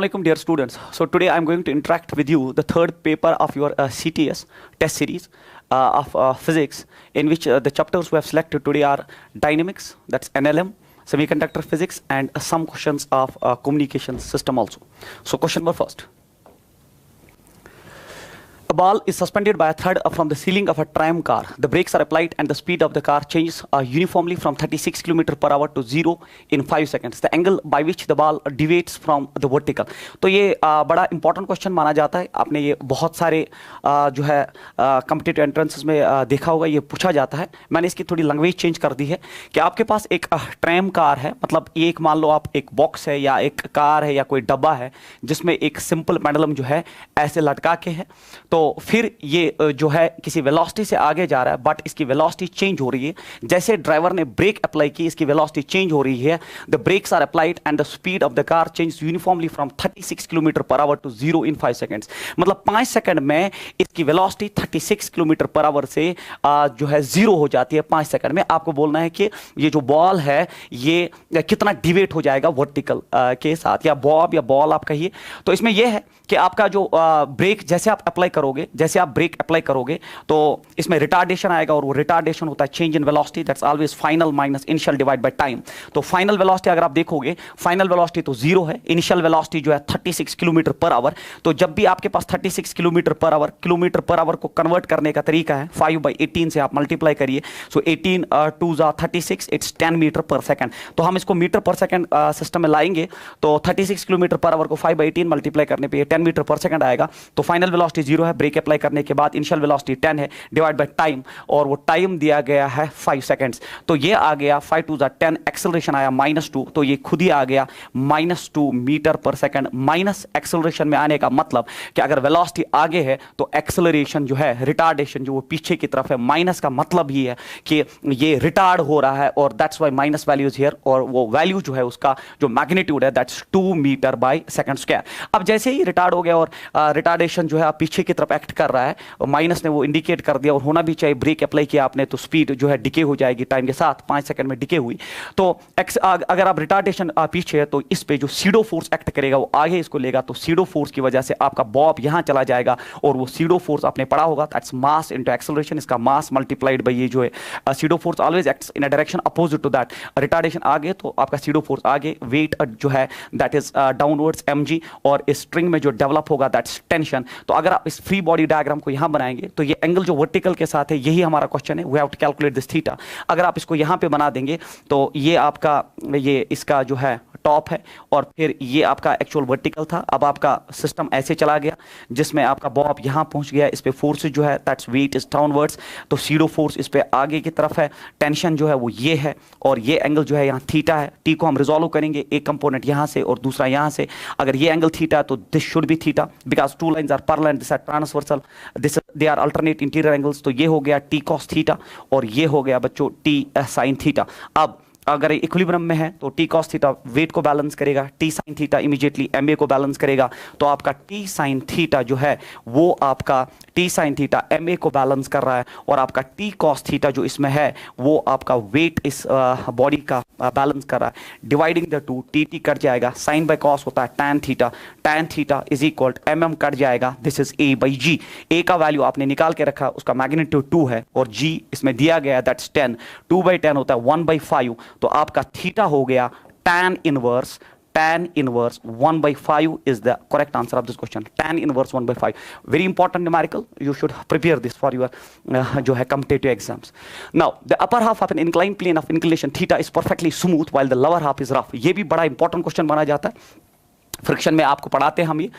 Assalamualaikum dear students. So today I'm going to interact with you the third paper of your CTS test series of physics, in which the chapters we have selected today are dynamics, that's NLM, semiconductor physics, and some questions of communication system also. So question number first. A ball is suspended by a thread from the ceiling of a tram car. The brakes are applied and the speed of the car changes uniformly from 36 km per hour to 0 in 5 seconds. The angle by which the ball deviates from the vertical. तो ये बड़ा important question माना जाता है. आपने ये बहुत सारे जो है कॉम्पिटिटिव एंट्रेंसेस में देखा होगा, ये पूछा जाता है. मैंने इसकी थोड़ी लैंग्वेज चेंज कर दी है कि आपके पास एक ट्रैम कार है, मतलब ये एक मान लो आप एक बॉक्स है या एक कार है या कोई डब्बा है जिसमें एक सिंपल पेंडुलम जो है ऐसे लटका के है. तो फिर ये जो है किसी वेलोसिटी से आगे जा रहा है, बट इसकी वेलोसिटी चेंज हो रही है. जैसे ड्राइवर ने ब्रेक अप्लाई की, इसकी वेलोसिटी चेंज हो रही है. The brakes are applied and the speed of the car change uniformly from 36 kilometre per hour to 0 in 5 seconds. मतलब 5 सेकंड में इसकी वेलोसिटी 36 किलोमीटर पर आवर से जो है 0 हो जाती है. 5 सेकंड में आपको बोलना है कि ये जो बॉल है ये कितना डिवेट हो जाएगा वर्टिकल के साथ, या बॉब या बॉल आप कहिए. तो इसमें यह है कि आपका जो ब्रेक जैसे आप अप्लाई करोगे, जैसे आप ब्रेक अप्लाई करोगे तो इसमें रिटार्डेशन आएगा, और वो रिटार्डेशन होता है change in velocity, that's always final minus initial divide by time. तो फाइनल वेलोसिटी अगर आप देखोगे, फाइनल वेलोसिटी तो 0 है, इनिशियल वेलोसिटी जो है 36 किलोमीटर पर आवर. तो जब भी आपके पास 36 किलोमीटर पर आवर को कन्वर्ट करने का तरीका है 5/18 से आप मल्टीप्लाई करिए. सो 18 2 36, इट्स 10 मीटर पर सेकंड. तो हम इसको मीटर पर सेकंड सिस्टम में लाएंगे तो 36 किलोमीटर पर आवर को 5/18 मल्टीप्लाई करने पे 10 मीटर पर सेकंड आएगा. तो फाइनल वेलोसिटी 0 है, ब्रेक अप्लाई करने के बाद इनिशियल वेलोसिटी 10 है, डिवाइड बाय टाइम, और वो टाइम दिया गया है 5 सेकंड्स. तो ये आ गया 5 2 10, एक्सेलरेशन आया -2, तो ये खुद ही आ गया -2 मीटर पर सेकंड. माइनस एक्सेलरेशन में आने का मतलब कि अगर वेलोसिटी आगे है तो एक्सेलरेशन जो है, रिटार्डेशन जो वो पीछे की तरफ है, माइनस का मतलब ही है कि ये रिटार्ड हो रहा है, और that's why minus value is here. और वो वैल्यू जो है उसका जो मैग्नीट्यूड है that's 2 metre by second square. अब जैसे ही रिटार्ड हो गया और रिटार्डेशन जो है पीछे की तरफ एक्ट कर रहा है, माइनस ने वो इंडिकेट कर दिया, और होना भी चाहिए. ब्रेक अप्लाई किया आपने तो स्पीड जो है डिके हो जाएगी टाइम के साथ, 5 सेकंड में डिके हुई. तो अगर आप रिटार्डेशन पीछे है तो इस पे जो सीडो फोर्स एक्ट करेगा वो आगे इसको लेगा. तो सीडो फोर्स की वजह से आपका बॉब यहां चला जाएगा, और वो सीडो फोर्स आपने पढ़ा होगा, दैट्स मास इनटू एक्सेलरेशन. इसका मास मल्टीप्लाइड बाय ये जो है pseudo force always acts in a direction opposite to that. Retardation आगे तो आपका सीडो फोर्स आगे, वेट जो है दैट इज डाउनवर्ड्स mg, और इस स्ट्रिंग में जो डेवलप होगा दैट्स टेंशन. तो अगर आप इस फ्री बॉडी डायग्राम को यहां बनाएंगे तो ये एंगल जो वर्टिकल के साथ है, यही हमारा क्वेश्चन है, we have to calculate this theta. अगर आप इसको यहां पे बना देंगे तो ये आपका ये इसका जो है टॉप है, और फिर ये आपका एक्चुअल वर्टिकल था. अब आपका सिस्टम ऐसे चला गया जिसमें आपका बॉब यहां पहुंच गया. इस पे फोर्स जो है दैट्स वेट इज डाउनवर्ड्स, तो सीडो फोर्स इस पे आगे की तरफ है, टेंशन जो है वो ये है, और ये एंगल जो है यहाँ थीटा है. टी को हम रिजॉल्व करेंगे, एक कंपोनेंट यहां से और दूसरा यहां से. अगर ये एंगल थीटा है तो this should be theta, because two lines are parallel, this are transversal, this they are alternate interior angles. तो ये हो गया टी कॉस थीटा, और ये हो गया बच्चों टी साइन थीटा. अब अगर इक्विलिब्रियम में है तो टी कॉस थीटा वेट को बैलेंस करेगा, T sine theta immediately MA को बैलेंस करेगा. तो आपका टी साइन थीटा जो है वो आपका टी साइन थीटा एमए को बैलेंस कर रहा है, और आपका टी कॉस थीटा जो इसमें है वो आपका वेट इस बॉडी का बैलेंस कर रहा है. Dividing the two, T T cut जाएगा, साइन बाय कॉस होता है tan theta, tan theta is equal mm cut जाएगा, this is a by g. a का वैल्यू आपने निकाल के रखा, उसका मैग्नीट्यूड 2 है, और g इसमें दिया गया है दैट्स 10. 2/10 होता है 1/5. तो आपका थीटा हो गया tan inverse 1/5 is the correct answer of this question. Tan inverse 1/5. Very important numerical. You should prepare this for your जो है competitive exams. Now the upper half of an inclined plane of inclination theta is perfectly smooth while the lower half is rough. ये भी बड़ा important question माना जाता है. Friction में आपको पढ़ाते हैं हम ये.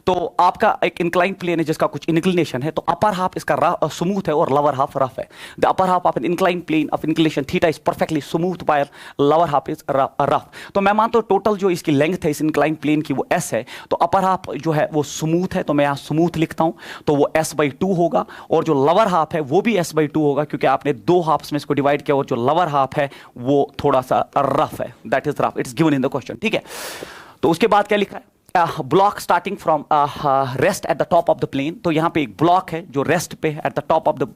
तो आपका एक इंक्लाइन प्लेन है जिसका कुछ इंक्लिनेशन है, तो अपर हाफ इसका स्मूथ है और लोअर हाफ रफ है. The upper half of an incline plane of inclination theta is perfectly smooth by lower half is rough. तो मैं मानता हूं टोटल जो इसकी लेंथ है इस इंक्लाइन प्लेन की वो s है, तो अपर हाफ जो है वो स्मूथ है, तो मैं यहाँ स्मूथ लिखता हूं, तो वो s/2 होगा. और जो लोअर हाफ है वो भी s/2 होगा, क्योंकि आपने दो हाफ्स में इसको डिवाइड किया, और जो लोअर हाफ है वो थोड़ा सा रफ है, that is rough. It's given in the question. ठीक है. तो उसके बाद क्या लिखा है block starting from rest at the top of the plane. तो यहाँ पे एक ब्लॉक है जो रेस्ट पे at the top of the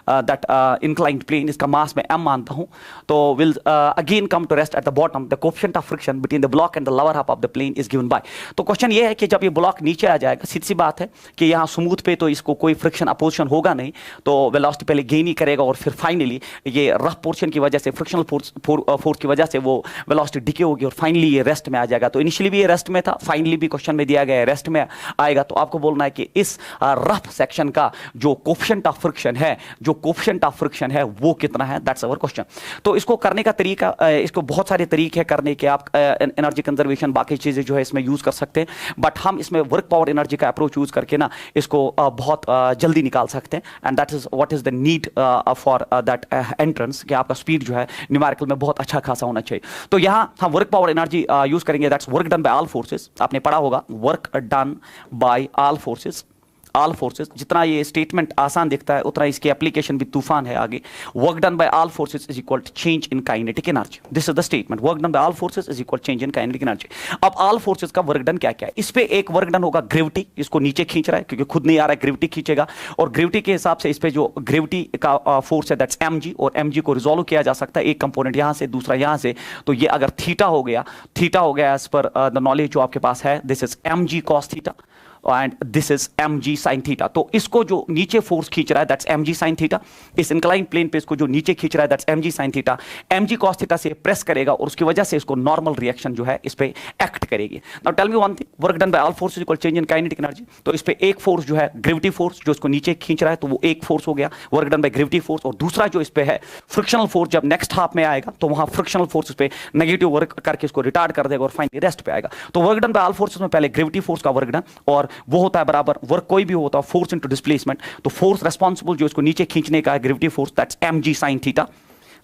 that inclined plane, इसका मास मैं m मानता हूँ। तो will again come to rest at the bottom, the coefficient of friction between the block and the lower half of the plane is given by. तो question ये है कि जब ये ब्लॉक नीचे आ जाएगा, सीधी सी बात है कि यहाँ स्मूथ पे तो इसको कोई फ्रिक्शन अपोजिशन होगा नहीं, तो वेलोसिटी पहले गेन ही करेगा और फिर फाइनली ये रफ पोर्शन की वजह से, फ्रिक्शनल फोर्स की वजह से वो वेलोसिटी डिके होगी और फाइनली ये रेस्ट में आ जाएगा। तो इनिशियली भी ये रेस्ट में था, फाइनली भी क्वेश्चन में दिया गया है रेस्ट में आएगा। तो आपको बोलना है कि इस रफ सेक्शन का जो कोएफिशिएंट ऑफ फ्रिक्शन है, जो कोएफिशिएंट ऑफ फ्रिक्शन है वो कितना है, दैट्स आवर क्वेश्चन। तो इसको करने का तरीका, इसको बहुत सारे तरीके हैं करने के, आप एनर्जी कंजर्वेशन बाकी चीजें जो है इसमें यूज कर सकते हैं, बट हम इसमें वर्क पावर एनर्जी का अप्रोच यूज करके ना इसको बहुत जल्दी निकाल सकते हैं। And that is what is the need for that entrance, कि आपका स्पीड जो है न्यूमेरिकल में बहुत अच्छा खासा होना चाहिए। तो यहां हम वर्क पावर एनर्जी यूज करेंगे, that's work done by all forces. आपने पढ़ा होगा work done by all forces, all forces. जितना ये स्टेटमेंट आसान दिखता है उतना इसकी एप्लीकेशन भी तूफान है आगे। Work done by all forces is equal to change in kinetic energy, this is the statement, work done by all forces is equal change in kinetic energy. अब ऑल फोर्सेस का वर्क डन क्या क्या है, इस पे एक work done होगा gravity, इसको नीचे खींच रहा है क्योंकि खुद नहीं आ रहा है, ग्रेविटी खींचेगा, और ग्रेविटी के हिसाब से इस पे जो ग्रेविटी का फोर्स है दैट्स mg, और mg को रिजोल्व किया जा सकता है, एक कंपोनेंट यहां से दूसरा यहां से। तो ये अगर थीटा हो गया एज पर द नॉलेज जो आपके पास है, this is mg cos theta and this is mg sin theta. तो इसको जो नीचे फोर्स खींच रहा है दैट्स mg sin थीटा, इस इंक्लाइन प्लेन पे इसको जो नीचे खींच रहा है that's mg sin theta, mg cos theta से प्रेस करेगा और उसकी वजह से इसको नॉर्मल रिएक्शन जो है इस पे एक्ट करेगी। Now tell me one thing, work done by all forces equal change in kinetic energy. तो इस पे एक फोर्स जो है ग्रेविटी फोर्स, जो इसको नीचे खींच रहा है, तो वो एक फोर्स हो गया work done by gravity force, और दूसरा जो इस पे है फ्रिक्शनल फोर्स, जब नेक्स्ट हाफ में आएगा तो वहां फ्रिक्शनल फोर्स पे नेगेटिव वर्क करके इसको रिटार्ड कर देगा और फाइनली रेस्ट पे आएगा। तो work done by all forces में पहले ग्रेविटी फोर्स का वर्क डन, और वो होता है बराबर वर्क कोई भी होता है फोर्स इनटू डिस्प्लेसमेंट। तो फोर्स रेस्पॉन्सिबल जो इसको नीचे खींचने का है gravity force, that's mg sin theta.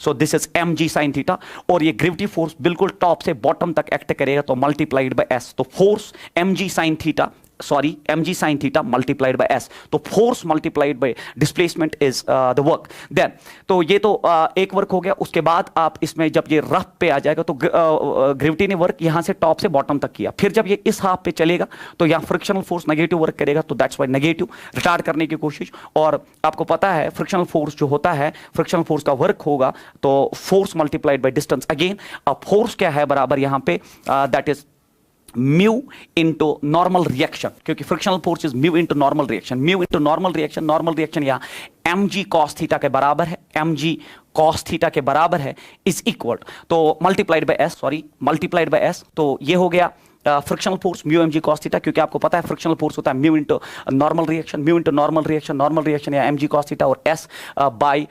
So this is mg sin theta, और ये ग्रेविटी फोर्स बिल्कुल टॉप से बॉटम तक एक्ट करेगा, तो मल्टीप्लाइड बाय s। तो force mg sin theta, sorry mg sin theta multiplied by s। तो force multiplied by displacement is the work. Then तो ये तो एक वर्क हो गया। उसके बाद आप इसमें जब ये रफ पे आ जाएगा तो ग्रेविटी ने वर्क यहां से टॉप से बॉटम तक किया, फिर जब ये इस हाफ पे चलेगा तो यहाँ फ्रिक्शनल फोर्स नेगेटिव वर्क करेगा, तो दैट्स वाई नेगेटिव, रिटार्ड करने की कोशिश। और आपको पता है फ्रिक्शनल फोर्स जो होता है, फ्रिक्शनल फोर्स का वर्क होगा तो force multiplied by distance. Again अब फोर्स क्या है बराबर यहाँ पे, that is mu into normal reaction, क्योंकि frictional force is mu into normal reaction, mu into normal reaction. Normal reaction यहाँ mg cos थीटा के बराबर है, mg cos थीटा के बराबर है, is equal to multiplied by s, sorry multiplied by s। तो ये हो गया frictional force mu mg cos theta, क्योंकि आपको पता है फ्रिक्शनल फोर्स होता है mu into normal reaction, mu into normal reaction, normal reaction या mg cos थीटा, और s बाय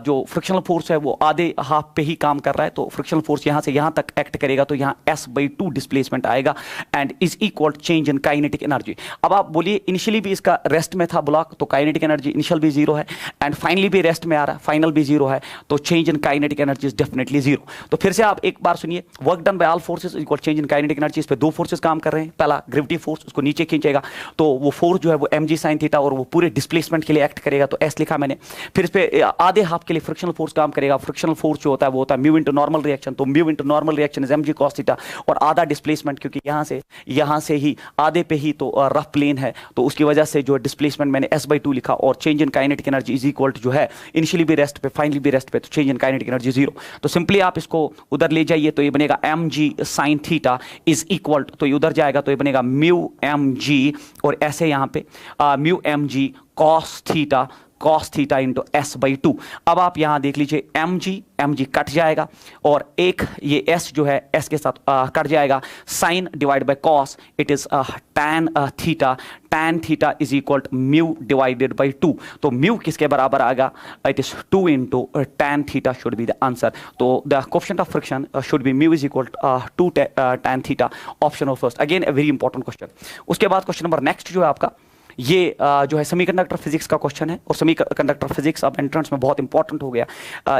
जो फ्रिक्शनल फोर्स है वो आधे हाफ पे ही काम कर रहा है, तो फ्रिक्शनल फोर्स यहां से यहां तक एक्ट करेगा, तो यहां s/2 डिस्प्लेसमेंट आएगा and is equal change in kinetic energy. अब आप बोलिए इनिशियली भी इसका रेस्ट में था ब्लॉक, तो काइनेटिक एनर्जी इनिशियल भी जीरो है एंड फाइनली भी रेस्ट में आ रहा है, फाइनल भी जीरो है, तो change in kinetic energy is definitely zero. तो फिर से आप एक बार सुनिए, work done by all forces equal change in kinetic energy. इस पे दो फोर्सेस काम कर रहे हैं, पहला ग्रेविटी फोर्स उसको नीचे खींचेगा, तो वो फोर्स जो है वो mg sin थीटा, और वो पूरे डिस्प्लेसमेंट के लिए एक्ट करेगा, तो s लिखा मैंने। फिर इस पे आधे हाफ के लिए फ्रिक्शनल फोर्स काम करेगा, फ्रिक्शनल फोर्स जो होता है वो होता है म्यू इंटू नॉर्मल रिएक्शन, तो mu into normal reaction is mg cos theta, और आधा डिस्प्लेसमेंट क्योंकि यहां से ही आधे पे ही तो रफ प्लेन है, तो उसकी वजह से जो डिस्प्लेसमेंट मैंने s/2 लिखा, और change in kinetic energy is equal to जो है इनिशियली भी रेस्ट पे फाइनली भी रेस्ट पे, तो change in kinetic energy zero. तो सिंपली आप इसको उधर ले जाइए, तो ये बनेगा mg sin theta is equal, तो ये उधर जाएगा तो ये बनेगा म्यू mg, और ऐसे यहां पे mu mg cos theta into s/2। अब आप यहां देख लीजिए mg कट जाएगा, और एक ये s जो है s के साथ कट जाएगा, sine divide by cos, it is tan theta is equal to mu divided by 2। तो म्यू किसके बराबर आएगा, it is 2 into tan theta should be the answer. तो the coefficient of friction should be mu is equal to 2 tan theta, option of first. Again a very important question. उसके बाद question number next जो है आपका, ये जो है semiconductor physics का क्वेश्चन है, और सेमीकंडक्टर फिजिक्स अब एंट्रेंस में बहुत इंपॉर्टेंट हो गया।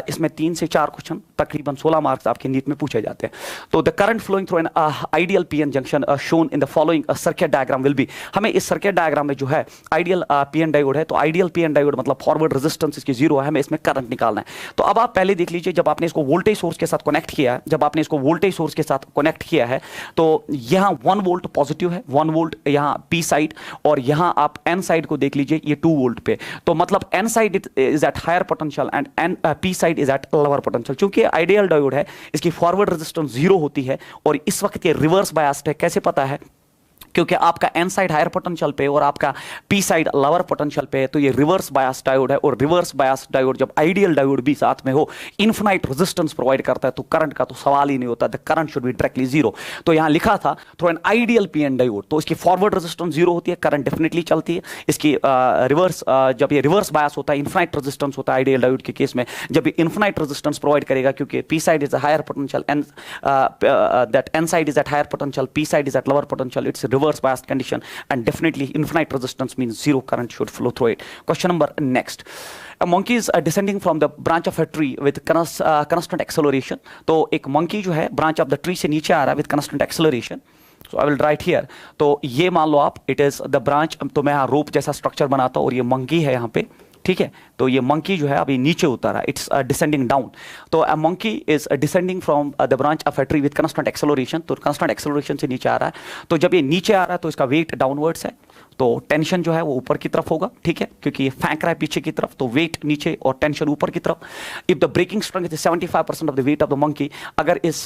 इसमें 3 से 4 क्वेश्चन तकरीबन 16 मार्क्स आपके नीट में पूछे जाते हैं। तो the current flowing through an ideal PN junction shown in the following circuit diagram will be. हमें इस सर्किट डायग्राम में जो है आइडियल पीएन डायोड है, तो आइडियल पीएन डायोड मतलब फॉरवर्ड रेजिस्टेंस इसकी 0 है, हमें इसमें करंट निकालना है। तो अब आप पहले देख लीजिए, जब आपने इसको वोल्टेज सोर्स के साथ कनेक्ट किया है, जब आपने इसको वोल्टेज सोर्स के साथ कनेक्ट किया है, तो यहाँ 1 वोल्ट पॉजिटिव है, 1 वोल्ट यहाँ पी साइड, और यहाँ आप एन साइड को देख लीजिए, ये 2 वोल्ट पे। तो मतलब N side is at higher potential and an P side is at lower potential. क्योंकि आइडियल डायोड है, इसकी फॉरवर्ड रेजिस्टेंस 0 होती है, और इस वक्त ये रिवर्स बायस्ड है। कैसे पता है? क्योंकि आपका एन साइड हायर पोटेंशियल पे और आपका पी साइड लोअर पोटेंशियल पे है, तो ये रिवर्स बायस डायोड है। और रिवर्स बायस डायोड जब आइडियल डायोड भी साथ में हो, इन्फिनाइट रेजिस्टेंस प्रोवाइड करता है, तो करंट का तो सवाल ही नहीं होता, the current should be directly 0। तो यहाँ लिखा था through an ideal PN diode, तो इसकी फॉरवर्ड रेजिस्टेंस 0 होती है, करंट डेफिनेटली चलती है। इसकी रिवर्स जब ये रिवर्स बायस होता है, इन्फिनाइट रेजिस्टेंस होता है आइडियल डायोड के केस में, जब ये इन्फिनाइट रेजिस्टेंस प्रोवाइड करेगा, क्योंकि P side is higher potential and that N side is at higher potential, P side is at lower potential, it's reverse bias condition, and definitely infinite resistance means 0 current should flow through it. Question number next. A monkey is descending from the branch of a tree with constant acceleration. तो एक monkey जो है branch of the tree से नीचे आ रहा है with constant acceleration. So I will write here. तो ये मान लो आप, it is the branch, तो मैं यहाँ rope जैसा structure बनाता हूँ, और ये monkey है यहाँ पे, ठीक है। तो ये मंकी जो है अभी नीचे उतर रहा है, इट्स डिसेंडिंग डाउन। तो a monkey is descending from the branch of a tree with constant acceleration, तो कांस्टेंट एक्सेलरेशन से नीचे आ रहा है। तो जब ये नीचे आ रहा है तो इसका वेट डाउनवर्ड्स है, तो टेंशन जो है वो ऊपर की तरफ होगा, ठीक है, क्योंकि ये फेंक रहा है पीछे की तरफ, तो वेट नीचे और टेंशन ऊपर की तरफ। If the breaking strength is 75% of the weight of the monkey, अगर इस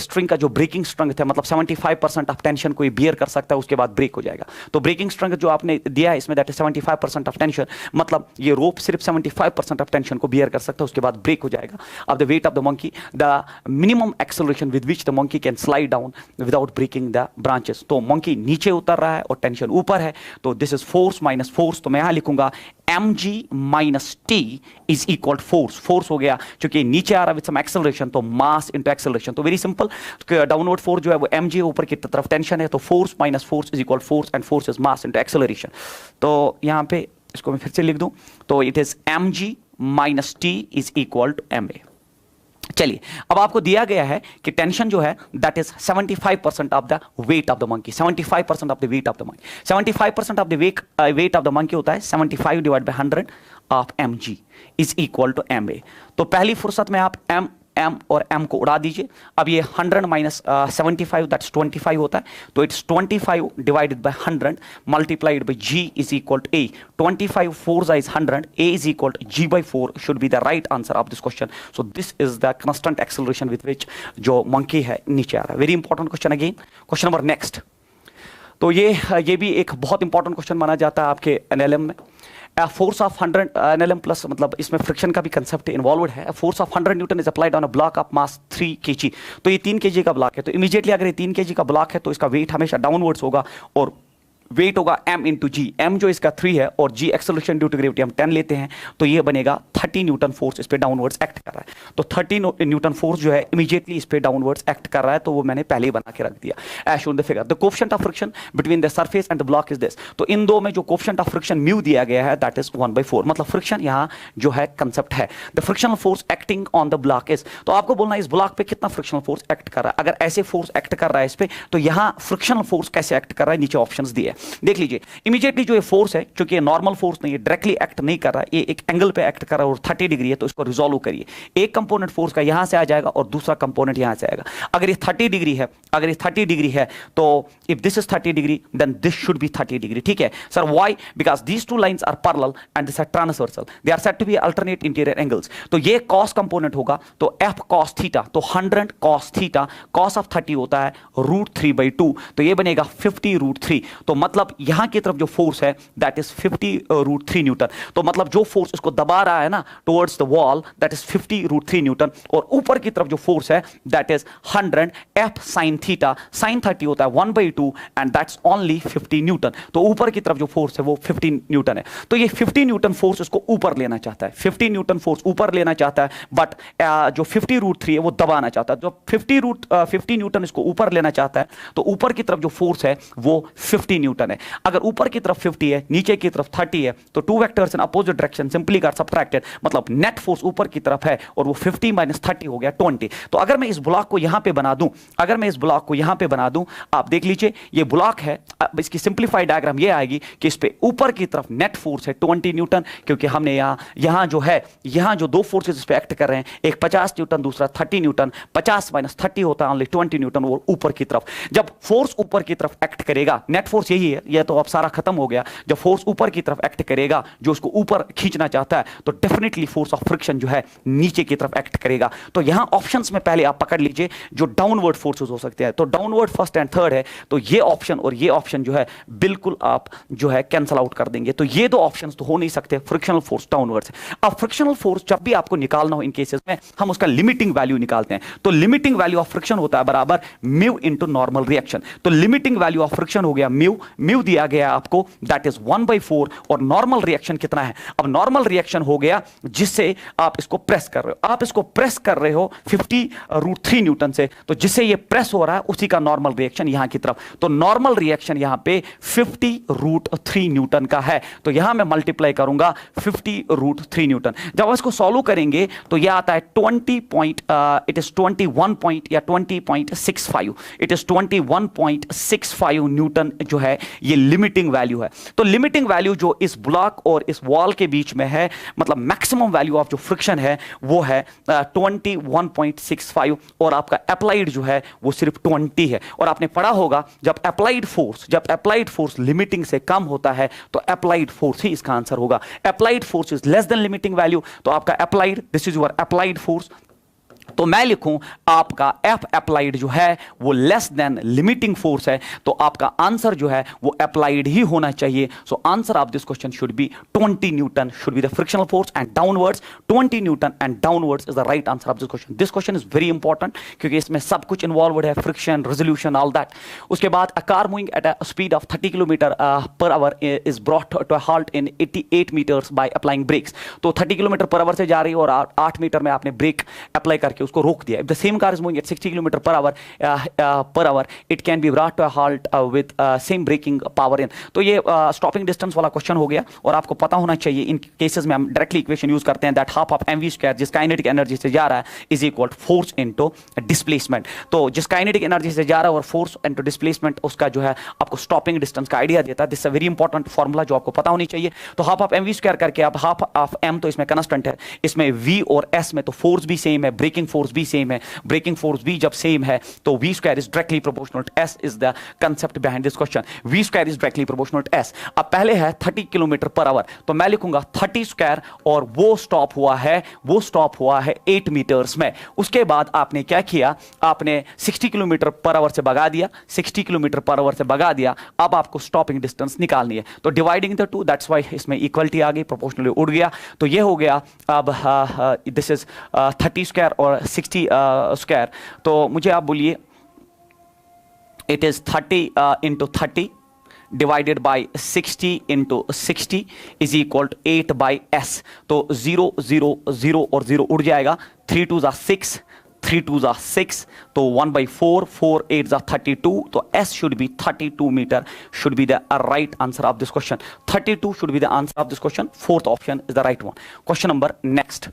स्ट्रिंग का जो ब्रेकिंग स्ट्रेंथ है, मतलब 75% ऑफ टेंशन को ये बियर कर सकता है, उसके बाद ब्रेक हो जाएगा। तो ब्रेकिंग स्ट्रेंथ जो आपने दिया है इसमें, दैट इज 75% ऑफ टेंशन, मतलब ये रोप सिर्फ 75% ऑफ टेंशन को बियर कर सकता है, उसके बाद ब्रेक हो जाएगा। Of the weight of the monkey, the minimum acceleration with which the monkey can slide down without breaking the branches. तो मंकी नीचे उतर रहा है और टेंशन ऊपर है, तो this is force minus force. तो मैं यहां लिखूंगा mg minus T is equal force. Force हो गया क्योंकि नीचे आ रहा है विद सम एक्सेलरेशन, तो मास इनटू एक्सेलरेशन। तो वेरी सिंपल, डाउनवर्ड फोर्स जो है वो mg, ऊपर की तरफ टेंशन है, तो force minus force is equal force, and force is mass into acceleration. तो यहां पे इसको मैं फिर से लिख दूं, तो it is mg minus T is equal to ma। चलिए, अब आपको दिया गया है कि टेंशन जो है that is 75% of the weight of the monkey, 75% of the weight of the monkey, 75% of the weight of the monkey होता है 75 divide by 100 of mg is equal to ma। तो पहली फुर्सत में आप m और m को उड़ा दीजिए। अब ये 100 माइनस 75 दैट्स 25 होता है, तो it's 25 divided by 100 multiplied by g is equal to a। 25 4 is 100, a is equal to g by 4 should be the right answer of this question. So this is the constant acceleration with which जो monkey है नीचे आ रहा है। Very important question again. Question number next, तो ये भी एक बहुत इंपॉर्टेंट क्वेश्चन माना जाता है आपके एनएलएम में। फोर्स ऑफ 100 एनएलएम प्लस, मतलब इसमें फ्रिक्शन का भी कंसेप्ट इन्वॉल्व है। Force of 100 Newton is applied on a block of mass 3 kg। तो ये 3 kg का ब्लॉक है, तो इमीडिएटली अगर ये 3 kg का ब्लॉक है तो इसका वेट हमेशा डाउनवर्ड्स होगा, और वेट होगा m इंटू जी। m जो इसका 3 है और g acceleration due to gravity हम 10 लेते हैं, तो ये बनेगा 30 न्यूटन फोर्स इस पे डाउनवर्ड्स एक्ट कर रहा है। तो 30 न्यूटन फोर्स जो है इमीडिएटली इस पे डाउनवर्ड्स एक्ट कर रहा है, तो वो मैंने पहले ही बना के रख दिया as shown the figure. The coefficient of friction between the surface and the block is this. तो इन दो में जो कोएफिशिएंट ऑफ फ्रिक्शन म्यू दिया गया है दैट इज 1/4, मतलब फ्रिक्शन यहाँ जो है कंसेप्ट है। The frictional force acting on the block is, तो आपको बोलना है इस ब्लॉक पे कितना फ्रिक्शनल फोर्स एक्ट कर रहा है। अगर ऐसे फोर्स एक्ट कर रहा है इस पे, तो यहाँ फ्रिक्शनल फोर्स कैसे एक्ट कर रहा है, नीचे ऑप्शंस दिए हैं, देख लीजिए। इमीडिएटली जो ये फोर्स है, क्योंकि ये नॉर्मल फोर्स नहीं है, डायरेक्टली एक्ट नहीं कर रहा है, ये एक एंगल पे एक्ट कर रहा है और 30 डिग्री है, तो इसको रिजॉल्व करिए। एक कंपोनेंट फोर्स का यहां से आ जाएगा और दूसरा कंपोनेंट यहां से आएगा। अगर ये 30 डिग्री है, अगर ये 30 डिग्री है, तो if this is 30 degree then this should be 30 degree, ठीक है sir. Why? Because these two lines are parallel and this are transversal, they are said to be alternate interior angles. तो ये cos component होगा, तो f cos theta, तो 100 cos theta, cos of 30 होता है √3/2, तो ये बनेगा 50 √3। तो मतलब यहां की तरफ जो फोर्स है दैट इज 50 √3 न्यूटन। तो मतलब जो फोर्स इसको दबा रहा है ना towards the wall that is 50 √3 Newton, और ऊपर की तरफ जो फोर्स है that is 100 f sin theta, sin 30 होता है 1/2 एंड दैट्स ओनली 50 न्यूटन। तो ऊपर की तरफ जो फोर्स है वो 50 न्यूटन है। तो ये 50 न्यूटन फोर्स इसको ऊपर लेना चाहता है, 50 न्यूटन फोर्स ऊपर लेना चाहता है, बट जो 50 √3 है वो दबाना चाहता है। जो 50 न्यूटन इसको ऊपर लेना चाहता है, तो ऊपर की तरफ जो फोर्स है वो 50 न्यूटन न्यूटन है। अगर ऊपर की तरफ 50 है, नीचे की तरफ 30 है, तो two vectors in opposite direction simply got subtracted, मतलब नेट फोर्स ऊपर की तरफ है और वो 50 माइनस 30 हो गया 20। तो अगर मैं इस ब्लॉक को यहां पे बना दूं, अगर मैं इस ब्लॉक को यहां पे बना दूं, आप देख लीजिए ये ब्लॉक है। अब इसकी सिंपलीफाइड डायग्राम ये आएगी कि इस पे ऊपर की तरफ नेट फोर्स है 20 न्यूटन, क्योंकि हमने यहां जो है, यहां जो दो फोर्सेस इस पे एक्ट कर रहे हैं, एक 50 न्यूटन, दूसरा 30 न्यूटन। 50 माइनस 30 होता है ओनली 20 न्यूटन। और ऊपर की तरफ जब फोर्स ऊपर की तरफ एक्ट करेगा, नेट फोर्स यही है, यह तो अब सारा खत्म हो गया। जब फोर्स ऊपर की तरफ एक्ट करेगा, जो उसको ऊपर खींचना चाहता है, तो डेफिनेटली फोर्स ऑफ फ्रिक्शन जो है नीचे की तरफ एक्ट करेगा। तो यहां ऑप्शंस में पहले आप पकड़ लीजिए जो डाउनवर्ड फोर्सेस हो सकते हैं, तो डाउनवर्ड फर्स्ट एंड थर्ड है, तो ये ऑप्शन और ये ऑप्शन जो है बिल्कुल आप जो है कैंसिल आउट कर देंगे। तो ये दो ऑप्शंस तो हो नहीं सकते, फ्रिक्शनल फोर्स डाउनवर्ड से। अब फ्रिक्शनल फोर्स जब भी आपको निकालना हो इन केसेस में, हम उसका लिमिटिंग वैल्यू निकालते हैं। तो लिमिटिंग वैल्यू ऑफ फ्रिक्शन होता है बराबर म्यू इनटू नॉर्मल रिएक्शन। तो लिमिटिंग वैल्यू ऑफ फ्रिक्शन हो गया म्यू, म्यू दिया गया आपको दैट इज 1/4, और नॉर्मल रिएक्शन कितना है? अब नॉर्मल रिएक्शन हो गया जिससे आप इसको प्रेस कर रहे हो, आप इसको प्रेस कर रहे हो 50√3 न्यूटन से, तो जिससे ये प्रेस हो रहा है उसी का नॉर्मल रिएक्शन यहां की तरफ। तो नॉर्मल रिएक्शन यहां पे 50√3 न्यूटन का है। तो यहां मैं मल्टीप्लाई करूंगा 50√3 न्यूटन। जब इसको सॉल्व करेंगे तो यह आता है 20.65 इट इज 21.65 न्यूटन जो है ये लिमिटिंग वैल्यू है। तो लिमिटिंग वैल्यू जो इस ब्लॉक और इस वॉल के बीच में है, मतलब मैक्सिमम वैल्यू ऑफ जो फ्रिक्शन है वो है 21.65, और आपका अप्लाइड जो है वो सिर्फ 20 है। और आपने पढ़ा होगा जब अप्लाइड फोर्स लिमिटिंग से कम होता है तो अप्लाइड फोर्स ही इसका आंसर होगा। Applied force is less than limiting value, तो आपका applied, this is your applied force. तो मैं लिखूं आपका एफ अप्लाइड जो है वो लेस देन लिमिटिंग फोर्स है, तो आपका आंसर जो है वो अप्लाइड ही होना चाहिए। So answer of this question should be 20 Newton should be the frictional force, and downwards 20 Newton and downwards is the right answer of this question. This question is very important क्योंकि इसमें सब कुछ involve है, friction, resolution, all that. उसके बाद a car moving at a speed of 30 kilometre per hour is brought to a halt in 88 meters by applying brakes। तो 30 kilometre per our से जा रही है और 8 मीटर में आपने ब्रेक अप्लाई करके उसको रोक दिया। If the same car is moving at 60 kilometre per our it can be brought to a halt with same braking power in। तो ये स्टॉपिंग डिस्टेंस वाला क्वेश्चन हो गया, और आपको पता होना चाहिए इन केसेस में हम डायरेक्टली इक्वेशन यूज करते हैं दैट हाफ ऑफ mv² जिस काइनेटिक एनर्जी से जा रहा है is equal to force into displacement. तो जिस काइनेटिक एनर्जी से जा रहा है और फोर्स इनटू डिस्प्लेसमेंट, उसका जो है आपको स्टॉपिंग डिस्टेंस का आइडिया देता है। This is a very important formula जो आपको पता होनी चाहिए। तो हाफ ऑफ mv² करके आप हाफ ऑफ m, तो इसमें कांस्टेंट है, इसमें v और s में तो फोर्स भी सेम है, ब्रेकिंग फोर्स भी सेम है। ब्रेकिंग फोर्स भी जब सेम है तो v² is directly proportional to s is the concept behind this question. v² is directly proportional to s। अब पहले है 30 किलोमीटर पर आवर, तो मैं लिखूंगा 30² और वो स्टॉप हुआ है 8 मीटर्स में। उसके बाद आपने क्या किया, आपने 60 किलोमीटर पर आवर से भगा दिया, 60 किलोमीटर पर आवर से भगा दिया। अब आपको स्टॉपिंग डिस्टेंस निकालनी है, तो dividing the to, that's why इसमें इक्वलिटी आ गई, प्रोपोर्शनली उड़ गया। तो ये हो गया अब दिस इज 30² और 60²। तो मुझे आप बोलिए it is 30 into 30 divided by 60 into 60 is equal to 8/s। तो 0 0 0 और 0 उड़ जाएगा, 3 2s are 6, 3 2s are 6, तो 1/4, 4 8s are 32, तो s should be 32 meter should be the right answer of this question। 32 should be the answer of this question। Fourth option is the right one। Question number next।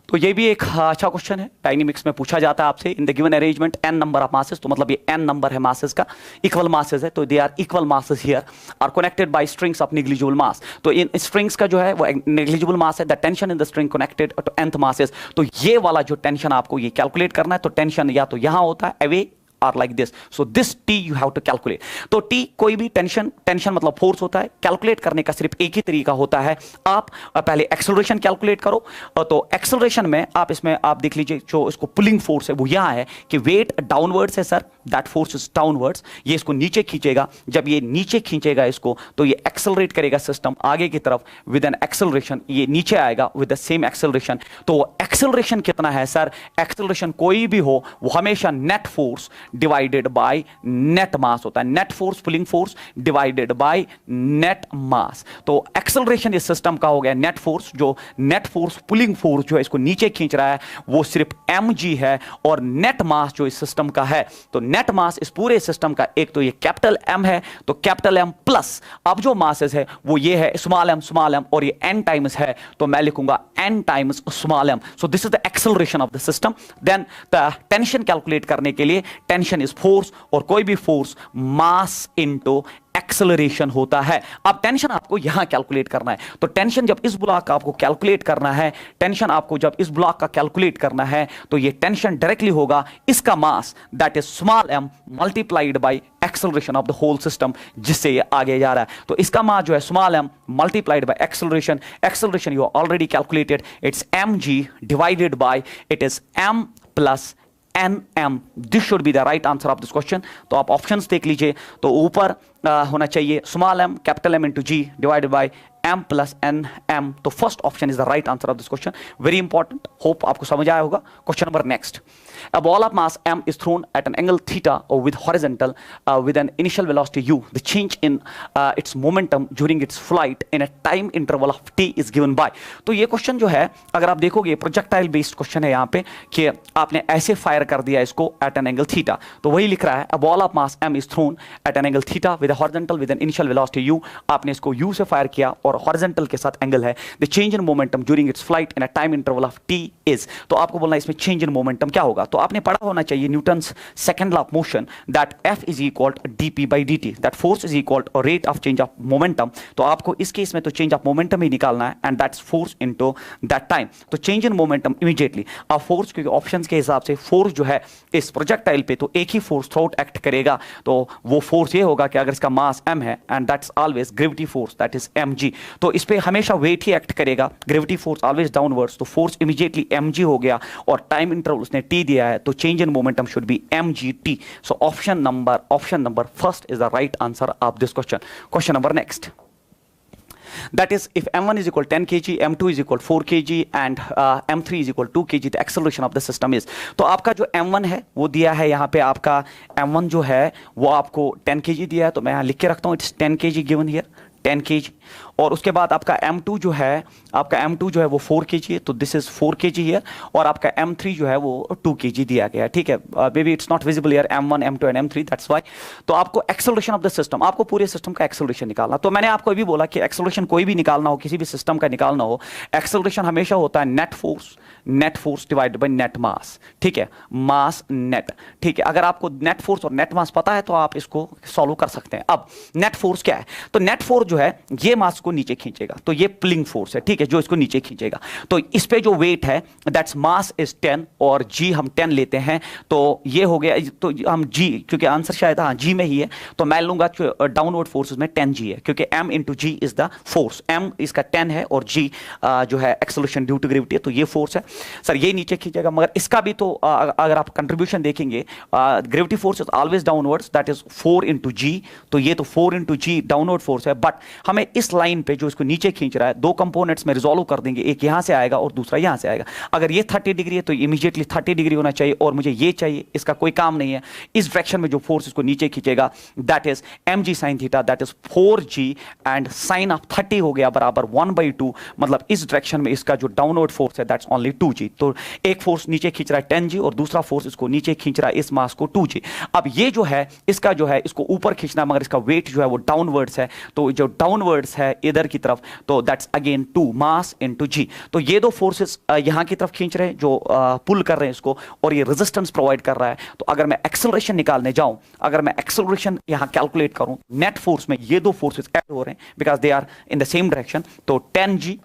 तो ये भी एक अच्छा question है, dynamics में पूछा जाता है आपसे in the given arrangement n number of masses, तो मतलब ये n नंबर है मासेस का, इक्वल मासेस है, तो they are equal masses here are connected by strings of negligible mass. तो इन स्ट्रिंग्स का जो है वो नेग्लिजिबल मास है, the tension in the string connected to nth masses. तो ये वाला जो टेंशन आपको ये कैलकुलेट करना है, तो टेंशन या तो यहां होता है away are like this, so this t you have to calculate। तो t कोई भी टेंशन मतलब फोर्स होता है, कैलकुलेट करने का सिर्फ एक ही तरीका होता है, आप पहले एक्सेलरेशन कैलकुलेट करो। तो एक्सेलरेशन में आप इसमें आप देख लीजिए जो इसको पुलिंग फोर्स है वो यहां है कि वेट डाउनवर्ड्स है sir, that force is downwards, ये इसको नीचे खींचेगा। जब ये नीचे खींचेगा इसको तो ये एक्सेलरेट करेगा सिस्टम आगे की तरफ विद एन एक्सेलरेशन, ये नीचे आएगा विद द सेम एक्सेलरेशन। तो एक्सेलरेशन कितना है सर, एक्सेलरेशन कोई भी हो वो हमेशा net force divided by net mass होता है, net force pulling force divided by net mass. तो एक्सेलरेशन इस सिस्टम का हो गया नेट फोर्स, जो नेट फोर्स पुलिंग फोर्स जो है इसको नीचे खींच रहा है वो सिर्फ mg है, और नेट मास जो इस सिस्टम का है, तो नेट नेट मास इस पूरे सिस्टम का एक तो ये कैपिटल एम है, तो कैपिटल एम प्लस अब जो मासेस है वो ये है स्मॉल एम और ये n टाइम्स है, तो मैं लिखूंगा n times small M. So this is the acceleration of the system. Then the tension calculate करने के लिए टेंशन इज फोर्स, और कोई भी फोर्स मास इनटू एक्सेलरेशन होता है. अब टेंशन आपको यहां कैलकुलेट करना है, तो टेंशन जब इस ब्लॉक का आपको कैलकुलेट करना है, टेंशन आपको जब इस ब्लॉक का कैलकुलेट करना है, तो ये टेंशन डायरेक्टली होगा इसका mass that is small M multiplied by acceleration of the whole system, जिससे ये आगे जा रहा है. तो इसका मास जो है small M multiplied by acceleration. Acceleration you already calculated, it's mg divided by it is m plus nm. This should be the right answer of this question. तो आप ऑप्शंस देख लीजिए, तो ऊपर होना चाहिए small M capital M into G divided by m plus nm. तो first option is the right answer of this question. Very important, hope आपको समझ आया होगा. Question number next. A ball of mass m is thrown at an angle theta or with horizontal with an initial velocity u. The change in its momentum during its flight in a time interval of t is given by. तो ये question जो है, अगर आप देखोगे projectile based question है यहाँ पे, कि आपने ऐसे फायर कर दिया इसको एट एन एंगल थीटा, तो वही लिख रहा है a ball of mass m is thrown at an angle theta with a horizontal with an initial velocity u. आपने इसको u से फायर किया और हॉरिजॉन्टल के साथ एंगल है. The change in momentum during its flight in a time interval of t is. तो आपको बोलना है इसमें चेंज इन मोमेंटम क्या होगा. तो आपने पढ़ा होना चाहिए Newton's second law of motion, that f is equal to dp by dt, that force is equal to rate of change of momentum. तो आपको इस केस में तो चेंज ऑफ मोमेंटम ही निकालना है, and that's force into that time. तो change in momentum immediately अब force, क्योंकि ऑप्शंस के हिसाब से फोर्स जो है इस प्रोजेक्टाइल पे तो एक ही फोर्स थ्रू आउट एक्ट करेगा, तो वो फोर्स ये होगा कि अगर इसका मास m है, and that's always gravity force that is mg, तो इस पे हमेशा वेट ही एक्ट करेगा. ग्रेविटी फोर्स ऑलवेज डाउनवर्ड्स, तो फोर्स इमीडिएटली mg हो गया, और टाइम इंटरवल उसने t दिया है, तो change in momentum should be mgt. So option number first is the right answer of this question. Question number next. That is, if m1 is equal 10 kg, m2 is equal 4 kg and m3 is equal 2 kg, the acceleration of the system is. तो आपका जो m1 है वो दिया है यहाँ पे, आपका m1 जो है वो आपको 10 kg दिया है, तो मैं यहाँ लिख के रखता हूँ, it's 10 kg given here, 10 kg. और उसके बाद आपका m2 जो है, वो 4 kg है, तो दिस इज 4 kg हियर, और आपका m3 जो है वो 2 kg दिया गया है. ठीक है, may be it's not visible here m1 m2 and m3, that's why. तो आपको एक्सेलरेशन ऑफ द सिस्टम, आपको पूरे सिस्टम का एक्सेलरेशन निकालना. तो मैंने आपको अभी बोला कि एक्सेलरेशन कोई भी निकालना हो, किसी भी सिस्टम का निकालना हो, एक्सेलरेशन हमेशा होता है net force divided by net mass. ठीक है, मास नेट. ठीक है, अगर आपको नेट फोर्स और नेट मास पता है तो आप इसको सॉल्व कर सकते हैं. अब नेट फोर्स क्या है, तो नेट फोर्स जो है ये मास को नीचे खींचेगा, तो ये पुलिंग फोर्स है. ठीक है, जो इसको नीचे खींचेगा, तो इस पे जो वेट है दैट्स मास इज 10 और g हम 10 लेते हैं, तो ये हो गया. तो हम g, क्योंकि आंसर शायद हाँ g में ही है, तो मैं लूंगा डाउनवर्ड फोर्स में 10g है, क्योंकि m into g is the force. m इसका 10 है और g जो है एक्सेलरेशन ड्यू टू ग्रेविटी है, तो ये फोर्स है. सर ये नीचे खींचेगा, मगर इसका भी तो अगर आप कंट्रीब्यूशन देखेंगे, gravity force is always downwards, that is 4 into g, तो ये तो 4 इंटू g डाउनवर्ड फोर्स है. बट हमें इस लाइन पे जो इसको नीचे खींच रहा है, दो कंपोनेंट्स में रिजॉल्व कर देंगे, एक यहां से आएगा और दूसरा यहां से आएगा. अगर ये 30 डिग्री है तो इमीडिएटली 30 डिग्री होना चाहिए, और मुझे ये चाहिए, इसका कोई काम नहीं है. इस डायरेक्शन में जो फोर्स इसको नीचे खींचेगा that is mg sin theta, that is 4g, and sine of 30 हो गया बराबर 1/2, मतलब इस डायरेक्शन में इसका जो डाउनवर्ड फोर्स है दैट्स ओनली 2g. तो एक फोर्स नीचे खींच रहा है 10g, और दूसरा फोर्स इसको नीचे खींच रहा है इस मास को 2g. अब ये जो है इसका जो है इसको ऊपर खींचना, मगर इसका वेट जो है वो डाउनवर्ड्स है, तो जो डाउनवर्ड्स है इधर की तरफ, तो that's again 2 mass into g. तो ये दो फोर्सेस यहां की तरफ खींच रहे हैं, जो पुल कर रहे हैं इसको, और ये रेजिस्टेंस प्रोवाइड कर रहा है. तो अगर मैं एक्सेलरेशन निकालने जाऊं, अगर मैं एक्सेलरेशन यहां कैलकुलेट करूं, नेट फोर्स में ये दो फोर्सेस ऐड हो रहे हैं because they are in the same direction, तो 10g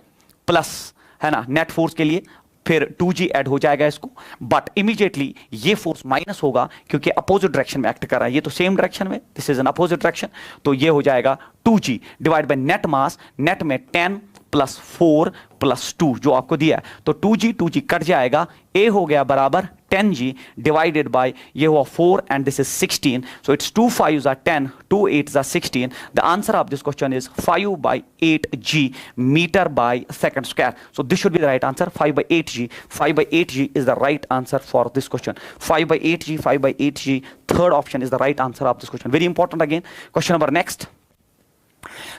प्लस है ना नेट फोर्स के लिए, फिर 2g ऐड हो जाएगा इसको, बट इमीडिएटली ये फोर्स माइनस होगा क्योंकि अपोजिट डायरेक्शन में एक्ट कर रहा है. ये तो सेम डायरेक्शन में, this is an opposite direction, तो ये हो जाएगा 2g divide by net mass. Net में 10 प्लस 4 प्लस 2 जो आपको दिया है, तो 2g कट जाएगा, a हो गया बराबर 10g डिवाइडेड बाय ये हुआ 4 and this is 16, so it's 2 5s are 10, 2 8s are 16. The answer of this question is 5/8g metre by second square. So this should be the right answer, 5/8g. 5/8g is the right answer for this question. 5/8g. Third option is the right answer of this question. Very important again. Question number next.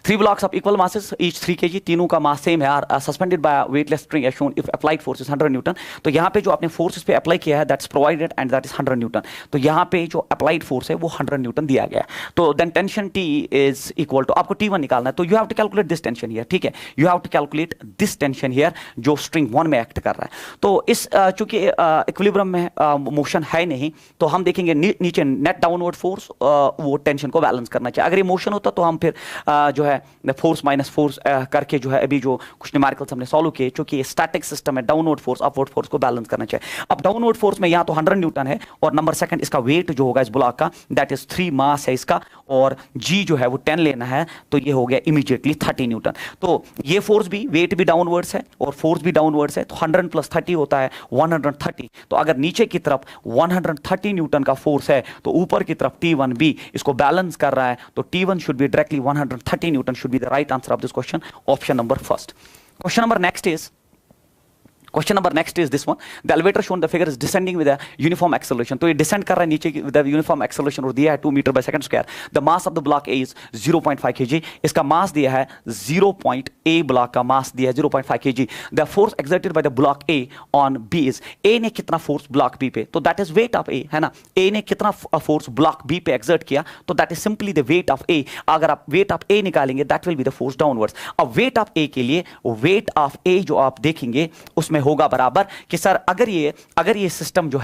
3 blocks of equal masses, each 3 kg, तीनों का mass same है, are suspended by weightless spring as shown if applied force is 100 newton. तो यहाँ पे जो आपने force इस पे अप्लाई किया है that's provided and that is 100 newton. तो यहाँ पे जो अप्लाइड फोर्स है वो 100 न्यूटन दिया गया है। तो then tension T is equal to, आपको T1 निकालना है, तो you have to calculate this tension here, ठीक है, you have to calculate this tension here जो स्ट्रिंग 1 में एक्ट कर रहा है। तो इस चूंकि इक्विलिब्रियम में मोशन है नहीं, तो हम देखेंगे नीचे नेट डाउनवर्ड फोर्स वो टेंशन को बैलेंस करना चाहिए। अगर ये मोशन होता तो हम फिर जो है फोर्स माइनस फोर्स करके जो है अभी जो कुछ न्यूमेरिकल्स हमने सॉल्व किए, चूंकि ये स्टैटिक सिस्टम है, डाउनवर्ड फोर्स अपवर्ड फोर्स को बैलेंस करना चाहिए। अब डाउनवर्ड फोर्स में यहाँ तो 100 न्यूटन है और नंबर सेकंड इसका वेट जो होगा इस ब्लॉक का दैट इज 3 मास है इसका, और जी जो है वो 10 लेना है, तो ये हो गया इमीडिएटली 30 न्यूटन। तो ये फोर्स भी, वेट भी डाउनवर्ड्स है और फोर्स भी डाउनवर्ड्स है, तो 100 प्लस 30 होता है 130। तो अगर नीचे की तरफ 130 न्यूटन का फोर्स है तो ऊपर की तरफ T1 भी इसको बैलेंस कर रहा है, तो T1 should be directly 130 Newton should be the right answer of this question, option number first. Question number next is this one. The elevator shown the figure is descending with a uniform acceleration. तो ये descend कर रहा है नीचे with a uniform acceleration और दिया है 2 metre by second square. The mass of the block A is 0.5 kg. इसका मास दिया है 0.A ब्लॉक का मास दिया है 0.5 kg. The force exerted by the block A on B is, A ने कितना फोर्स ब्लॉक B पे, तो that is weight of A है ना। A ने कितना फोर्स ब्लॉक B पे exert किया, तो that is simply the weight of A. अगर आप weight of A निकालेंगे that will be the force downwards. अब weight of A के लिए weight of A जो आप देखेंगे उसमें होगा बराबर कि सर अगर ये सिस्टम जो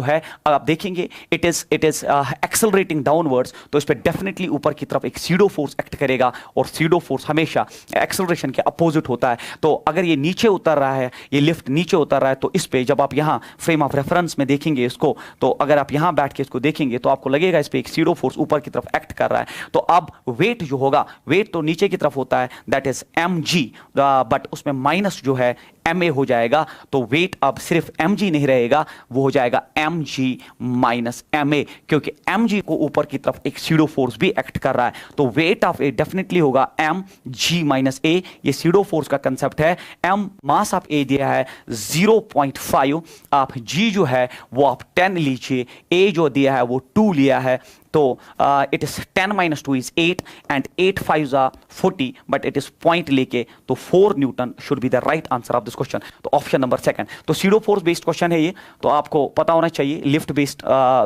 है आप देखेंगे इट इज एक्सेलरेटिंग डाउनवर्ड्स, तो इस पे डेफिनेटली ऊपर की तरफ एक सीडो फोर्स एक्ट करेगा और सीडो फोर्स हमेशा एक्सेलरेशन के अपोजिट होता है। तो अगर ये नीचे उतर रहा है, ये लिफ्ट नीचे उतर रहा है, तो इस पे जब आप यहां फ्रेम ऑफ रेफरेंस में देखेंगे इसको, तो अगर आप यहां बैठ के इसको देखेंगे तो आपको लगेगा इस पे एक सीडो फोर्स ऊपर की तरफ एक्ट कर रहा है। तो अब वेट जो होगा, वेट तो नीचे की तरफ होता है दैट इज mg, बट उसमें माइनस जो है ma हो जाएगा, तो वेट अब सिर्फ mg नहीं रहेगा, वो हो जाएगा mg माइनस ma, क्योंकि mg को ऊपर की तरफ एक सीडो फोर्स भी एक्ट कर रहा है। तो वेट ऑफ ए डेफिनेटली होगा mg माइनस a। ये सीडो फोर्स का कंसेप्ट है। m मास ऑफ a दिया है 0.5, आप g जो है वो आप 10 लीजिए, a जो दिया है वो 2 लिया है, तो it is 10 minus 2 is 8 and 8 5 40, but it is point लेके, तो 4 Newton should be the right answer of this question. तो ऑप्शन नंबर सेकंड। तो सीडो फोर्स बेस्ड क्वेश्चन है ये, तो आपको पता होना चाहिए। लिफ्ट बेस्ड,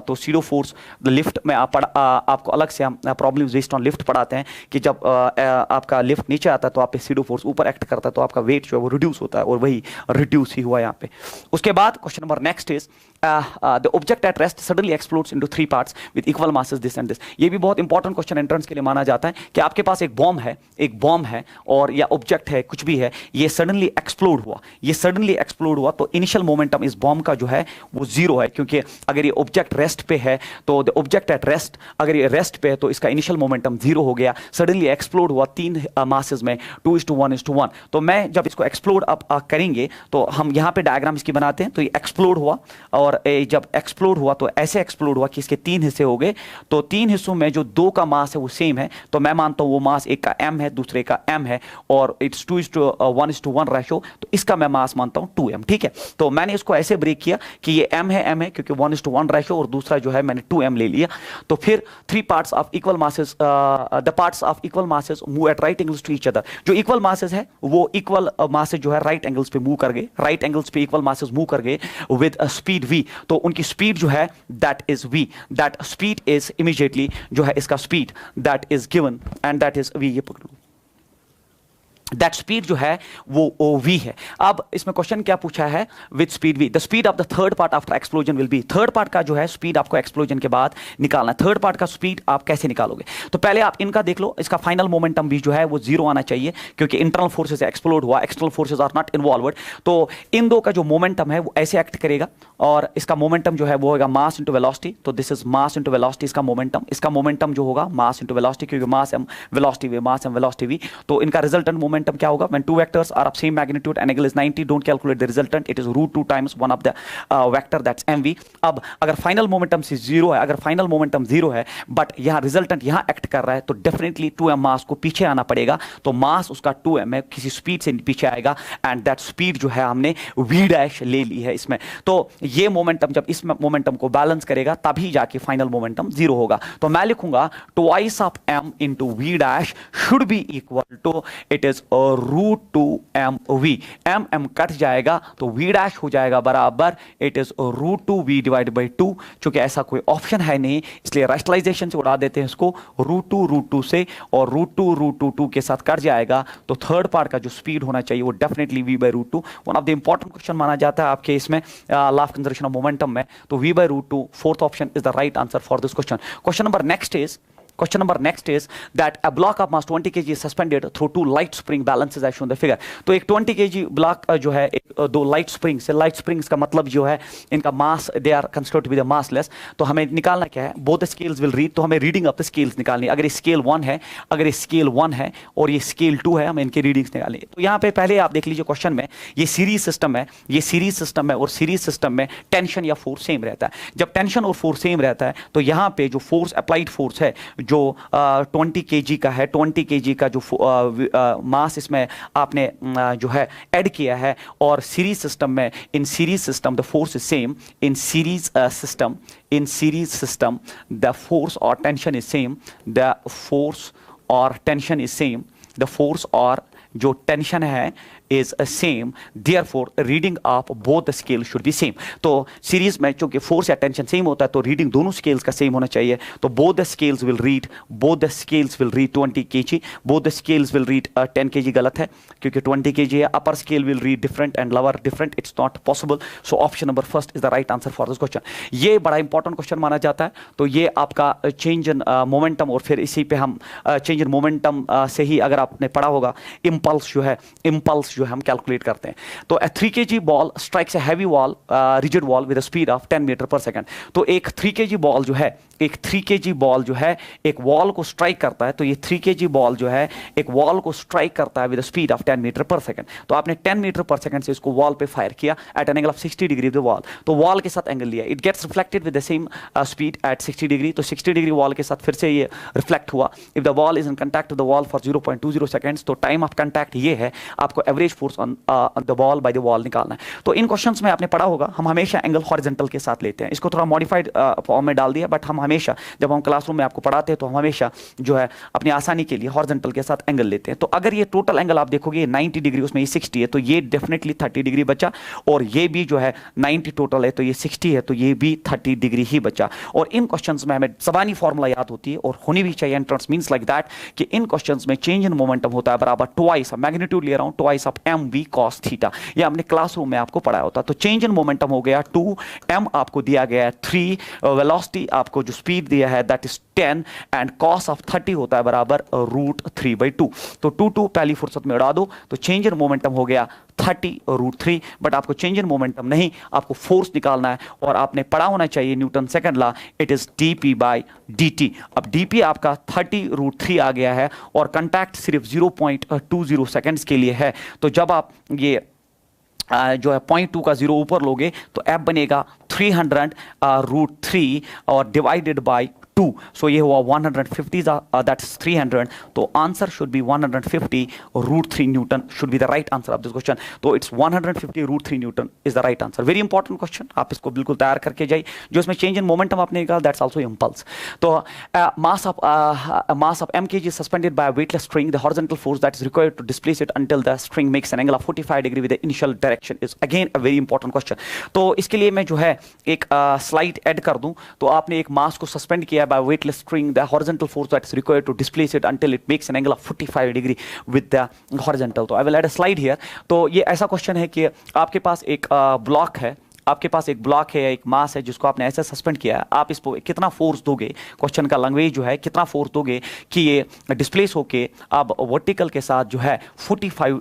तो सीडो फोर्स लिफ्ट में आपको अलग से हम प्रॉब्लम्स बेस्ड ऑन लिफ्ट पढ़ाते हैं कि जब आपका लिफ्ट नीचे आता है तो आप पे सीडो फोर्स ऊपर एक्ट करता है, तो आपका वेट जो है वो रिड्यूस होता है, और वही रिड्यूस ही हुआ यहाँ पे। उसके बाद question number next is the object at rest suddenly explodes into 3 parts with equal masses this and this. ये भी बहुत इंपॉर्टेंट क्वेश्चन एंट्रेंस के लिए माना जाता है कि आपके पास एक बॉम्ब है और या ऑब्जेक्ट है, कुछ भी है, ये सडनली एक्सप्लोड हुआ, तो इनिशियल मोमेंटम इस बॉम्ब का जो है वो 0 है, क्योंकि अगर ये ऑब्जेक्ट रेस्ट पे है तो द ऑब्जेक्ट एट रेस्ट, अगर ये रेस्ट पे है तो इसका इनिशियल मोमेंटम 0 हो गया। सडनली एक्सप्लोड हुआ 3 मासेस में 2:1:1। तो मैं जब इसको एक्सप्लोड अप करेंगे तो हम यहाँ पे डायग्राम इसकी बनाते हैं। तो ये एक्सप्लोड हुआ, और जब एक्सप्लोड हुआ तो ऐसे एक्सप्लोड हुआ कि इसके 3 हिस्से हो गए, तो 3 हिस्सों में जो 2 का मास है वो सेम है, तो मैं मानता हूं वो मास एक का m है, दूसरे का m है, और इट्स 2:1:1 रेशो, तो इसका मैं मास मानता हूं 2m। ठीक है, तो मैंने इसको ऐसे ब्रेक किया कि ये m है क्योंकि 1:1 रेशो, और दूसरा जो है मैंने 2m ले लिया। तो फिर 3 parts of equal masses, the parts of equal masses move at right angles to each other. जो इक्वल मासेस है वो इक्वल मासेस जो है राइट एंगल्स पे मूव कर गए, राइट एंगल्स पे इक्वल मासेस मूव कर गए विद स्पीड v। तो उनकी स्पीड जो है that is v, that speed is immediately जो है इसका speed that is given and that is v। ये पकड़ो, दैट स्पीड जो है वो v है। अब इसमें क्वेश्चन क्या पूछा है, with speed v the speed of the third part after explosion will be. Third part का जो है स्पीड आपको एक्सप्लोजन के बाद निकालना है। थर्ड पार्ट का स्पीड आप कैसे निकालोगे, तो पहले आप इनका देख लो, इसका फाइनल मोमेंटम भी जो है वो 0 आना चाहिए, क्योंकि इंटरनल फोर्सेस एक्सप्लोड हुआ, external forces are not involved. तो इन दो का जो मोमेंटम है वो ऐसे एक्ट करेगा, और इसका मोमेंटम जो है वो होगा मास इंटू वेलोसिटी। तो this is mass into velocity, इसका मोमेंटम जो होगा मास इंटू वेलोसिटी, क्योंकि mass M velocity V, mass M velocity V, तो इनका रिजल्टेंट मोमेंटम मोमेंटम क्या होगा? When two vectors are of same magnitude and angle is 90, don't calculate the resultant, it is √2 times one of the vector that's mv. अब अगर final momentum से zero है, अगर final momentum zero है but यहाँ resultant यहाँ act कर रहा है, तो डेफिनेटली 2m मास को पीछे आना पड़ेगा. तो मास उसका 2m है, किसी स्पीड से पीछे आएगा एंड दैट स्पीड जो है हमने v डैश ले ली है इसमें. तो ये मोमेंटम जब इस मोमेंटम को बैलेंस करेगा तभी जाके फाइनल मोमेंटम जीरो होगा. तो मैं लिखूंगा twice of m into v dash should be equal to, it is √2 mv. m cut जाएगा तो v डैश हो जाएगा बराबर, it is √2v divide by 2. चूंकि ऐसा कोई ऑप्शन है नहीं इसलिए रैशनलाइजेशन से उड़ा देते हैं इसको, √2 से, और √2 के साथ कट जाएगा. तो थर्ड पार्ट का जो स्पीड होना चाहिए वो definitely v by √2. One of the important question माना जाता है आपके इसमें law of conservation of momentum में. तो v by √2 fourth option is the right answer for this question. Question number next is that a block of mass 20 kg is suspended through two light spring balances as shown in the figure. तो एक 20 kg block जो है दो light springs है. Light springs का मतलब जो है इनका mass, they are constructed with massless. तो हमें निकालना क्या है? Both scales will read. तो हमें रीडिंग ऑफ द स्केल्स निकालनी है. अगर स्केल 1 है, अगर स्केल 1 है और ये स्केल 2 है, हमें इनकी रीडिंग्स निकालनी है. तो यहाँ पे पहले आप देख लीजिए क्वेश्चन में, ये सीरीज सिस्टम है, ये सीरीज सिस्टम है और सीरीज सिस्टम में टेंशन या फोर्स सेम रहता है. जब टेंशन और फोर्स सेम रहता है तो यहाँ पे जो फोर्स अप्लाइड फोर्स है जो 20 kg का है, 20 kg का जो मास इसमें आपने जो है ऐड किया है, और सीरीज सिस्टम में, in series system the force is same. In series system the force और tension is same. The force और tension is same. The force और जो टेंशन है is same, therefore reading of both the scales should be same. तो series में चूंकि force या tension same होता है तो रीडिंग दोनों स्केल्स का सेम होना चाहिए. तो both the scales will read 20 kg, both the scales will read 10 kg. गलत है क्योंकि 20 kg है. अपर scale will read different and lower different, it's not possible. So option number first is the right answer for this question. ये बड़ा important question माना जाता है. तो ये आपका चेंज इन मोमेंटम, और फिर इसी पे हम चेंज इन मोमेंटम से ही अगर आपने पढ़ा होगा इम्पल्स जो है हम कैलकुलेट करते हैं. तो a 3 kg ball strikes a heavy wall, rigid wall with speed of 10 metre पर सेकंड. तो एक 3 kg बॉल जो है, एक 3 kg बॉल जो है एक वॉल को स्ट्राइक करता है. तो ये 3 kg बॉल जो है एक वॉल को स्ट्राइक करता है विद स्पीड ऑफ 10 मीटर पर सेकंड. तो आपने 10 मीटर पर सेकंड से इसको वॉल पे फायर किया at an angle of 60 degree the wall. तो वॉल के साथ एंगल लिया, it gets reflected with the same speed at 60 degree. तो 60 डिग्री वॉल के साथ फिर से ये रिफ्लेक्ट हुआ. If the wall is in contact with the wall for 0.20 seconds, तो टाइम ऑफ कंटैक्ट ये है. आपको average force on the ball by the wall निकालना है. तो इन क्वेश्चंस में आपने पढ़ा होगा हम हमेशा एंगल हॉरिजॉन्टल के साथ लेते हैं. इसको थोड़ा मॉडिफाइड फॉर्म में डाल दिया, बट हम हमेशा जब हम क्लासरूम में आपको पढ़ाते हैं तो हम हमेशा जो है अपनी आसानी के लिए हॉरिजॉन्टल के साथ एंगल लेते हैं. तो अगर ये टोटल एंगल आप देखोगे 90 डिग्री, उसमें ये 60 है, तो ये डेफिनेटली 30 डिग्री बचा. और ये भी जो है 90 टोटल है तो ये 60 है, तो ये भी 30 डिग्री ही बचा. और इन क्वेश्चंस में हमें ज़बानी फॉर्मूला याद होती है और होनी भी चाहिए. एंट्रेंस मींस लाइक दैट कि इन क्वेश्चंस में चेंज इन मोमेंटम होता है बराबर ट्वाइस, मैग्नीट्यूड ले रहा हूं, twice of mv cos theta. ये हमने क्लासरूम में आपको पढ़ाया होता. तो चेंज इन मोमेंटम हो गया 2, m आपको दिया गया है 3, वेलोसिटी आपको जो स्पीड दिया है that is 10, and cos of 30 होता है बराबर √3/2. तो 2 पहली फुर्सत में उड़ा दो. तो चेंज इन मोमेंटम हो गया 30 √3. बट आपको चेंज इन मोमेंटम नहीं, आपको फोर्स निकालना है और आपने पढ़ा होना चाहिए Newton second law, it is dp/dt. अब dp आपका 30 √3 आ गया है और कंटैक्ट सिर्फ 0.20 सेकंड्स के लिए है. तो जब आप ये जो है 0.2 का 0 ऊपर लोगे तो f बनेगा 300 √3 और डिवाइडेड बाय 2. सो ये हुआ 150, दैट्स 300. तो answer should be 150 √3 newton should be the right answer of this question. तो it's 150 √3 newton is the right answer. Very important question, आप इसको बिल्कुल तैयार करके जाइए. जो इसमें चेंज इन मोमेंटम आपने निकाला दैट्स आल्सो इंपल्स. तो mass of m kg suspended by weightless string, the horizontal force that is required to displace it until the string makes an angle of 45 degree with the initial direction is again a very important question. तो इसके लिए मैं जो है एक slide add कर दूं. तो आपने एक मास को सस्पेंड किया by weightless string, the horizontal force that is required to displace it until it makes an angle of 45 degree with the horizontal. तो I will add a slide here. तो ये ऐसा क्वेश्चन है कि आपके पास एक ब्लॉक है आपके पास एक ब्लॉक है, एक मास है जिसको आपने ऐसे सस्पेंड किया है, आप इस पर कितना फोर्स दोगे, क्वेश्चन का लैंग्वेज जो है कितना फोर्स दोगे कि ये डिस्प्लेस होके अब वर्टिकल के साथ जो है 45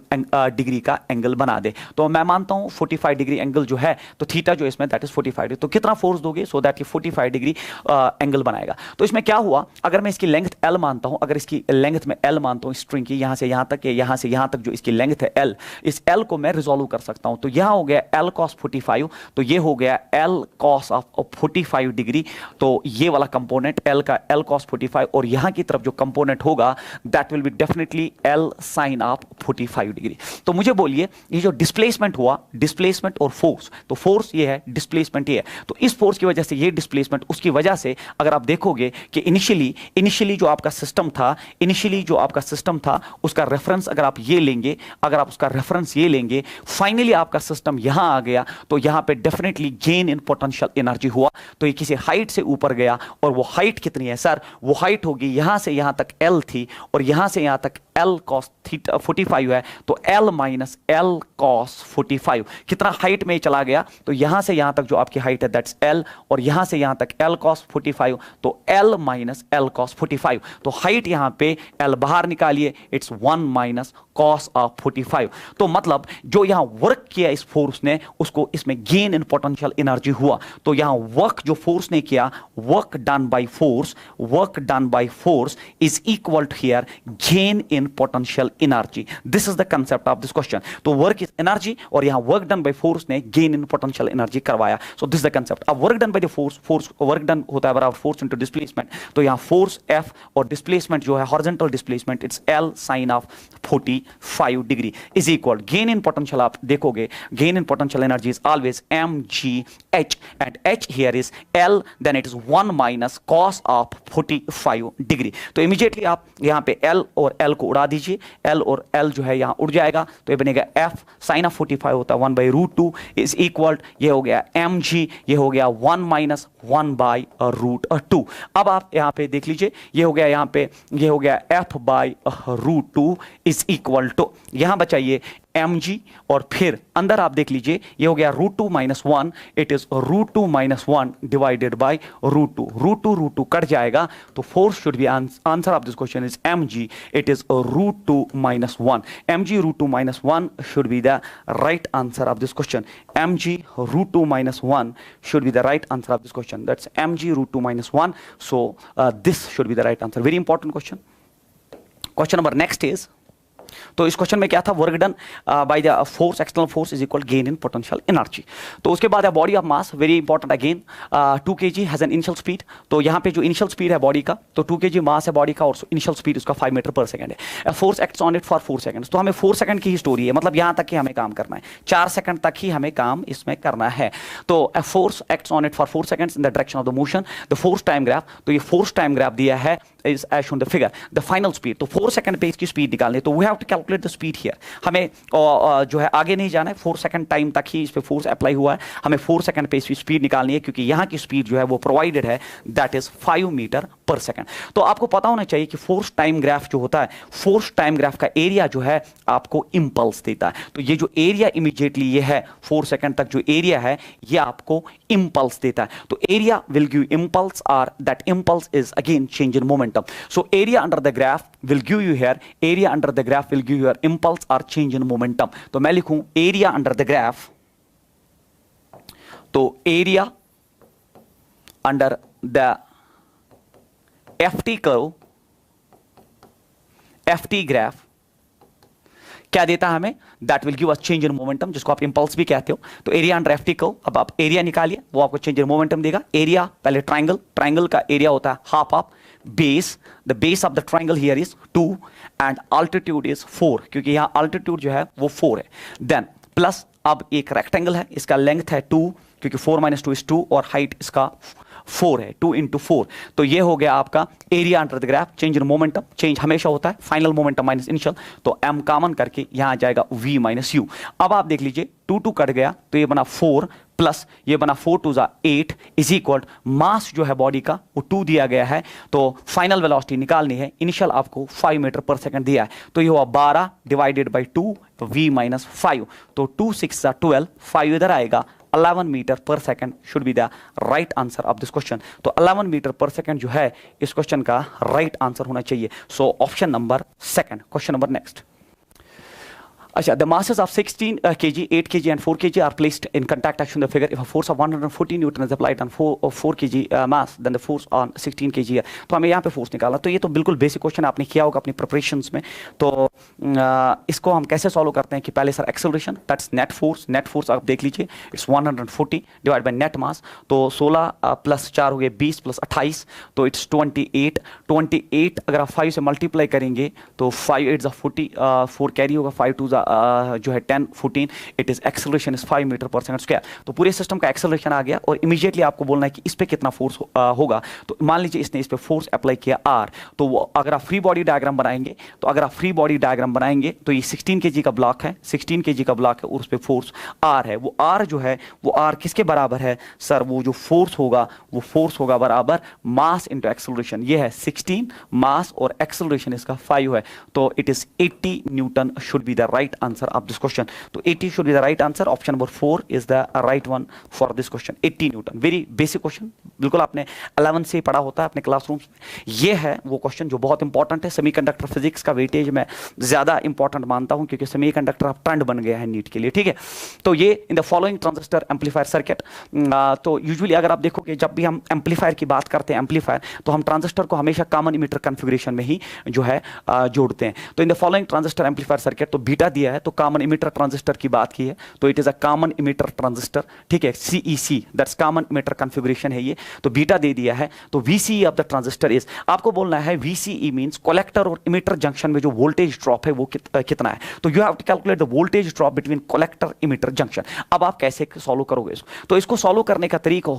डिग्री का एंगल बना दे। तो मैं मानता हूं 45 डिग्री एंगल जो है, तो थीटा जो इसमें दैट इज 45 डिग्री, तो कितना फोर्स दोगे सो दैट ये 45 डिग्री एंगल बनाएगा। तो इसमें क्या हुआ, अगर मैं इसकी लेंथ L मानता हूं, अगर इसकी लेंथ में L मानता हूं स्ट्रिंग की, यहां से यहां तक, यहां से यहां तक जो इसकी लेंथ है L, इस L को मैं रिजोल्व कर सकता हूं। तो यहां हो गया L cos 45, तो ये हो गया L cos ऑफ 45 डिग्री, तो ये वाला कंपोनेंट L का L cos 45, और यहां की तरफ जो कंपोनेंट होगा that will be definitely L sin of 45 degree. तो मुझे बोलिए ये जो डिस्प्लेसमेंट हुआ, डिस्प्लेसमेंट और फोर्स, तो फोर्स ये है, डिस्प्लेसमेंट ये है, तो इस फोर्स की वजह से ये डिस्प्लेसमेंट, उसकी वजह से अगर आप देखोगे कि इनिशियली जो आपका सिस्टम था, उसका रेफरेंस अगर आप ये लेंगे, अगर आप उसका रेफरेंस ये लेंगे, फाइनली आपका सिस्टम यहां आ गया, तो यहां पे definitely gain in potential energy हुआ। तो ये किसी हाइट से ऊपर गया, और वो हाइट कितनी है सर, वो हाइट होगी यहां से यहां तक L थी, और यहां से यहां तक L cos 45 है, तो L माइनस L cos 45 कितना हाइट में चला गया, तो यहां से यहां तक जो आपकी हाइट है दैट्स L, और यहां से यहां तक L cos 45, तो L माइनस L cos 45, तो हाइट यहां पे L बाहर निकालिए, इट्स 1 माइनस cos ऑफ 45। तो मतलब जो यहां वर्क किया इस फोर्स ने, उसको इसमें गेन इन पोटेंशियल एनर्जी हुआ। तो यहां वर्क जो फोर्स ने किया, work done by force is equal to here gain in potential energy. This is the concept of this question. तो वर्क इज एनर्जी, और यहां वर्क डन बाय फोर्स ने गेन इन पोटेंशियल एनर्जी करवाया। So this is the concept. अब work done by the force work done होता है बराबर force into displacement, तो यहां फोर्स F और डिस्प्लेसमेंट जो है horizontal displacement, it's L sin of 45 degree is equal gain in potential. आप देखोगे gain in potential energy is always mgh, and h here is L, then it is 1 minus cos of 45 degree. तो immediately आप यहां पे L और L को उड़ा दीजिए, L और L जो है यहां उड़ जाएगा, तो ये बनेगा F sin ऑफ 45 होता है 1/√2 इज इक्वल, ये हो गया mg, ये हो गया 1 माइनस 1/√2। अब आप यहां पे देख लीजिए, ये हो गया यहां पे, ये हो गया F/√2 इज इक्वल टू, यहां बचाइए mg, और फिर अंदर आप देख लीजिए, ये हो गया √2 minus 1, it is √2 minus 1 divided by √2, √2 cut जाएगा, तो force should be, answer of this question is mg, it is √2 minus 1, mg √2 minus 1 should be the right answer of this question, mg √2 minus 1 should be the right answer of this question, that's mg √2 minus 1, so this should be the right answer. Very important question. Question number next is, तो इस question में क्या था, work done by the force, external force is equal gain in potential energy. तो उसके बाद है body of mass, very important again, 2 kg has an initial speed. तो यहाँ पे जो इनिशियल स्पीड है बॉडी का, तो 2 kg मास है बॉडी का, और इनिशियल स्पीड उसका 5 मीटर पर सेकंड है। Force acts on it for 4 seconds. तो हमें 4 सेकंड की ही स्टोरी है, मतलब यहाँ तक ही हमें काम करना है, 4 सेकंड तक ही हमें काम इसमें करना है। तो force acts on it for 4 seconds in the direction of the motion, the force time graph, तो ये फोर्स टाइम ग्राफ दिया है is as shown the figure, the final speed। तो 4 सेकंड पे इसकी स्पीड निकालनी है, तो we have to calculate the speed here। हमें जो है आगे नहीं जाना है, 4 सेकंड टाइम तक ही इस पे फोर्स अप्लाई हुआ है, हमें 4 सेकंड पे इसकी स्पीड निकालनी है, क्योंकि यहाँ की स्पीड जो है वो प्रोवाइडेड है, दैट इज 5 मीटर पर सेकंड। तो आपको पता होना चाहिए कि फोर्स टाइम ग्राफ जो होता है, फोर्स टाइम ग्राफ का एरिया जो है आपको इंपल्स देता है। तो ये जो एरिया इमीडिएटली ये है 4 सेकंड तक जो एरिया है, ये आपको इंपल्स देता है। तो एरिया विल गिव इंपल्स, और that impulse is again change in momentum. So area under the graph will give you here, area under the graph will give you your impulse or change in momentum। तो मैं लिखूं area under the graph, तो area under the FT curve, FT graph क्या देता है हमें, that will give us change in momentum, जिसको आप इंपल्स भी कहते हो। तो एरिया अंडर एफटी कर्व, अब आप एरिया निकालिए, वो आपको चेंज इन मोमेंटम देगा। एरिया पहले ट्राइंगल, ट्राइंगल का एरिया होता है half of base, the base of the triangle here is 2 and altitude is 4, क्योंकि यहां अल्टीट्यूड जो है वो 4 है। देन प्लस अब एक रेक्टेंगल है, इसका लेंथ है 2, क्योंकि 4 - 2 इज 2, और हाइट इसका 4 है, 2 × 4। तो ये हो गया आपका area under the graph, change in momentum, change हमेशा होता है फाइनल मोमेंटम माइनस इनिशियल, तो m कॉमन करके यहां आ जाएगा v - u। अब आप देख लीजिए 2 कट गया, तो ये बना 4 प्लस ये बना 4 × 2 = 8 इज इक्वल मास जो है बॉडी का वो 2 दिया गया है, तो फाइनल वेलोसिटी निकालनी है, इनिशियल आपको 5 मीटर पर सेकंड दिया है, तो ये हुआ 12 डिवाइडेड बाई 2 v - 5, तो 2 × 6 = 12, 5 इधर आएगा, 11 मीटर पर second should be the right answer of this question. तो 11 मीटर पर सेकंड जो है इस क्वेश्चन का राइट आंसर होना चाहिए। So option number second. Question number next. अच्छा, the masses of 16 kg, 8 kg and 4 kg are placed in contact action the figure. If a force of 140 Newton is applied on 4 kg mass, then the force on 16 kg है। तो हमें यहाँ पे force निकालना। तो ये तो बिल्कुल बेसिक क्वेश्चन आपने किया होगा अपनी प्रिपरेशंस में। तो इसको हम कैसे सॉल्व करते हैं कि पहले sir acceleration, that's net force आप देख लीजिए, it's 140 divide by net mass. तो 16 प्लस 4 हो गए 20 प्लस 28, तो इट्स 28 अगर आप 5 से मल्टीप्लाई करेंगे तो 5 8 40, 4 कैरी होगा, 5 2 जो है 10 14, it is acceleration is 5 metre पर सेकंड स्क्वायर। तो पूरे सिस्टम का एक्सेलरेशन आ गया और इमीडिएटली आपको बोलना है कि इस पे कितना फोर्स होगा। तो मान लीजिए इसने इस पे फोर्स अप्लाई किया R, तो वो अगर आप फ्री बॉडी डायग्राम बनाएंगे तो ये 16 केजी का ब्लॉक है, 16 केजी का ब्लॉक है और उस पे फोर्स R है। वो R जो है वो R किसके बराबर है सर? वो जो फोर्स होगा बराबर मास इंटू एक्सेलरेशन। ये है 16 मास और एक्सेलरेशन इसका 5 है, तो it is 80 Newton should be the right answer of this question. तो 80 should be the right answer. Option number 4 is the right one for this question. 80 Newton. Very basic question. बिल्कुल आपने 11 से पढ़ा होता है अपने क्लासरूम्स में। ये है वो क्वेश्चन जो बहुत इंपॉर्टेंट है। सेमीकंडक्टर फिजिक्स का वेटेज मैं ज्यादा इंपॉर्टेंट मानता हूं क्योंकि सेमीकंडक्टर अब ट्रेंड बन गया है नीट के लिए, ठीक है। तो ये इन the following transistor amplifier circuit. तो यूजुअली अगर आप देखोगे जब भी हम एम्पलीफायर की बात करते हैं एम्पलीफायर, तो हम ट्रांजिस्टर को हमेशा कॉमन इमीटर कॉन्फ़िगरेशन में ही जो है जोड़ते हैं। तो इन the following transistor amplifier circuit, तो बीटा दिया है तो कॉमन इमीटर ट्रांजिस्टर की बात की है, तो it is a common emitter transistor, ठीक है। CEC that's common emitter configuration है ये। तो बीटा दे दिया है, तो VCE of the transistor is, आपको बोलना है VCE मींस कलेक्टर और इमीटर जंक्शन में जो वोल्टेज ड्रॉप है वो कितना है। तो you have to calculate the voltage drop between collector emitter junction. अब आप कैसे सॉल्व करोगे इसको? तो इसको सॉल्व करने का तरीका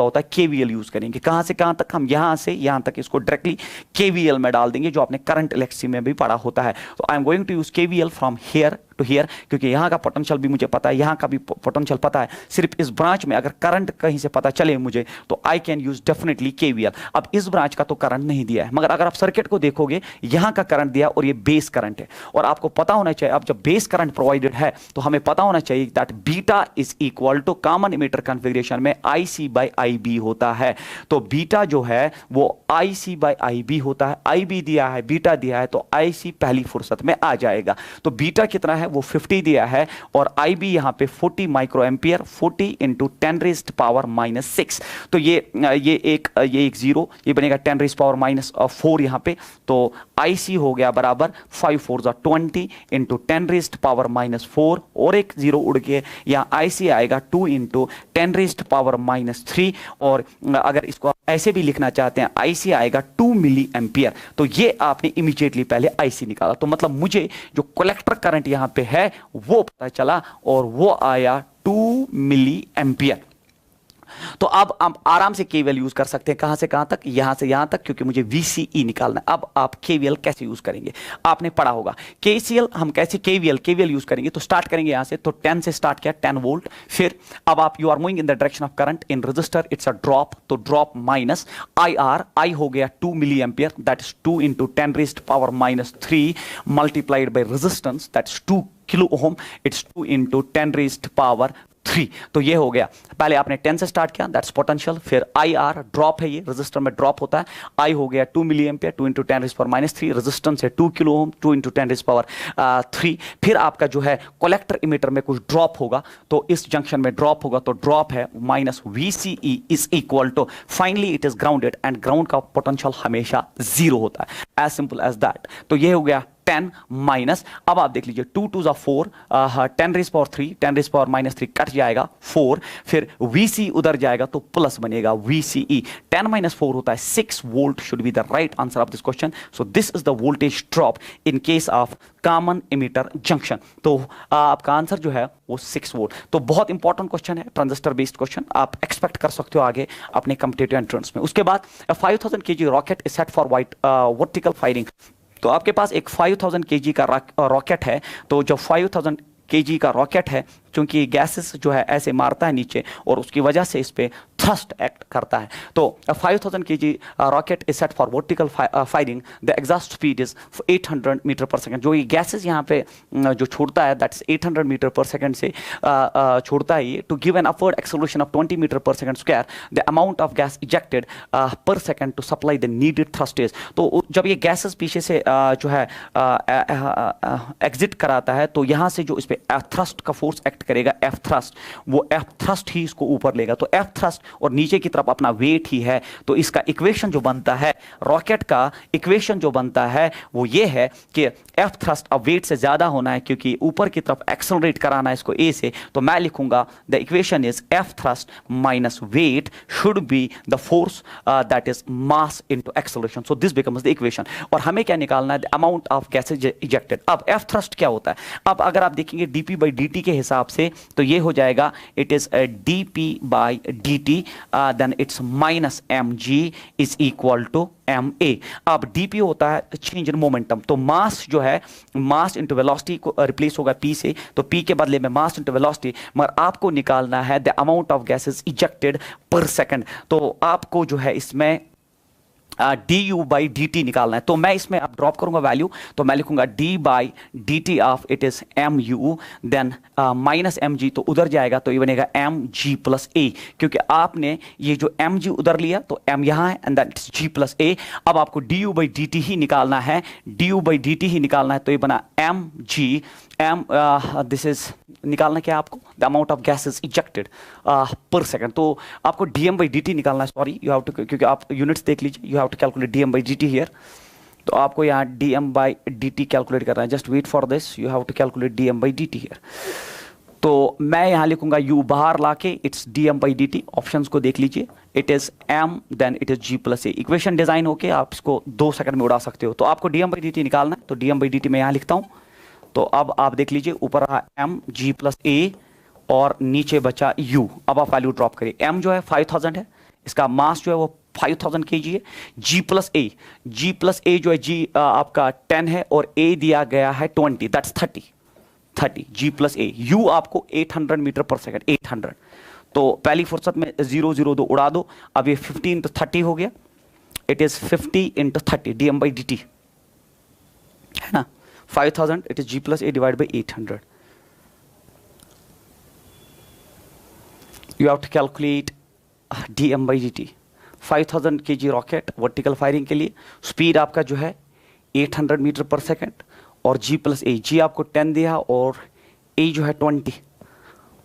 होता है KVL यूज करेंगे। कहां से कहां तक? हम यहां से यहां तक इसको डायरेक्टली KVL में डाल देंगे, जो आपने करंट इलेक्ट्रिसिटी में भी पढ़ा होता है। तो I am going to use KVL from here to here, क्योंकि यहाँ का पोटेंशियल भी मुझे पता है, यहाँ का भी पोटेंशियल पता है। सिर्फ इस ब्रांच में अगर करंट कहीं से पता चले मुझे, तो I can use definitely KVL। अब इस ब्रांच का तो करंट नहीं दिया है, मगर अगर आप सर्किट को देखोगे यहाँ का करंट दिया और ये बेस करंट है, और आपको पता होना चाहिए अब जब बेस करंट प्रोवाइडेड है तो हमें पता होना चाहिए that beta is equal to common emitter configuration में IC बाई IB होता है। तो बीटा जो है वो IC बाई IB होता है। IB दिया है, बीटा दिया है, तो IC पहली फुर्सत में आ जाएगा। तो बीटा कितना है? वो 50 दिया है और IB यहां पे 40 micro ampere, 40 into 10 raised power minus 6। तो ये एक 0, ये बनेगा 10 रेज़्ड पावर माइनस 4 यहां पे। तो IC हो गया बराबर 5 4 20 इंटू 10 रेज़्ड पावर माइनस 4, और एक 0 उड़ के यहां IC आएगा 2 इंटू 10 रेज़्ड पावर माइनस 3। और अगर इसको ऐसे भी लिखना चाहते हैं, IC आएगा 2 मिली एम्पियर। तो ये आपने इमीडिएटली पहले IC निकाला, तो मतलब मुझे जो कलेक्टर करंट यहां पे है वो पता चला और वो आया 2 मिली एम्पियर। तो अब आप आराम से KVL यूज कर सकते हैं। कहां से कहां तक? यहां से यहां तक, क्योंकि मुझे VCE निकालना है। अब आप KVL कैसे यूज करेंगे? आपने पढ़ा होगा KCL, हम कैसे KVL यूज करेंगे। तो स्टार्ट करेंगे यहां से, तो 10 से स्टार्ट किया, 10 वोल्ट। फिर अब आप you are moving in the direction of current in resistor, it's a drop, तो ड्रॉप माइनस I हो गया 2 milli ampere, that is 2 into 10 raised power minus 3 multiplied by resistance, that is 2 kilo ohm, it's 2 into 10 raised power 3। तो ये हो गया, पहले आपने 10 से स्टार्ट किया, दैट्स पोटेंशियल। फिर IR ड्रॉप है, ये रेजिस्टर में ड्रॉप होता है। I हो गया 2 milli ampere, 2 into 10 raised power minus 3, resistance है 2 kilo ohm, 2 into 10 raised power 3। फिर आपका जो है कलेक्टर इमीटर में कुछ ड्रॉप होगा, तो इस जंक्शन में ड्रॉप होगा, तो ड्रॉप है minus VCE is equal to, finally it is grounded, and ground का पोटेंशियल हमेशा 0 होता है, एज सिंपल एज दैट। तो ये हो गया 10 माइनस, अब आप देख लीजिए 2 2 4, 10 raised power 3, 10 raised power minus 3 cut जाएगा 4, फिर VC उधर जाएगा तो प्लस बनेगा VCE। 10 माइनस 4 होता है 6 volt, should be the right answer of this question. So this is the voltage drop in case of common emitter junction. तो आपका आंसर जो है वो 6 वोल्ट। तो बहुत इंपॉर्टेंट क्वेश्चन है, ट्रांजिस्टर बेस्ड क्वेश्चन, आप एक्सपेक्ट कर सकते हो आगे अपने कॉम्पिटिटिव एंट्रेंस में। उसके बाद 5000 kg rocket is set for vertical firing. तो आपके पास एक 5000 kg का रॉकेट है, तो जब 5000 kg का रॉकेट है क्योंकि गैसेस जो है ऐसे मारता है नीचे और उसकी वजह से इस पे थ्रस्ट एक्ट करता है। तो 5000 kg rocket is set for vertical firing, the exhaust speed is 800 metre पर सेकंड। जो ये गैसेस यहाँ पे जो छोड़ता है दैट इज 800 मीटर पर सेकंड से छोड़ता है ये, to give an upward acceleration of 20 metre पर second square, the amount of gas ejected per second to supply the needed thrust is. तो जब ये गैसेस पीछे से जो है एग्जिट कराता है तो यहाँ से जो इस पे थ्रस्ट का फोर्स एक्ट करेगा एफ थ्रस्ट, वो एफ थ्रस्ट ही इसको ऊपर लेगा। तो एफ थ्रस्ट और नीचे की तरफ अपना वेट ही है। तो इसका इक्वेशन जो बनता है, रॉकेट का इक्वेशन जो बनता है वो ये है कि एफ थ्रस्ट अब वेट से ज्यादा होना है क्योंकि ऊपर की तरफ एक्सेलरेट कराना है इसको ए से। तो मैं लिखूंगा the equation is F thrust minus weight should be the force that is mass into acceleration. So this becomes the equation. और हमें क्या निकालना है? The amount of gases ejected. अब एफ थ्रस्ट क्या होता है? अब अगर आप देखेंगे डीपी बाई डी टी के हिसाब से तो ये हो जाएगा it is DP by D T, then it's minus M G is equal to M A. अब डीपी होता है चेंज इन मोमेंटम, तो मास जो है मास इंटू वेलोसिटी को रिप्लेस होगा पी से, तो पी के बदले में मास इंटू वेलोसिटी, मगर आपको निकालना है the amount of gases ejected per second. तो आपको जो है इसमें D U by D T निकालना है। तो मैं इसमें अब ड्रॉप करूंगा वैल्यू, तो मैं लिखूंगा D by D T of it is M U, then minus M G, तो उधर जाएगा तो ये बनेगा एम जी प्लस ए, क्योंकि आपने ये जो एम जी उधर लिया तो एम यहाँ है and then it's G plus A. अब आपको D U by D T ही निकालना है, D U by D T ही निकालना है, तो ये बना M G M, this is निकालना क्या आपको? The amount of gases ejected per second. तो आपको डीएम बाई डी निकालना है, सॉरी यू हैव टू, क्योंकि आप यूनिट्स देख लीजिए, you have to calculate DM by D here. तो आपको यहाँ डीएम बाई डी कैलकुलेट करना है, just wait for this, you have to calculate DM by D here. तो मैं यहाँ लिखूंगा यू बाहर लाके it's DM by D T, options को देख लीजिए, it is M then it is G plus A. Equation design होके आप इसको 2 सेकंड में उड़ा सकते हो। तो आपको डीएम बाई डी निकालना है, तो डीएम बाई डी मैं यहाँ लिखता हूँ। तो अब आप देख लीजिए ऊपर रहा एम जी प्लस ए और नीचे बचा यू। अब आप वैल्यू ड्रॉप करिए, एम जो है 5000 है, इसका मास जो है वो 5000 kg है, जी प्लस ए जो है जी आपका 10 है और ए दिया गया है 20, that's 30 G plus A. U आपको 800 मीटर पर सेकंड, 800। तो पहली फुर्सत में 0 0 2 उड़ा दो, अब ये 50 इंटू 30 हो गया, it is 50 into 30 DM by D T है ना। 5000 it is g plus a divided by 800. You have to calculate dm by dt. 5000 kg rocket vertical firing के लिए स्पीड आपका जो है 800 मीटर पर सेकंड और g प्लस ए, जी आपको 10 दिया और a जो है 20,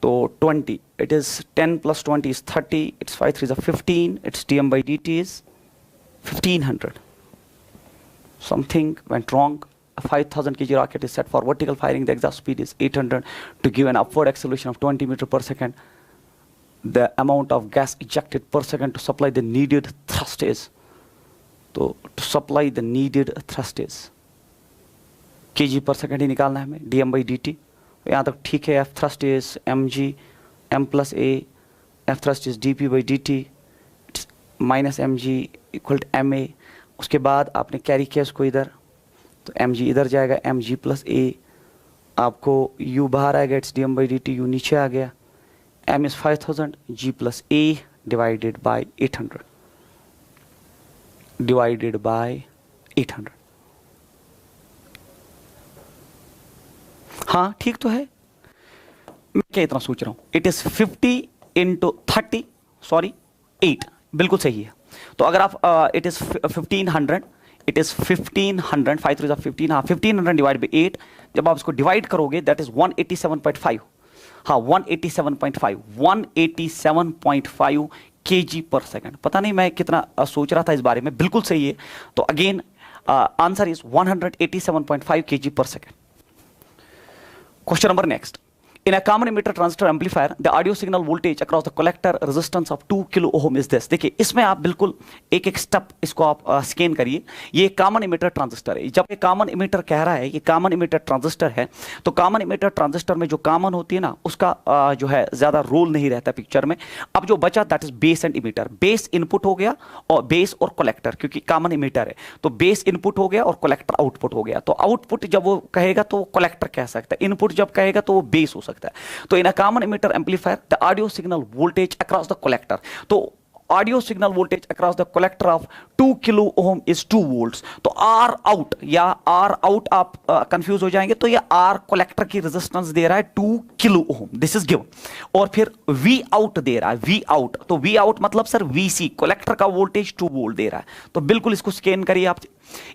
तो 20 it is 10 plus 20 is 30, it's 5 3 is 15, its dm by dt is 1500. Something went wrong. A 5000 kg rocket is set for vertical firing, the exhaust speed is 800 to give an upward acceleration of 20 meter per second. The amount of gas ejected per second to supply the needed thrust is, तो to supply the needed thrust is kg per second ही निकालना है हमें, dm by dt। यहाँ तक ठीक है। f thrust is mg m plus a, f thrust is dp by dt, it's minus mg equal to ma। उसके बाद आपने कैरी किया उसको इधर, तो एम जी इधर जाएगा, एम जी प्लस ए, आपको यू बाहर आएगा, it's D M by D T, U नीचे आ गया, M is 5000, G plus A divided by 800 divided by 800। हाँ ठीक तो है, मैं क्या इतना सोच रहा हूं? इट इज 50 इंटू 30, सॉरी 8, बिल्कुल सही है। तो अगर आप इट इज 1500, इट इज 1500, 5 3 15, हाँ 1500 डिवाइड बाई 8, जब आप इसको डिवाइड करोगे दैट इज 187.5, हाँ 187.5 kg पर सेकंड। पता नहीं मैं कितना सोच रहा था इस बारे में, बिल्कुल सही है। तो अगेन आंसर इज 187.5 kg पर second. Question number next, in a common emitter transistor amplifier the audio signal voltage across the collector resistance of 2 kilo ohm is this। देखिए इसमें आप बिल्कुल एक एक स्टेप इसको आप स्कैन करिए। ये कॉमन इमिटर ट्रांजिस्टर है। जब ये कॉमन इमिटर कह रहा है ये कॉमन इमिटर ट्रांजिस्टर है, तो कॉमन इमिटर ट्रांजिस्टर में जो कॉमन होती है ना उसका जो है ज्यादा रोल नहीं रहता पिक्चर में। अब जो बचा that is base and emitter. Base input हो गया और बेस और कलेक्टर, क्योंकि कॉमन इमिटर है तो बेस इनपुट हो गया और कलेक्टर आउटपुट हो गया। तो आउटपुट जब वो कहेगा तो वो कलेक्टर कह सकता है, इनपुट जब कहेगा तो वो बेस हो सकता है। सकता है। तो in a common emitter amplifier the audio signal voltage across the collector, तो audio signal voltage across the collector of 2 kilo ohm is 2 volts. तो आर आउट या आर आउट आप कंफ्यूज हो जाएंगे, तो ये आर कलेक्टर की रेजिस्टेंस दे रहा है 2 kilo ohm, this is given. और फिर वी आउट दे रहा है, वी आउट, तो वी आउट मतलब सर वीसी, कलेक्टर का वोल्टेज 2 वोल्ट दे रहा है। तो बिल्कुल इसको स्कैन करिए आप।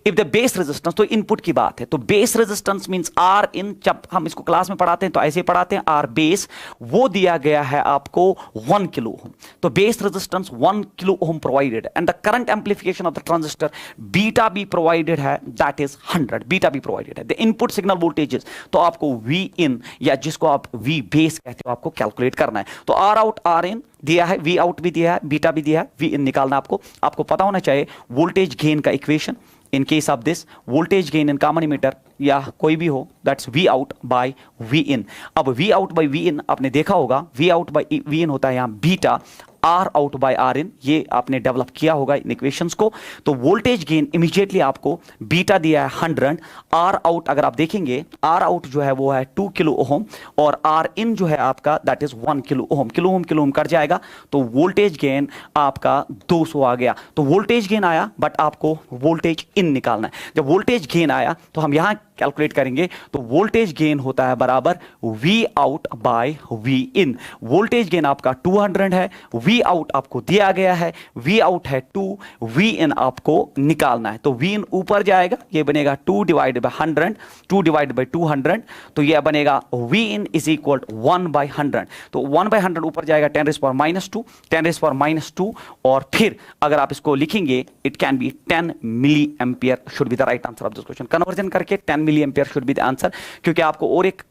इफ द बेस रेजिस्टेंस, तो इनपुट की बात है, तो base resistance means R in, जब हम इसको क्लास में पढ़ाते हैं तो ऐसे पढ़ाते हैं आर बेस, वो दिया गया है आपको 1 किलो ओम। तो base resistance 1 kilo ohm provided and the current amplification of the transistor beta B provided है, that is 100, beta B provided है। द इनपुट सिग्नल वोल्टेजेस, तो आपको वी इन या जिसको आप वी बेस कहते हो आपको कैलकुलेट करना है। तो आर आउट आर इन दिया है, वी आउट भी दिया है, बीटा भी दिया है, वी इन निकालना आपको पता होना चाहिए वोल्टेज गेन का equation in case of this voltage gain in common emitter या कोई भी हो, that's V out by V in. अब V out by V in आपने देखा होगा, V out by V in होता है यहां beta, R out by R in, ये आपने डेवलप किया होगा इन इक्वेशंस को। तो वोल्टेज गेन इमीडिएटली आपको बीटा दिया है 100, आर आउट अगर आप देखेंगे आर आउट जो है वो है 2 किलो ओम और आर इन जो है आपका that is 1 kilo ohm, kilo ohm cut जाएगा, तो वोल्टेज गेन आपका 200 आ गया। तो वोल्टेज गेन आया बट आपको वोल्टेज इन निकालना है। जब वोल्टेज गेन आया तो हम यहां कैलकुलेट करेंगे, तो वोल्टेज गेन होता है बराबर V out by V in. Voltage gain आपका 200 है, वी आउट आपको दिया गया है, वी आउट है 2, वी इन आपको निकालना है। तो वी इन ऊपर जाएगा, ये बनेगा 2 डिवाइड बाय 100, 2 डिवाइड बाय 200, तो यह बनेगा V in is equal 1 by 100। तो 1 बाय 100 ऊपर जाएगा 10⁻², 10⁻², और फिर अगर आप इसको लिखेंगे it can be 10 milli ampere should be the right answer of this question. Conversion करके 10 milli ampere should be the answer, क्योंकि आपको और एक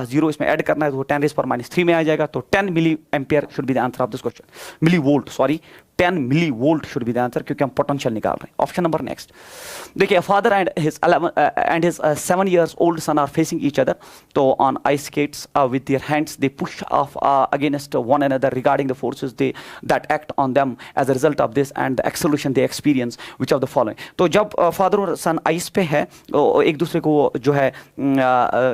जीरो इसमें ऐड करना है, तो 10⁻³ में आ जाएगा। तो 10 milli ampere should be the answer of this question, milli volt, sorry 10 milli volt should be the answer, क्योंकि हम पोटेंशियल निकाल रहे हैं। ऑप्शन नंबर नेक्स्ट देखिए, father and his 7 years old son are facing each other, तो on ice skates with their hands they push off against one another regarding the forces that act on them as a result of this and the acceleration they experience, which of the following। तो जब father और सन ice पे है, एक दूसरे को जो है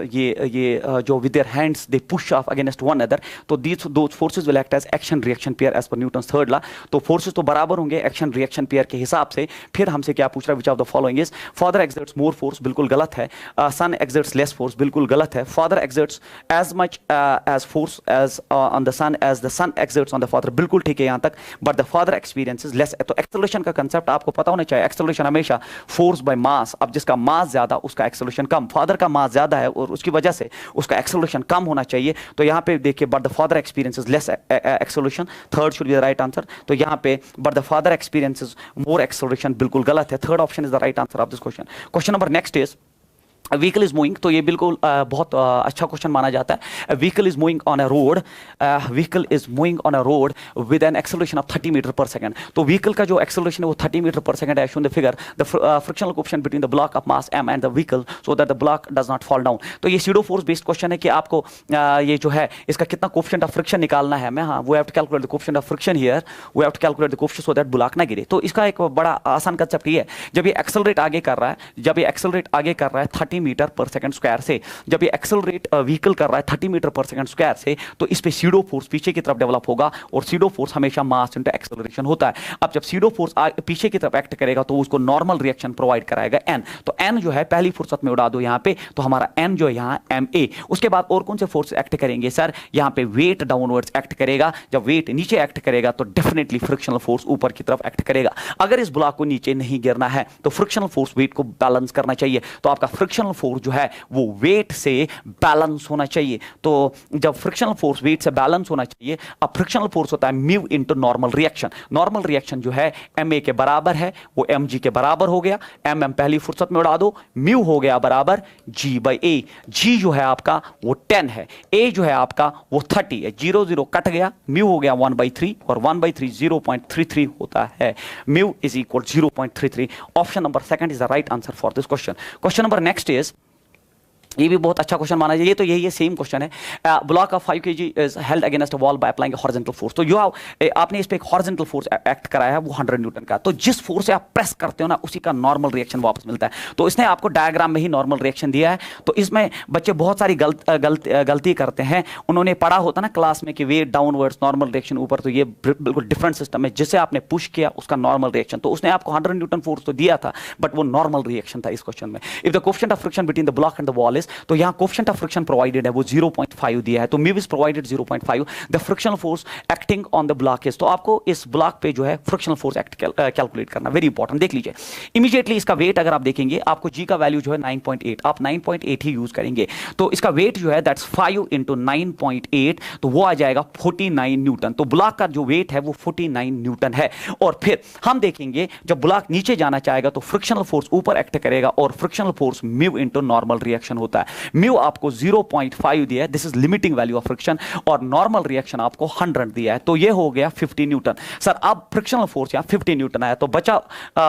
ये जो with their hands they push off against one another, तो those forces will act as action reaction pair as per Newton's third law। तो फोर्सेस तो बराबर होंगे एक्शन रिएक्शन पेयर के हिसाब से। फिर हमसे क्या पूछ रहा है, which of the following is, father exerts more force, बिल्कुल गलत है। सन एक्सर्ट्स लेस फोर्स, बिल्कुल गलत है। Father exerts as much as force as on the sun as the sun exerts on the father, बिल्कुल ठीक है यहां तक, but the father experiences less. तो एक्सेलरेशन का कंसेप्ट आपको पता होना चाहिए, एक्सेलरेशन हमेशा फोर्स बाय मास, अब जिसका मास ज्यादा उसका एक्सेलरेशन कम, फादर का मास ज्यादा है और उसकी वजह से उसका एक्सेलरेशन कम होना चाहिए। तो यहां पे देखिए but the father experiences less acceleration, third should be the right answer. तो यहां पे but the father experiences more acceleration, बिल्कुल गलत है। Third option is the right answer of this question. Question number next is vehicle is moving, तो ये बिल्कुल बहुत अच्छा क्वेश्चन माना जाता है। Vehicle is moving on a road, vehicle is moving on a road with an acceleration of 30 metre पर second. तो व्हीकल का जो एक्सेलरेशन है वो 30 मीटर पर सेकंड है, shown the figure the frictional coefficient between the block of mass m and the vehicle so that the block does not fall down. तो ये सीडो फोर्स बेस्ड क्वेश्चन है कि आपको ये जो है इसका कितना कोएफिशिएंट ऑफ फ्रिक्शन निकालना है। मैं हाँ, we have to calculate the coefficient of friction here, we have to calculate the coefficient so that block ना गिरे। तो इसका एक बड़ा आसान कंसेप्ट ये है, जब ये एक्सेलरेट आगे कर रहा है, जब ये एक्सेलरेट आगे कर रहा है 30 मीटर पर सेकंड स्क्वायर से, जब ये एक्सेलरेट व्हीकल कर रहा है 30 मीटर पर सेकंड स्क्वायर से, तो इस पे सीडो फोर्स पीछे की तरफ डेवलप होगा और सीडो फोर्स हमेशा मास इनटू एक्सेलरेशन होता है। अब जब सीडो फोर्स पीछे की तरफ एक्ट करेगा तो उसको नॉर्मल रिएक्शन प्रोवाइड कराएगा n। तो n जो है पहली फुर्सत में उड़ा दो यहाँ पे, तो हमारा n जो है यहाँ ma। उसके बाद और कौन से फोर्स एक्ट करेंगे सर, यहाँ पे वेट डाउनवर्ड्स एक्ट करेगा। जब वेट नीचे एक्ट करेगा तो डेफिनेटली फ्रिक्शनल फोर्स ऊपर की तरफ एक्ट करेगा। अगर इस ब्लॉक को नीचे नहीं गिरना है तो फ्रिक्शनल फोर्स वेट को बैलेंस करना चाहिए। तो आपका फ्रिक्शनल फोर्स जो है वो वेट से बैलेंस होना चाहिए। तो जब फ्रिक्शनल फोर्स वेट से बैलेंस होना चाहिए, अब फ्रिक्शनल फोर्स होता है mu into normal reaction. Normal reaction जो है ma के बराबर है, वो mg के बराबर हो गया। mm पहली फुर्सत में उड़ा दो, म्यू हो गया बराबर g/a। g जो है आपका वो 10 है, a जो है आपका वो 30 है। 0 0 कट गया, म्यू हो गया 1/3 और 1/3 0.33 होता है। Mu is equal 0.33। Option number second is the right answer for this question. Question number next is ये भी बहुत अच्छा क्वेश्चन माना जाए, ये तो यही है, सेम क्वेश्चन है। Block of 5 kg is held against a wall by applying horizontal force. तो जो आपने इस पे एक हॉरिजॉन्टल फोर्स एक्ट कराया है वो 100 न्यूटन का, तो जिस फोर्स से आप प्रेस करते हो ना उसी का नॉर्मल रिएक्शन वापस मिलता है। तो इसने आपको डायग्राम में ही नॉर्मल रिएक्शन दिया है। तो इसमें बच्चे बहुत सारी गलती करते हैं। उन्होंने पढ़ा होता ना क्लास में कि वेट डाउनवर्ड्स नॉर्मल रिएक्शन ऊपर, तो ये बिल्कुल डिफरेंट सिस्टम है। जिसे आपने पुश किया उसका नॉर्मल रिएक्शन, तो उसने आपको 100 न्यूटन फोर्स तो दिया था बट वो नॉर्मल रिएक्शन था इस क्वेश्चन में। If the coefficient of friction between the block and the wall is, तो यहाँ कोएफिशिएंट ऑफ फ्रिक्शन प्रोवाइडेड है वो 0.5 दिया है, तो mu is provided 0.5। The frictional force acting on the block is, तो आपको इस ब्लॉक पे जो है फ्रिक्शनल फोर्स एक्ट कैलकुलेट करना, वेरी इंपॉर्टेंट। देख लीजिए इमीडिएटली इसका वेट अगर आप देखेंगे, आपको जी का वैल्यू जो है 9.8, आप 9.8 ही यूज करेंगे। तो इसका वेट जो है दैट्स 5 इंटू 9.8, तो वो आ जाएगा 49 न्यूटन। तो ब्लॉक का जो वेट है वो 49 न्यूटन है। और फिर हम देखेंगे जब ब्लॉक नीचे जाना चाहेगा तो फ्रिक्शनल फोर्स ऊपर एक्ट करेगा, और frictional force mu into normal reaction होता है। म्यू आपको 0.5 दिया है, this is limiting value of friction, और नॉर्मल रिएक्शन आपको 100 दिया है, तो ये हो गया 50 न्यूटन। सर अब फ्रिक्शनल फोर्स यहाँ 50 न्यूटन आया, तो बच्चा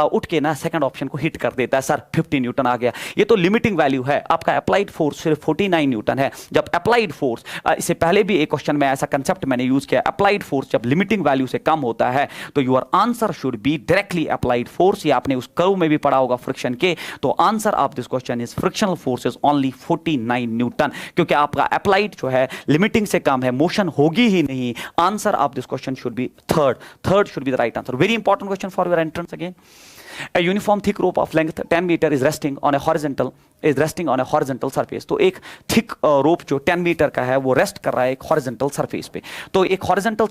उठ के ना सेकंड ऑप्शन को हिट कर देता है, सर 50 न्यूटन आ गया। ये तो लिमिटिंग वैल्यू है, आपका अप्लाइड फोर्स सिर्फ 49 न्यूटन है। जब अप्लाइड फोर्स, इससे पहले भी एक क्वेश्चन में ऐसा कंसेप्ट मैंने यूज किया, अप्लाइड फोर्स जब लिमिटिंग वैल्यू से कम होता है तो your answer should be directly applied force. ये आपने उस कर्व में भी पढ़ा होगा फ्रिक्शन के, तो answer of this question is frictional force is only 49 Newton, क्योंकि आपका अप्लाइड जो है लिमिटिंग से कम है, मोशन होगी ही नहीं। Answer of this question should be third should be the right answer. Very important question for your entrance again. A uniform thick rope of length 10 meter is resting on a horizontal surface। तो एक thick रोप जो 10 metre का है वो rest कर रहा है एक हॉरिजॉन्टल सरफेस पे। तो एक हॉरिजॉन्टल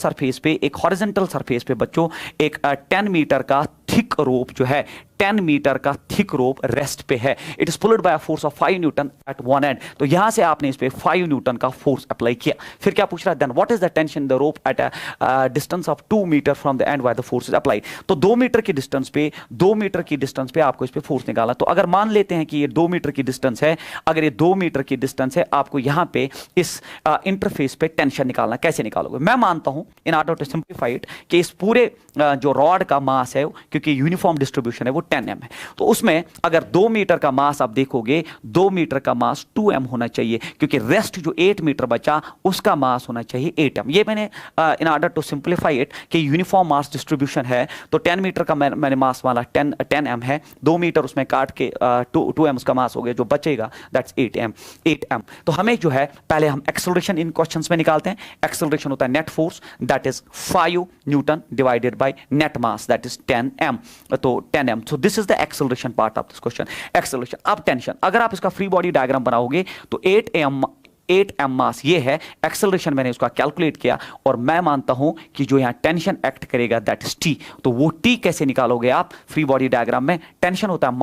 सरफेस पे बच्चों एक 10 मीटर का थिक रोप जो है, 10 मीटर का थिक रोप रेस्ट पे है। It is pulled by a force of 5 newton at one end. तो यहां से आपने इस पे 5 न्यूटन का फोर्स अप्लाई किया। फिर क्या पूछ रहा है, then what is the tension the rope at a distance of 2 metre from the end where the force is applied. तो 2 मीटर की डिस्टेंस पे आपको इस पे फोर्स निकाला। तो अगर मान लेते हैं कि ये 2 मीटर की डिस्टेंस है, अगर ये 2 मीटर की डिस्टेंस है, आपको यहां पे इस इंटरफेस पे टेंशन निकालना। कैसे निकालोगे? मैं मानता हूं in order to simplify it कि इस पूरे जो रॉड का मास है, क्योंकि यूनिफॉर्म डिस्ट्रीब्यूशन है वो 10m है, तो उसमें अगर 2 मीटर का मास आप देखोगे, 2 मीटर का मास 2m होना चाहिए, क्योंकि रेस्ट जो 8 मीटर बचा उसका मास होना चाहिए 8m। ये मैंने in order to simplify it कि यूनिफॉर्म मास डिस्ट्रीब्यूशन है, तो 10 मीटर का मैंने मास वाला 10m है, 2 मीटर उसमें काट के 2m उसका मास हो गया, जो बचेगा दैट्स 8m। तो हमें जो है पहले हम एक्सेलरेशन इन क्वेश्चंस में निकालते हैं। एक्सेलरेशन होता है net force that is 5 Newton divided by net mass that is 10m, तो 10m। So this is the acceleration part of this question. Acceleration. अब टेंशन, अगर आप इसका फ्री बॉडी डायग्राम बनाओगे तो 8m मास ये है, एक्सेलरेशन मैंने उसका कैलकुलेट किया, और मैं मानता हूं कि जो यहां टेंशन एक्ट करेगा दैट इज T। तो वो T कैसे निकालोगे आप फ्री बॉडी डायग्राम में? टेंशन होता है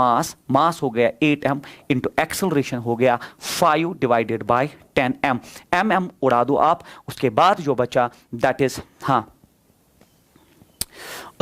मास हो गया 8m इंटू एक्सेलरेशन हो गया 5 डिवाइडेड बाय 10m। mm उड़ा दो आप, उसके बाद जो बचा दैट इज, हाँ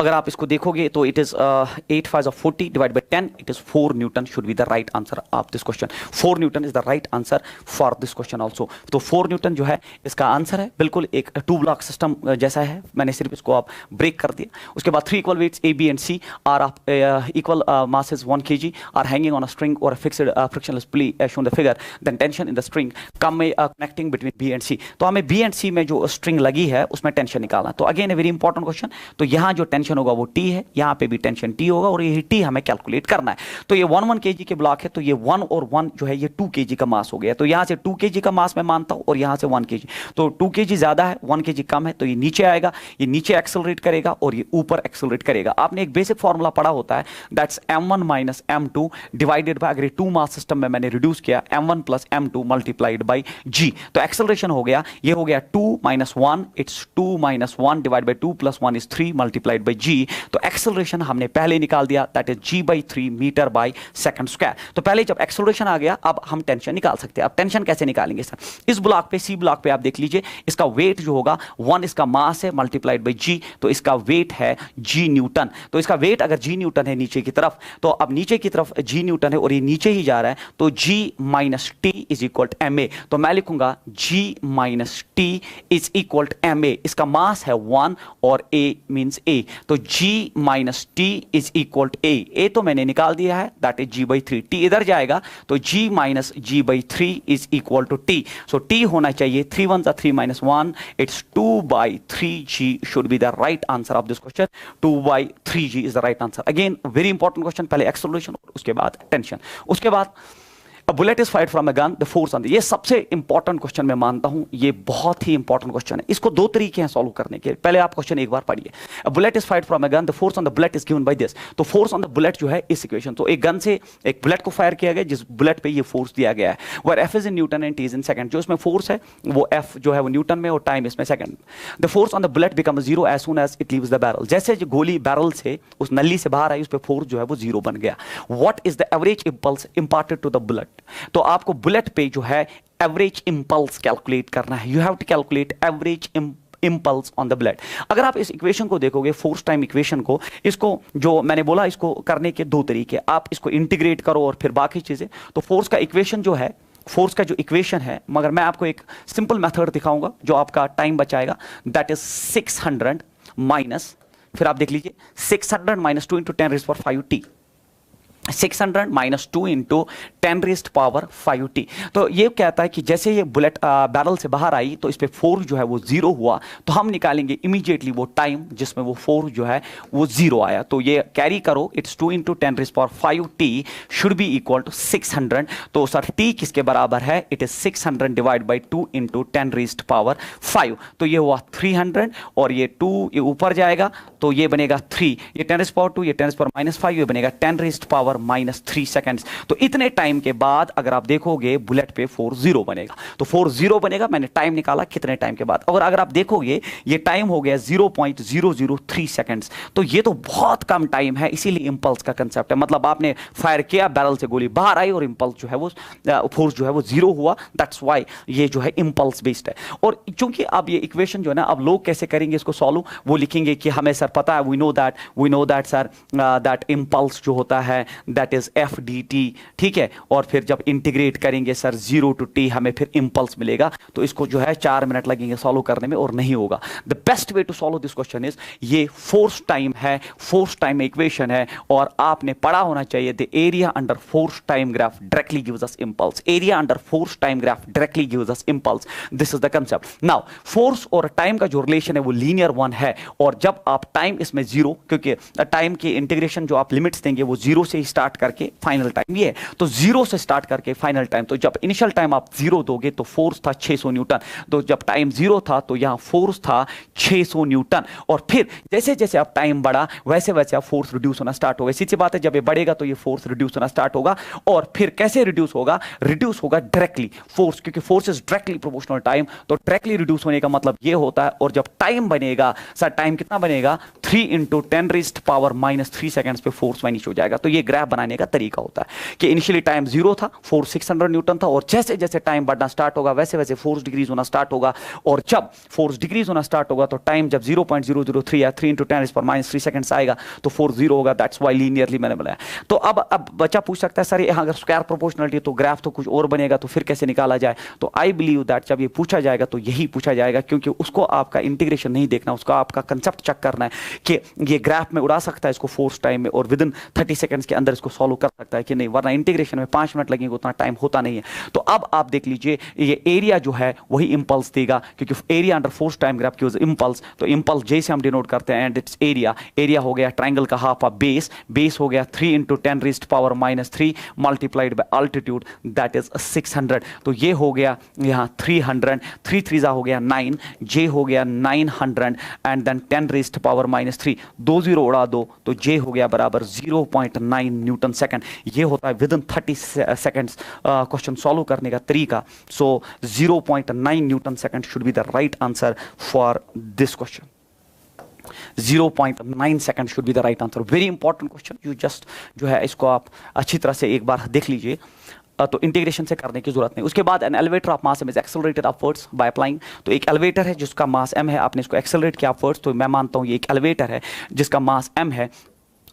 अगर आप इसको देखोगे तो it is 8 5 40 divide by 10, it is 4 Newton should be the right answer of this question. 4 Newton is the right answer for this question also. तो 4 न्यूटन जो है इसका आंसर है, बिल्कुल एक 2 ब्लॉक सिस्टम जैसा है, मैंने सिर्फ इसको आप ब्रेक कर दिया। उसके बाद 3 equal weights A, B and C are of equal masses 1 kg are hanging on a string और fixed frictionless pulley as shown in the figure, then tension in the string connecting between B and C। तो हमें B and C में जो string लगी है उसमें tension निकालना। तो again a very important question. तो यहाँ जो टेंशन होगा वो T है, यहाँ पे भी टेंशन T होगा, और ये T हमें कैलकुलेट करना है। तो ये 1 kg के ब्लॉक है, तो ये 1 और 1 जो है ये 2 kg का मास हो गया। तो यहाँ से 2 kg का मास मैं मानता हूँ, और यहाँ से 1 kg, तो 2 kg ज्यादा है 1 kg कम है, तो ये नीचे आएगा, ये नीचे एक्सेलरेट करेगा और ये ऊपर एक्सेलरेट करेगा। आपने एक बेसिक फॉर्मूला पढ़ा होता है that's m1 minus m2 divided by, अगर 2 मास सिस्टम में मैंने रिड्यूस किया, m1 plus m2 multiplied by g। तो एक्सेलरेशन हो गया, ये हो गया 2 minus 1, it's 2 minus 1 divide by 2 plus 1 is 3 multiplied by g। तो एक्सेलरेशन हमने पहले निकाल दिया that is g/3 metre by second square. तो पहले जब एक्सेलरेशन आ गया, अब हम टेंशन निकाल सकते हैं। अब टेंशन कैसे निकालेंगे सर? इस ब्लॉक पे, सी ब्लॉक पे आप देख लीजिए, इसका वेट जो होगा 1 इसका मास है मल्टीप्लाइड बाय g, तो इसका वेट है g न्यूटन। तो इसका वेट अगर g न्यूटन है नीचे की तरफ, तो अब नीचे की तरफ g न्यूटन है और ये नीचे ही जा रहा है, तो g minus T is equal to ma। तो मैं लिखूंगा g minus T is equal to ma। इसका मास है 1 और a मींस a, तो g minus T is equal to A तो मैंने निकाल दिया है, that is g by 3। t इधर जाएगा तो g minus G by 3 is equal to T. So t होना चाहिए 3 1 3 माइनस 1, it's 2 by 3g should be the right answer of this question. 2 by 3g is the right answer. Again very important question, पहले acceleration उसके बाद tension, उसके बाद A bullet is fired from a gun, the force on the, ये सबसे important question मैं मानता हूं, ये बहुत ही इंपॉर्टेंट क्वेश्चन है। इसको दो तरीके हैं सॉल्व करने के। पहले आप क्वेश्चन एक बार पढ़िए। A bullet is fired from a gun, the force on the bullet is given by this। तो फोर्स ऑन द बुलेट जो है इस इक्वेशन, तो एक गन से एक बुलेट को फायर किया गया जिस बुलेट पे ये फोर्स दिया गया है, where f is in Newton and t is in second. जो इसमें फोर्स है वो f जो है वो न्यूटन में और टाइम इसमें second. The force on the bullet becomes zero as soon as it leaves the barrel। जैसे जो गोली बैरल से उस नली से बाहर आई उस पे फोर्स जो है वो जीरो बन गया। What is the average impulse imparted to the bullet? तो आपको बुलेट पे जो है एवरेज इंपल्स कैलकुलेट करना है। You have to calculate average impulse on the bullet. अगर आप इस इक्वेशन को देखोगे, फोर्स टाइम इक्वेशन को, इसको जो मैंने बोला इसको करने के दो तरीके, आप इसको इंटीग्रेट करो और फिर बाकी चीजें। तो फोर्स का इक्वेशन जो है, फोर्स का जो इक्वेशन है, मगर मैं आपको एक सिंपल मेथड दिखाऊंगा जो आपका टाइम बचाएगा, दैट इज 600 माइनस, फिर आप देख लीजिए 600 minus 2 into 10 raise power 5 T, 600 minus 2 into 10 raise power 5 T. तो ये कहता है कि जैसे ये बुलेट बैरल से बाहर आई तो इस पे फोर्स जो है वो जीरो हुआ, तो हम निकालेंगे इमीडिएटली वो टाइम जिसमें वो फोर्स जो है वो जीरो आया। तो ये कैरी करो, it's 2 into 10 raise power 5 T should be equal to 600। तो सर टी किसके बराबर है? It is 600 divide by 2 into 10 raise power 5। तो ये हुआ 300 और ये 2 ये ऊपर जाएगा तो ये बनेगा 3, ये 10 रेज़ पावर 2, ये 10 रेज़ पावर माइनस 5, ये बनेगा 10 रेज़ पावर माइनस 3 सेकंड्स। तो इतने टाइम के बाद अगर आप देखोगे बुलेट पे फोर्स जीरो बनेगा। तो फोर्स जीरो बनेगा, मैंने टाइम निकाला कितने टाइम के बाद, और अगर आप देखोगे ये टाइम हो गया 0.003 सेकंड्स। तो ये तो बहुत कम टाइम है, इसीलिए इंपल्स का कंसेप्ट है। मतलब आपने फायर किया, बैरल से गोली बाहर आई और इंपल्स जो है वो फोर्स जो है वो जीरो हुआ, दैट्स व्हाई ये जो है इंपल्स बेस्ड है। और चूंकि अब ये इक्वेशन जो है ना, अब लोग कैसे करेंगे इसको सॉल्व, वो लिखेंगे कि हमें सर पता है, we know that sir that impulse जो होता है that is F D T, ठीक है। और फिर जब इंटीग्रेट करेंगे सर 0 टू टी हमें फिर इंपल्स मिलेगा। तो इसको जो है 4 मिनट लगेंगे सॉल्व करने में और नहीं होगा। The best way to solve this question is, ये फोर्स टाइम है, फोर्स टाइम इक्वेशन है, और आपने पढ़ा होना चाहिए the area under force time graph directly gives us impulse. Area under force time graph directly gives us impulse, this is the concept. Now force और time का जो रिलेशन है वो लीनियर वन है, और जब आप टाइम इसमें जीरो, क्योंकि टाइम की इंटीग्रेशन जो आप लिमिट्स देंगे वो जीरो से ही स्टार्ट करके फाइनल टाइम ये है, तो जीरो से स्टार्ट करके फाइनल टाइम। तो जब इनिशियल टाइम आप जीरो दोगे तो फोर्स था 600 न्यूटन, तो जब टाइम जीरो था तो यहां फोर्स था 600 न्यूटन, और फिर जैसे जैसे आप टाइम बढ़ा वैसे वैसे आप फोर्स रिड्यूस होना स्टार्ट होगा। इसी सी बात है, जब ये बढ़ेगा तो ये फोर्स रिड्यूस होना स्टार्ट होगा, और फिर कैसे रिड्यूस होगा? रिड्यूस होगा डायरेक्टली फोर्स, क्योंकि force is directly proportional time, तो डायरेक्टली रिड्यूस होने का मतलब ये होता है। और जब टाइम बनेगा सर, टाइम कितना बनेगा? 3 into 10 raise power minus 3 seconds पे फोर्स वैनिश हो जाएगा। तो ये ग्राफ बनाने का तरीका होता है कि इनिशियली टाइम जीरो था, फोर्स 600 न्यूटन था, और जैसे जैसे टाइम बढ़ना स्टार्ट होगा वैसे वैसे फोर्स डिक्रीज होना स्टार्ट होगा, और जब फोर्स डिक्रीज होना स्टार्ट होगा तो टाइम जब 0.003 या 3 into 10 raise power minus 3 seconds आएगा तो फोर्स जीरो होगा। दैट्स व्हाई लीनियरली मैंने बताया। तो अब बच्चा पूछ सकता है सर ये अगर स्क्वायर प्रोपोर्शनलिटी तो ग्राफ तो कुछ और बनेगा, तो फिर कैसे निकाला जाए? तो आई बिलीव दैट जब ये पूछा जाएगा तो यही पूछा जाएगा, क्योंकि उसको आपका इंटीग्रेशन नहीं देखना, उसको आपका कंसेप्ट चेक करना है कि ये ग्राफ में उड़ा सकता है इसको फोर्स टाइम में, और विद इन 30 सेकंड्स के अंदर इसको सॉल्व कर सकता है कि नहीं, वरना इंटीग्रेशन में 5 मिनट लगेंगे, उतना टाइम होता नहीं है। तो अब आप देख लीजिए ये एरिया जो है वही इंपल्स देगा, क्योंकि area under force time graph की इंपल्स, तो इंपल्स जैसे हम डिनोट करते हैं एंड इट्स एरिया, एरिया हो गया ट्राइंगल का हाफ ऑफ बेस, बेस हो गया 3 into 10 raise power minus 3 multiplied bye altitude, that is 600। तो ये हो गया यहाँ 300, 3 3 हो गया 9, जे हो गया 900 and then 10 raise power minus 3, 2 0 उड़ा दो तो जे हो गया बराबर 0.9 न्यूटन सेकंड। ये होता है with in 30 seconds question solve करने का तरीका। सो 0.9 Newton second should be the right answer for this question. 0.9 second should be the right answer. Very important question, you just जो है इसको आप अच्छी तरह से एक बार देख लीजिए। तो इंटीग्रेशन से करने की जरूरत नहीं। उसके बाद N elevator of mass m is accelerated upwards by applying. तो एक एलिवेटर है जिसका मास m है, आपने इसको एक्सेलरेट किया अपवर्ड्स, तो मैं मानता हूं ये एक एलिवेटर है जिसका मास m है,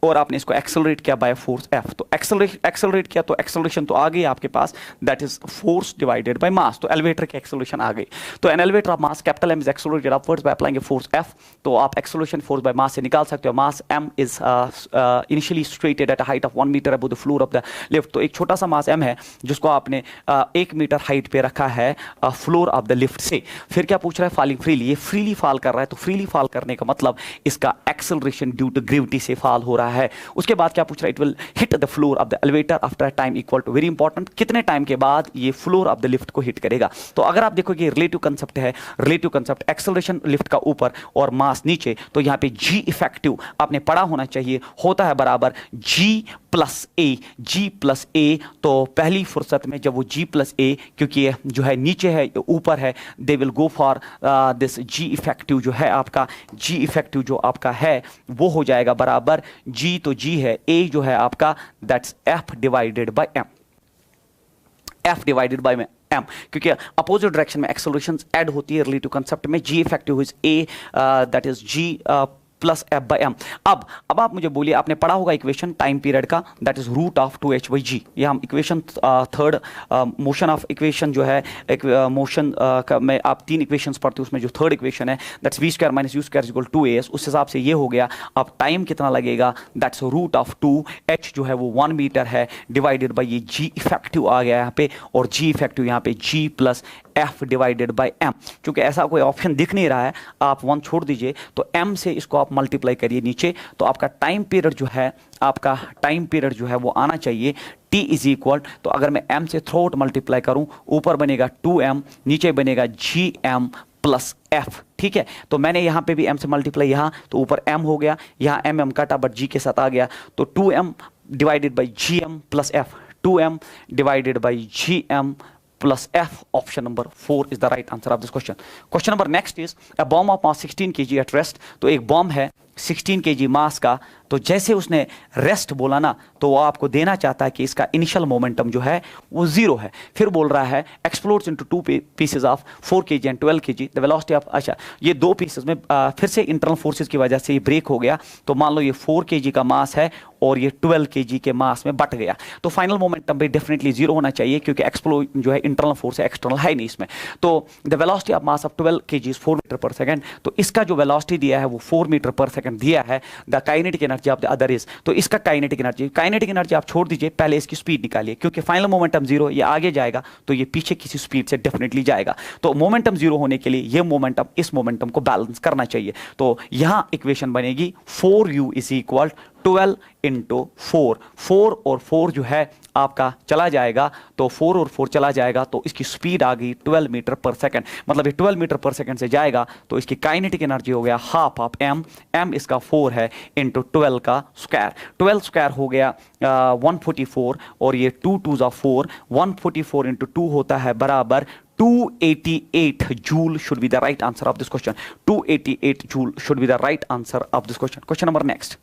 और आपने इसको एक्सेलरेट किया बाय फोर्स F। तो एक्सेलरेट किया तो एक्सेलरेशन तो आ गई आपके पास, that is force divided by mass. तो एलिवेटर की एक्सेलरेशन आ गई। तो an elevator of mass capital M is accelerated upwards by applying force F। तो आप एक्सेलरेशन फोर्स बाय मास से निकाल सकते हो। Mass M is initially situated at a height of 1 metre above the floor of the lift. तो एक छोटा सा मास M है जिसको आपने 1 मीटर हाइट पे रखा है फ्लोर ऑफ द लिफ्ट से। फिर क्या पूछ रहा है, फॉलिंग फ्रीली। ये फ्रीली फॉल कर रहा है, तो फ्रीली फॉल करने का मतलब इसका एक्सेलरेशन ड्यू टू ग्रेविटी से फॉल हो रहा है। उसके बाद क्या पूछ रहा है, it will hit the floor of the elevator after a time equal to, very important, कितने टाइम के बाद ये फ्लोर ऑफ द लिफ्ट को हिट करेगा। तो अगर आप देखोगे रिलेटिव कंसेप्ट है, रिलेटिव कंसेप्ट, एक्सेलरेशन लिफ्ट का ऊपर और मास नीचे, तो यहाँ पे जी इफेक्टिव आपने पढ़ा होना चाहिए, होता है बराबर जी प्लस ए। जी प्लस ए, तो पहली फुर्सत में जब वो जी प्लस ए, क्योंकि ये जो है नीचे है ऊपर है, they will go for this G effective जो है आपका, जी इफेक्टिव जो आपका है वो हो जाएगा बराबर जी, तो जी है ए जो है आपका, that's F divided by M. F divided by M, क्योंकि अपोजिट डायरेक्शन में एक्सेलरेशन ऐड होती है रिलेटिव कंसेप्ट में। G effective is A, that is G plus F by M. अब आप मुझे बोलिए, आपने पढ़ा होगा इक्वेशन टाइम पीरियड का, that is root of 2h by G. ये हम equation third motion of equation जो है, एक मोशन में आप 3 इक्वेशंस पढ़ते हो, उसमें जो थर्ड इक्वेशन है that's V square minus U square equal 2as। उस हिसाब से ये हो गया। अब टाइम कितना लगेगा, दैट्स रूट ऑफ 2h जो है वो 1 मीटर है, डिवाइडेड बाई ये जी इफेक्टिव आ गया यहाँ पे, और जी इफेक्टिव यहाँ पे G plus F divided by M. क्योंकि ऐसा कोई ऑप्शन दिख नहीं रहा है, आप 1 छोड़ दीजिए, तो एम से इसको आप मल्टीप्लाई करिए नीचे, तो आपका टाइम पीरियड जो है, आपका टाइम पीरियड जो है वो आना चाहिए t इज इक्वल, तो अगर मैं m से थ्रू आउट मल्टीप्लाई करूं, ऊपर बनेगा 2m, नीचे बनेगा gm प्लस f। ठीक है, तो मैंने यहां पे भी m से मल्टीप्लाई, यहां तो ऊपर m हो गया, यहां m कटा बट g के साथ आ गया, तो 2m divided by gm plus f, 2m divided by gm plus F, option number 4 is the right answer of this question. Question number next is a bomb of mass 16 kg at rest. तो एक bomb है 16 kg मास का, तो जैसे उसने rest बोला ना, तो वो आपको देना चाहता है कि इसका इनिशियल मोमेंटम जो है वो 0 है। फिर बोल रहा है explodes into 2 pieces of 4 kg and 12 kg, the velocity of, अच्छा ये 2 पीसेस में फिर से इंटरनल फोर्सेस की वजह से ये ब्रेक हो गया। तो मान लो ये 4 kg का मास है और ये 12 kg के मास में बट गया, तो फाइनल मोमेंटम भी डेफिनेटली 0 होना चाहिए, क्योंकि एक्सप्लोड जो है इंटरनल फोर्स है, एक्सटर्नल है नहीं इसमें। तो the velocity of mass of 12 kg is 4 metre पर सेकंड, तो इसका जो वेलोसिटी दिया है वो 4 मीटर पर सेकंड दिया है। The kinetic energy of the other is, तो इसका काइनेटिक एनर्जी आप छोड़ दीजिए, पहले इसकी स्पीड निकालिए, क्योंकि फाइनल मोमेंटम 0, ये आगे जाएगा तो ये पीछे किसी स्पीड से डेफिनेटली जाएगा। तो मोमेंटम 0 होने के लिए ये मोमेंटम इस मोमेंटम को बैलेंस करना चाहिए। तो यहां इक्वेशन बनेगी 4u इज इक्वल 12 इंटू 4, 4 और 4 जो है आपका चला जाएगा, तो 4 और 4 चला जाएगा, तो इसकी स्पीड आ गई 12 मीटर पर सेकंड। मतलब ये 12 मीटर पर सेकंड से जाएगा, तो इसकी काइनेटिक एनर्जी हो गया हाफ ऑफ m, m इसका 4 है, इंटू 12 का स्क्वायर, 12 स्क्वायर हो गया 144, और ये 2 2 4, 144 इंटू 2 होता है बराबर 288 joule should be the right answer of this question. 288 joule should be the right answer of this question. Question number next.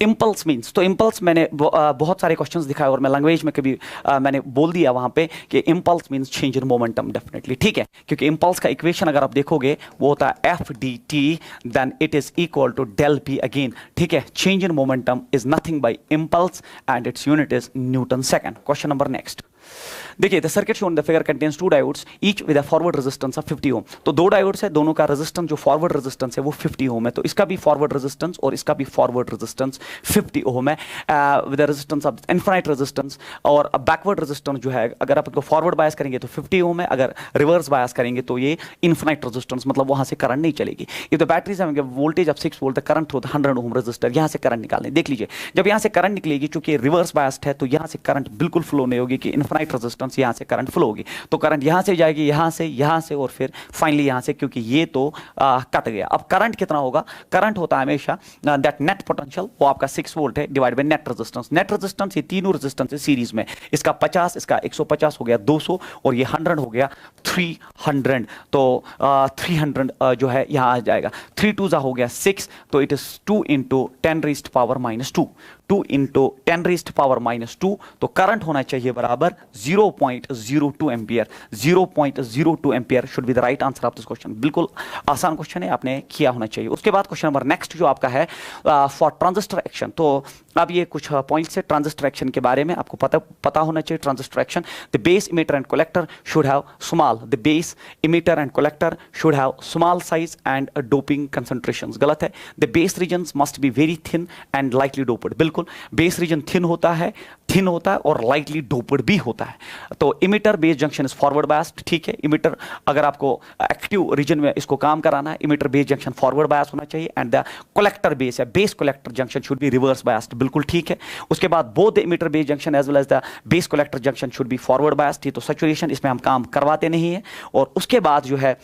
Impulse means, तो इम्पल्स मैंने बहुत सारे क्वेश्चंस दिखाए और मैं लैंग्वेज में कभी मैंने बोल दिया वहां पे कि impulse means change in momentum definitely, ठीक है, क्योंकि इम्पल्स का इक्वेशन अगर आप देखोगे वो होता है F D T, then it is equal to del P again, ठीक है। Change in momentum is nothing by impulse and it's unit is newton second. Question number next, देखिए the circuit shown the figure contains 2 diodes each with a forward resistance of 50 ohm. तो 2 diodes है, दोनों का resistance जो forward resistance है वो 50 ओम है, तो इसका भी फॉरवर्ड रेजिस्टेंस और इसका भी फॉरवर्ड रेजिस्टेंस 50 ओम है with the resistance of infinite resistance. और बैकवर्ड रेजिस्टेंस जो है, अगर आप इसको फॉरवर्ड बायस करेंगे तो 50 ओम है, अगर रिवर्स बायस करेंगे तो ये इनफिनिट रेजिस्टेंस, मतलब वहां से करंट नहीं चलेगी। If the batteries having voltage of 6 volt, the current through the 100 ohm resistor, यहां से करंट निकालने, देख लीजिए जब यहां से करंट निकलेगी, चूंकि रिवर्स बायस्ड है तो यहां से करंट बिल्कुल फ्लो नहीं होगी, कि इनफिनिट रेजिस्टेंस यहां से करंट फ्लो होगी, तो करंट यहां से जाएगी, यहां से और फिर फाइनली यहां से, क्योंकि ये तो कट गया। अब करंट कितना होगा, करंट होता है हमेशा दैट नेट पोटेंशियल, वो आपका 6 वोल्ट है, divide by net resistance. Net resistance ये तीनों रेजिस्टेंस है सीरीज में, इसका 50, इसका 150 हो गया 200, और ये 100 हो गया 300, तो 300 जो है यहां आ जाएगा, 3 2 हो गया 6, तो it is 2 into 10 raised power -2, 2 into 10⁻⁻², तो करंट होना चाहिए बराबर 0.02 ampere. 0.02 ampere should be the right answer of this question. बिल्कुल आसान क्वेश्चन है, आपने किया होना चाहिए। उसके बाद क्वेश्चन नंबर नेक्स्ट जो आपका है फॉर ट्रांजिस्टर एक्शन। तो अब ये कुछ पॉइंट्स है ट्रांजिस्टर एक्शन के बारे में, आपको पता होना चाहिए। Transistor action, the base emitter and collector should have small, the base emitter and collector should have small size and doping concentrations. गलत है। The base regions must be very thin and lightly doped. बिल्कुल, base region thin होता है और lightly doped भी होता है। तो emitter base junction is forward biased, ठीक है। इमीटर, अगर आपको एक्टिव रीजन में इसको काम कराना है, emitter base junction forward bias होना चाहिए, एंड द कलेक्टर बेस या base collector junction should be reverse biased. बिल्कुल ठीक है। उसके बाद both the emitter base junction as well as the base collector junction should be forward biased. तो saturation इसमें हम काम करवाते नहीं है। और उसके बाद जो है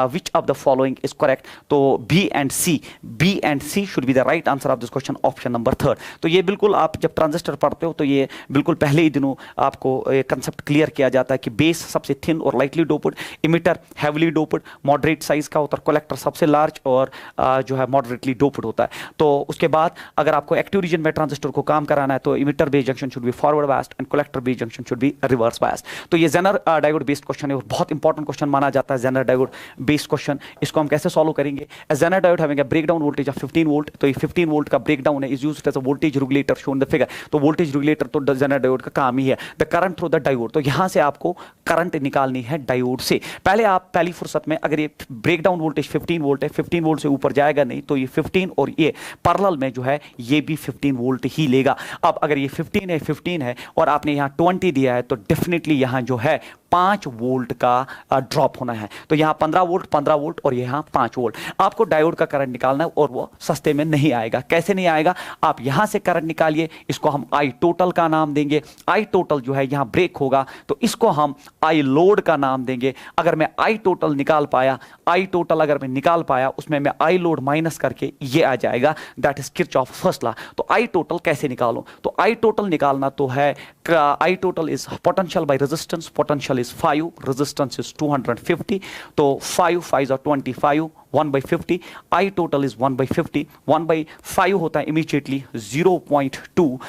which of the following is correct, तो B and C should be the right answer of this question, option number 3। तो ये बिल्कुल आप जब ट्रांजिस्टर पढ़ते हो तो ये बिल्कुल पहले ही दिनों आपको कंसेप्ट क्लियर किया जाता है कि बेस सबसे थिन और lightly doped, emitter heavily doped moderate size का होता है, कलेक्टर सबसे लार्ज और जो है मॉडरेटली डोप्ड होता है। तो उसके बाद अगर आपको एक्टिव रीजन में ट्रांजिस्टर को काम कराना है तो emitter base junction should be forward biased and collector base junction should be reverse biased. तो ये जेनर डायोड बेस्ड क्वेश्चन है और बहुत इंपॉर्टेंट क्वेश्चन माना जाता है जेनर डायोड बेस्ड क्वेश्चन। इसको हम कैसे सॉल्व करेंगे? Zener diode having a breakdown voltage of 15 volt, तो ये 15 वोल्ट का ब्रेकडाउन है, is used as a voltage regulator shown the figure. तो वोल्टेज रेगुलेटर तो जेनर डायोड का काम ही है। The current through the diode, तो यहां से आपको करंट निकालनी है डायोड से। पहली फुर्सत में अगर ये ब्रेकडाउन वोल्टेज 15 वोल्ट है, 15 वोल्ट से ऊपर जाएगा नहीं, तो ये 15 और ये पैरेलल में जो है ये भी 15 वोल्ट ही लेगा। अब अगर ये 15 है और आपने यहां 20 दिया है तो डेफिनेटली यहां जो है 5 वोल्ट का ड्रॉप होना है। तो यहां 15 वोल्ट और यहां 5 वोल्ट। आपको डायोड का करंट निकालना है और वो सस्ते में नहीं आएगा। कैसे नहीं आएगा? आप यहां से करंट निकालिए, इसको हम आई टोटल का नाम देंगे। आई टोटल जो है यहां ब्रेक होगा तो इसको हम आई लोड का नाम देंगे। अगर मैं आई टोटल निकाल पाया, उसमें मैं आई लोड माइनस करके ये आ जाएगा, that is Kirchhoff first law. तो आई टोटल कैसे निकालूं? तो आई टोटल निकालना तो है, I total is potential by resistance, potential is 5, resistance is 250, तो 5 5s are 25, 1/50, I total is 1/50, 1/5 होता है immediately 0.2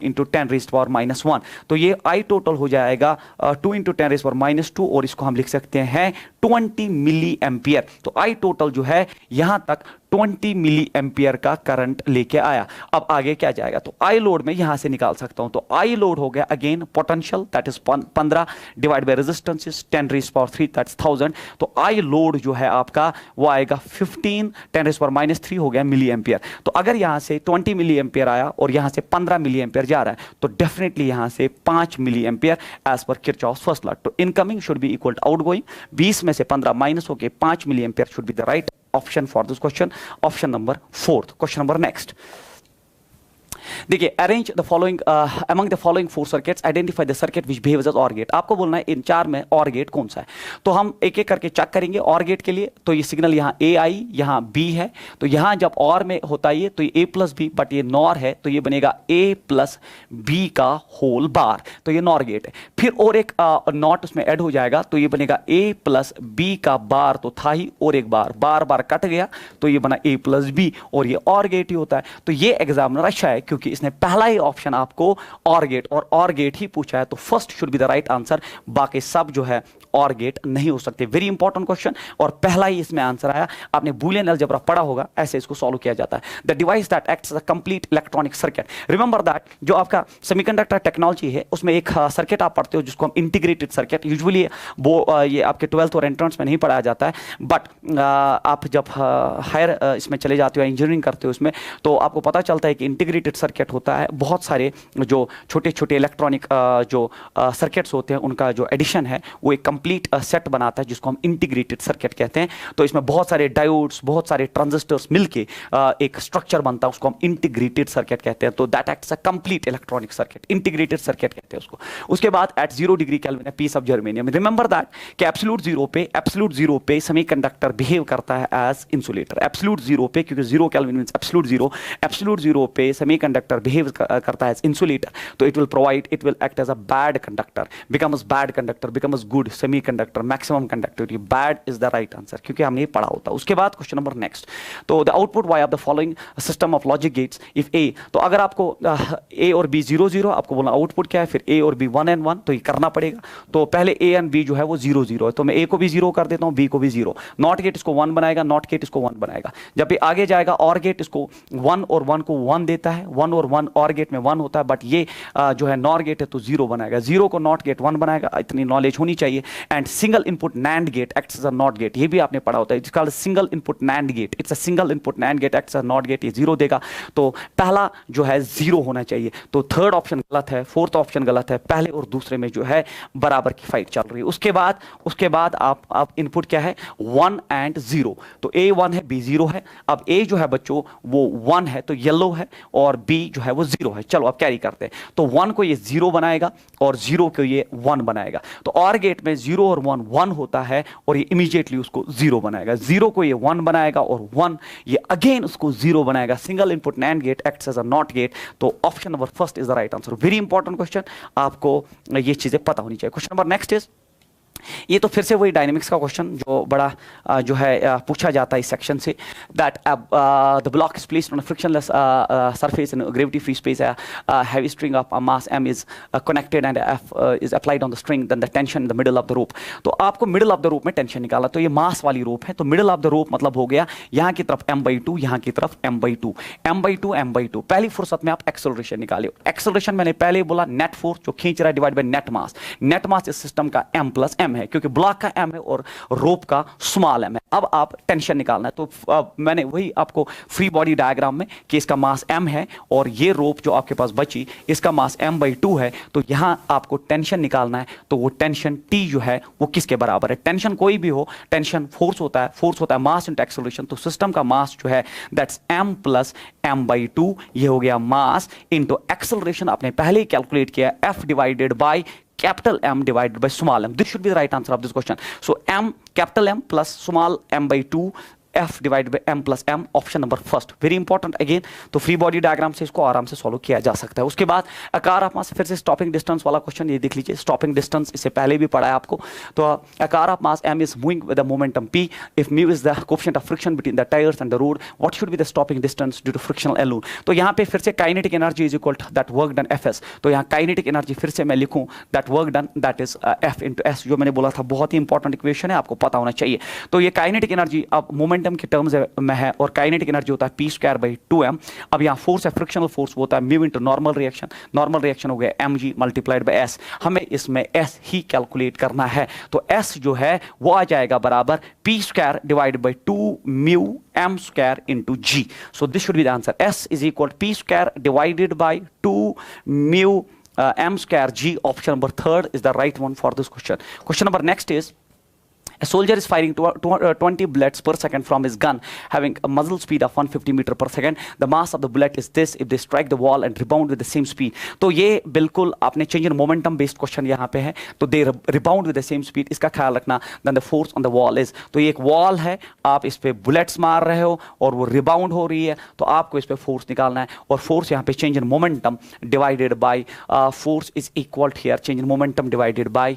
into 10⁻⁻1। तो ये I total हो जाएगा 2 into 10⁻⁻2 और इसको हम लिख सकते हैं 20 मिली एम्पियर। तो I total जो है यहां तक 20 मिली एम्पियर का करंट लेके आया। अब आगे क्या जाएगा? तो आई लोड में यहां से निकाल सकता हूं। तो आई लोड हो गया again potential that is 15 divide by resistance is 10⁻³ that is 1000। तो आई लोड जो है आपका वो आएगा 15 10⁻³ हो गया मिली एम्पियर। तो अगर यहां से 20 मिली एम्पियर आया और यहां से 15 मिली एम्पियर जा रहा है तो डेफिनेटली यहां से 5 milli ampere as per Kirchhoff's first law. तो incoming should be equal to outgoing. 20 में से 15 माइनस होके 5 milli ampere should be the right option for this question, option number 4th. Question number next. देखिए, arrange the following among the following 4 circuits, identify the circuit which behaves as OR gate. आपको बोलना है इन 4 में और gate कौन सा है। तो हम एक एक करके चेक करेंगे और गेट के लिए। तो ये सिग्नल यहाँ ए आई, यहाँ बी है, तो यहाँ जब और में होता है तो ये ए प्लस बी, बट ये नॉर है तो ये बनेगा ए प्लस बी का होल बार, तो ये नॉर गेट है। फिर और एक नॉट उसमें ऐड हो जाएगा तो ये बनेगा ए प्लस बी का बार तो था ही, और एक बार बार कट गया तो ये बना ए प्लस बी और ये और गेट ही होता है। तो ये एग्जामिनर अच्छा है क्योंकि इसने पहला ही ऑप्शन आपको और गेट ही पूछा है, तो first should be the right answer. बाकी सब जो है और गेट नहीं हो सकते। वेरी इंपॉर्टेंट क्वेश्चन और पहला ही इसमें आंसर आया। आपने बूलियन अलजेब्रा पढ़ा होगा, ऐसे इसको सॉल्व किया जाता है। The device that acts as a complete electronic circuit. Remember that जो आपका सेमीकंडक्टर टेक्नोलॉजी है उसमें एक सर्किट आप पढ़ते हो जिसको हम इंटीग्रेटेड सर्किट, यूजुअली वो ये आपके 12th और एंट्रेंस में नहीं पढ़ाया जाता है, बट आप जब हायर इसमें चले जाते हो, इंजीनियरिंग करते हो इसमें, तो आपको पता चलता है कि इंटीग्रेटेड सर्किट होता है। बहुत सारे जो छोटे छोटे इलेक्ट्रॉनिक जो सर्किट्स होते हैं उनका जो एडिशन है वो एक कंप्लीट सेट बनाता है जिसको हम इंटीग्रेटेड सर्किट कहते हैं। तो इसमें बहुत सारे डायोड्स, बहुत सारे ट्रांजिस्टर्स मिलके एक स्ट्रक्चर बनता है, उसको हम इंटीग्रेटेड सर्किट कहते हैं। तो that acts a complete electronic circuit, integrated circuit कहते हैं उसको। उसके बाद एट 0 डिग्री केल्विन है piece of germanium. Remember that कि एब्सोल्यूट जीरो पे सेमीकंडक्टर बिहेव करता है एज इंसुलेटर। एब्सोल्यूट जीरो पे, क्योंकि 0 केल्विन मींस एब्सोल्यूट जीरो पे सेमीकंडक्टर conductor behave करता है as insulator, तो it will act as a bad conductor, becomes bad conductor, becomes good semiconductor, maximum conductivity. Bad is the right answer, क्योंकि हमने ये पढ़ा होता है. उसके बाद क्वेश्चन नंबर नेक्स्ट. तो the output y of the following system of logic gates if a, तो अगर आपको a और b 0 0, आपको बोलना आउटपुट क्या है, फिर a और b 1 and 1, तो ये करना पड़ेगा. तो पहले a and b जो है वो 0 0 है, तो मैं a को भी 0 कर देता हूँ, b को भी 0. नॉट गेट इसको 1 बनाएगा, नॉट गेट इसको 1 बनाएगा. जब ये आगे जाएगा और गेट इसको 1 और 1 को 1 देता है, 1 और 1 और गेट में 1 होता है, बट ये जो है नॉर गेट है तो 0 बनाएगा, 0 को नॉट गेट 1 बनाएगा. इतनी नॉलेज होनी चाहिए. And single input NAND gate acts as a NOT gate, ये भी आपने पढ़ा होता है. It's called single input NAND gate, it's a single input NAND gate acts as a NOT gate, ये 0 देगा. तो पहला जो है 0 होना चाहिए. तो थर्ड ऑप्शन गलत है, फोर्थ ऑप्शन गलत है. पहले और दूसरे में जो है बराबर की फाइट चल रही है. उसके बाद आप इनपुट क्या है, 1 and 0. तो a 1 है, b 0 है. अब a जो है बच्चों वो 1 है तो येलो है, और b जो है वो 0 है. चलो अब कैरी करते हैं. तो 1 को ये 0 बनाएगा और 0 को ये 1 बनाएगा. तो और गेट में 0 और 1 1 होता है, और ये इमीडिएटली उसको 0 बनाएगा. 0 को ये 1 बनाएगा और 1 ये अगेन उसको 0 बनाएगा. Single input NAND gate acts as a NOT gate. तो option number first is the right answer. Very important question, आपको ये चीजें पता होनी चाहिए. क्वेश्चन नंबर नेक्स्ट इज, ये तो फिर से वही डायनेमिक्स का क्वेश्चन जो बड़ा जो है पूछा जाता है इस सेक्शन से. That the block is placed on a frictionless surface in gravity free space. Heavy string of mass m is connected and f is applied on the string, then the tension in the middle of the rope. तो आपको middle of the रोप में tension निकाला. तो ये मास वाली रोप है, तो middle of the रोप मतलब हो गया यहाँ की तरफ m/2, यहाँ की तरफ m/2, m/2. पहली फुर्सत में आप एक्सेलरेशन निकालिए. एक्सेलरेशन मैंने पहले बोला नेट फोर्स जो खींच रहा है divide by net mass. Net mass इस सिस्टम का m प्लस m है, क्योंकि ब्लॉक का m है और रोप का स्मॉल m है. अब आप टेंशन निकालना है. तो मैंने वही आपको फ्री बॉडी डायग्राम में कि इसका मास m है और ये रोप जो आपके पास बची इसका मास m/2 है. तो यहां आपको टेंशन निकालना है. तो वो टेंशन T जो है वो किसके बराबर है. टेंशन कोई भी हो, टेंशन फोर्स होता है मास इनटू एक्सेलरेशन. तो सिस्टम का मास जो है दैट्स m प्लस m/2. ये हो गया मास इनटू एक्सेलरेशन. आपने पहले ही कैलकुलेट किया, f divided by capital M divided by small m. This should be the right answer of this question. So m, capital M plus small m/2, f divided by m plus m. Option number first. Very important again. तो free body diagram से इसको आराम से solve किया जा सकता है. उसके बाद आकार ऑफ मास, फिर से स्टॉपिंग डिस्टेंस वाला क्वेश्चन ये देख लीजिए. स्टॉपिंग डिस्टेंस इससे पहले भी पढ़ा है आपको. तो आकार of mass m is moving with the momentum p. If mu is the coefficient of friction between the tires and the road, what should be the stopping distance due to frictional balloon? तो यहाँ पे फिर से kinetic energy is equal to that work done fs. तो यहाँ kinetic energy फिर से मैं लिखूँ that work done that is f into s. जो मैंने बोला था बहुत ही इंपॉर्टेंट इक्वेशन है, आपको पता होना चाहिए. तो ये काइनेटिक एनर्जी अब मोमेंटम के टर्म्स में है, और काइनेटिक एनर्जी होता है p²/2m. अब यहाँ फोर्स है, फ्रिक्शनल फोर्स होता है mu into normal reaction. Normal reaction हो गया mg मल्टीप्लाइड बाय s. हमें इसमें s ही कैलकुलेट करना है. तो s जो है वो आ जाएगा बराबर p² divided by 2 mu m² into g. So this should be the answer. s is equal p² divided by 2 mu m² g. Option number third is the right one for this question. Question number next is, a soldier is firing 20 bullets per second from his gun, having a muzzle speed of 150 meter per second. The mass of the bullet is this if they strike the wall and rebound with the same speed. तो ये बिल्कुल आपने change in momentum based question यहाँ पे है. तो they rebound with the same speed. इसका ख्याल रखना. Then the force on the wall is, तो ये एक wall है, आप इस पे bullets मार रहे हो और वो rebound हो रही है, तो आपको इस पे force निकालना है. और force यहाँ पे change in momentum divided by force is equal to here change in momentum divided by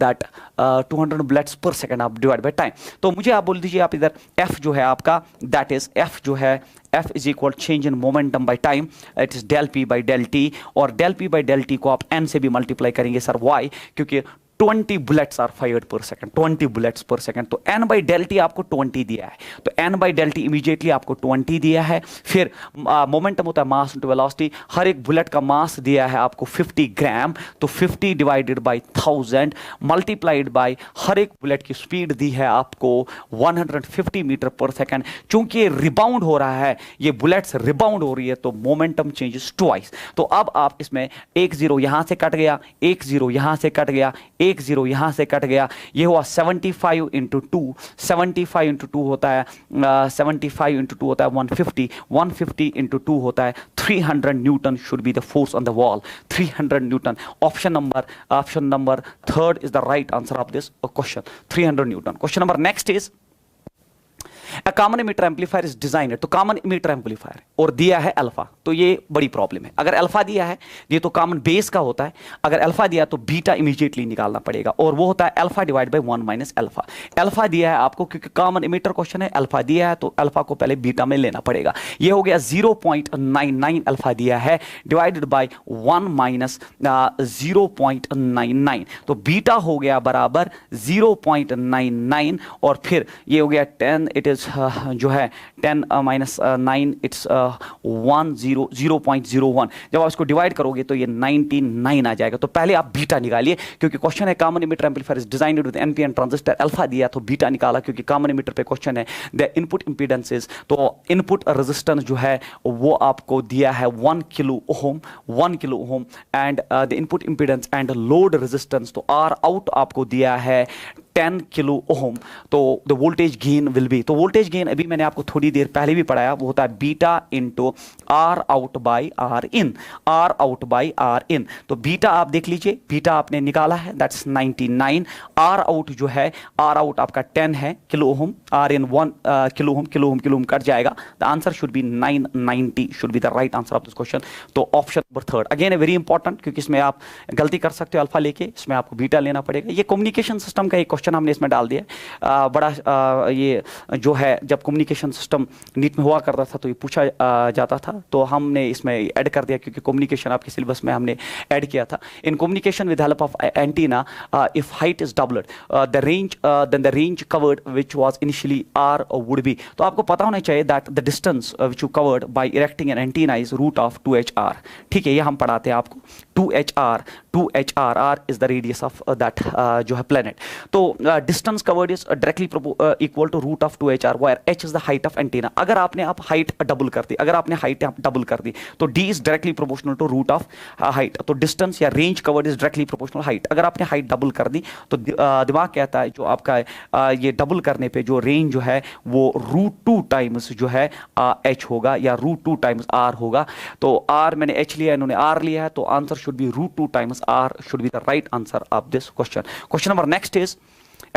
that 200 bullets per second आप डिवाइड बाय टाइम. तो मुझे आप बोल दीजिए, आप इधर f जो है आपका दैट इज f जो है f is equal change in momentum by time. It is del p by del t, और del p by del t को आप n से भी मल्टीप्लाई करेंगे सर. वाई? क्योंकि 20 bullets are fired per second, 20 bullets per second. तो n by del T आपको 20 दिया है, तो n by del T immediately आपको 20 दिया है. फिर मोमेंटम होता है मास इनटू वेलोसिटी. हर एक बुलेट का मास दिया है आपको 50 ग्राम, तो 50 divided by 1000 multiplied by her एक बुलेट की स्पीड दी है आपको 150 मीटर पर सेकंड. चूंकि ये रिबाउंड हो रहा है, ये बुलेट्स रिबाउंड हो रही है, तो मोमेंटम चेंजेस ट्वाइस. तो अब आप इसमें 1 0 यहां से कट गया, 1 0 यहां से कट गया, 1 0 यहां से कट गया. ये हुआ 75 इंटू 2. 75 इंटू 2 होता है 75 इंटू 2 होता है 150. 150 इंटू 2 होता है 300 Newton. Should be the force on the wall. 300 Newton. Option number third is the right answer of this question. 300 Newton. Question number next is, a common emitter amplifier is designed, तो common emitter amplifier और दिया है alpha, तो ये बड़ी problem है। अगर alpha दिया है, ये तो कॉमन बेस का होता है, अगर अल्फा दिया तो बीटा इमीडिएटली निकालना पड़ेगा, और वो होता है alpha divide by 1 minus alpha. Alpha दिया है आपको क्योंकि कॉमन इमीटर क्वेश्चन है, अल्फा दिया है तो अल्फा को पहले बीटा में लेना पड़ेगा। ये हो गया 0.99 अल्फा दिया है डिवाइडेड बाय 1 माइनस 0.99, तो बीटा हो गया बराबर 0.99, और फिर ये हो गया 10, इट इज जो है 10 माइनस 9, इट्स 0.01। जब आप इसको डिवाइड करोगे तो ये 99 आ जाएगा। तो पहले आप बीटा निकालिए, क्योंकि क्वेश्चन है common emitter amplifier is designed with NPN transistor, alpha दिया तो बीटा निकाला, क्योंकि कॉमन इमीटर पे क्वेश्चन है। द इनपुट इंपीडेंसेस, तो इनपुट रेजिस्टेंस जो है वो आपको दिया है 1 kilo Om, 1 kilo Om, and the input impedance and load resistance, तो आर आउट आपको दिया है 10 किलो ओम। तो the voltage gain will be, तो वोल्टेज गेन अभी मैंने आपको थोड़ी देर पहले भी पढ़ाया, वो होता है beta into R out by R in, R out by R in. तो बीटा आप देख लीजिए, बीटा आपने निकाला है दैट्स 99, आर आउट जो है, आर आउट आपका 10 है kilo ohm, R in 1 kilo ohm, kilo ohm kilo ohm cut जाएगा। The answer should be 990 should be the right answer of this question. तो option number 3 again very important, क्योंकि इसमें आप गलती कर सकते हो अल्फा लेके, इसमें आपको बीटा लेना पड़ेगा। ये कम्युनिकेशन सिस्टम का एक क्वेश्चन हमने इसमें डाल दिया, बड़ा ये जो है जब कम्युनिकेशन सिस्टम नीट में हुआ करता था तो ये पूछा जाता था, तो हमने इसमें ऐड कर दिया, क्योंकि कम्युनिकेशन आपके सिलेबस में हमने ऐड किया था। In communication with help of antenna if height is doubled the range then the range covered which was initially R would be, तो आपको पता होना चाहिए that the distance which you covered by erecting an antenna is root of 2HR। ठीक है, ये हम पढ़ाते हैं आपको 2HR, 2HR, R is the radius of that जो है planet। तो distance covered is directly equal to root of 2HR, where H is the height of antenna। अगर आपने आप height डबल कर दी, अगर आपने height डबल कर दी तो D is directly proportional to root of height। तो distance या range covered is directly proportional height। अगर आपने height डबल कर दी तो दिमाग कहता है जो आपका ये डबल करने पे जो रेंज जो है वो √2 टाइम्स जो है H होगा, या √2 टाइम्स R होगा। तो R मैंने H लिया, इन्होंने R लिया है, तो answer should B √2 times R should be the right answer of this question। Question number next is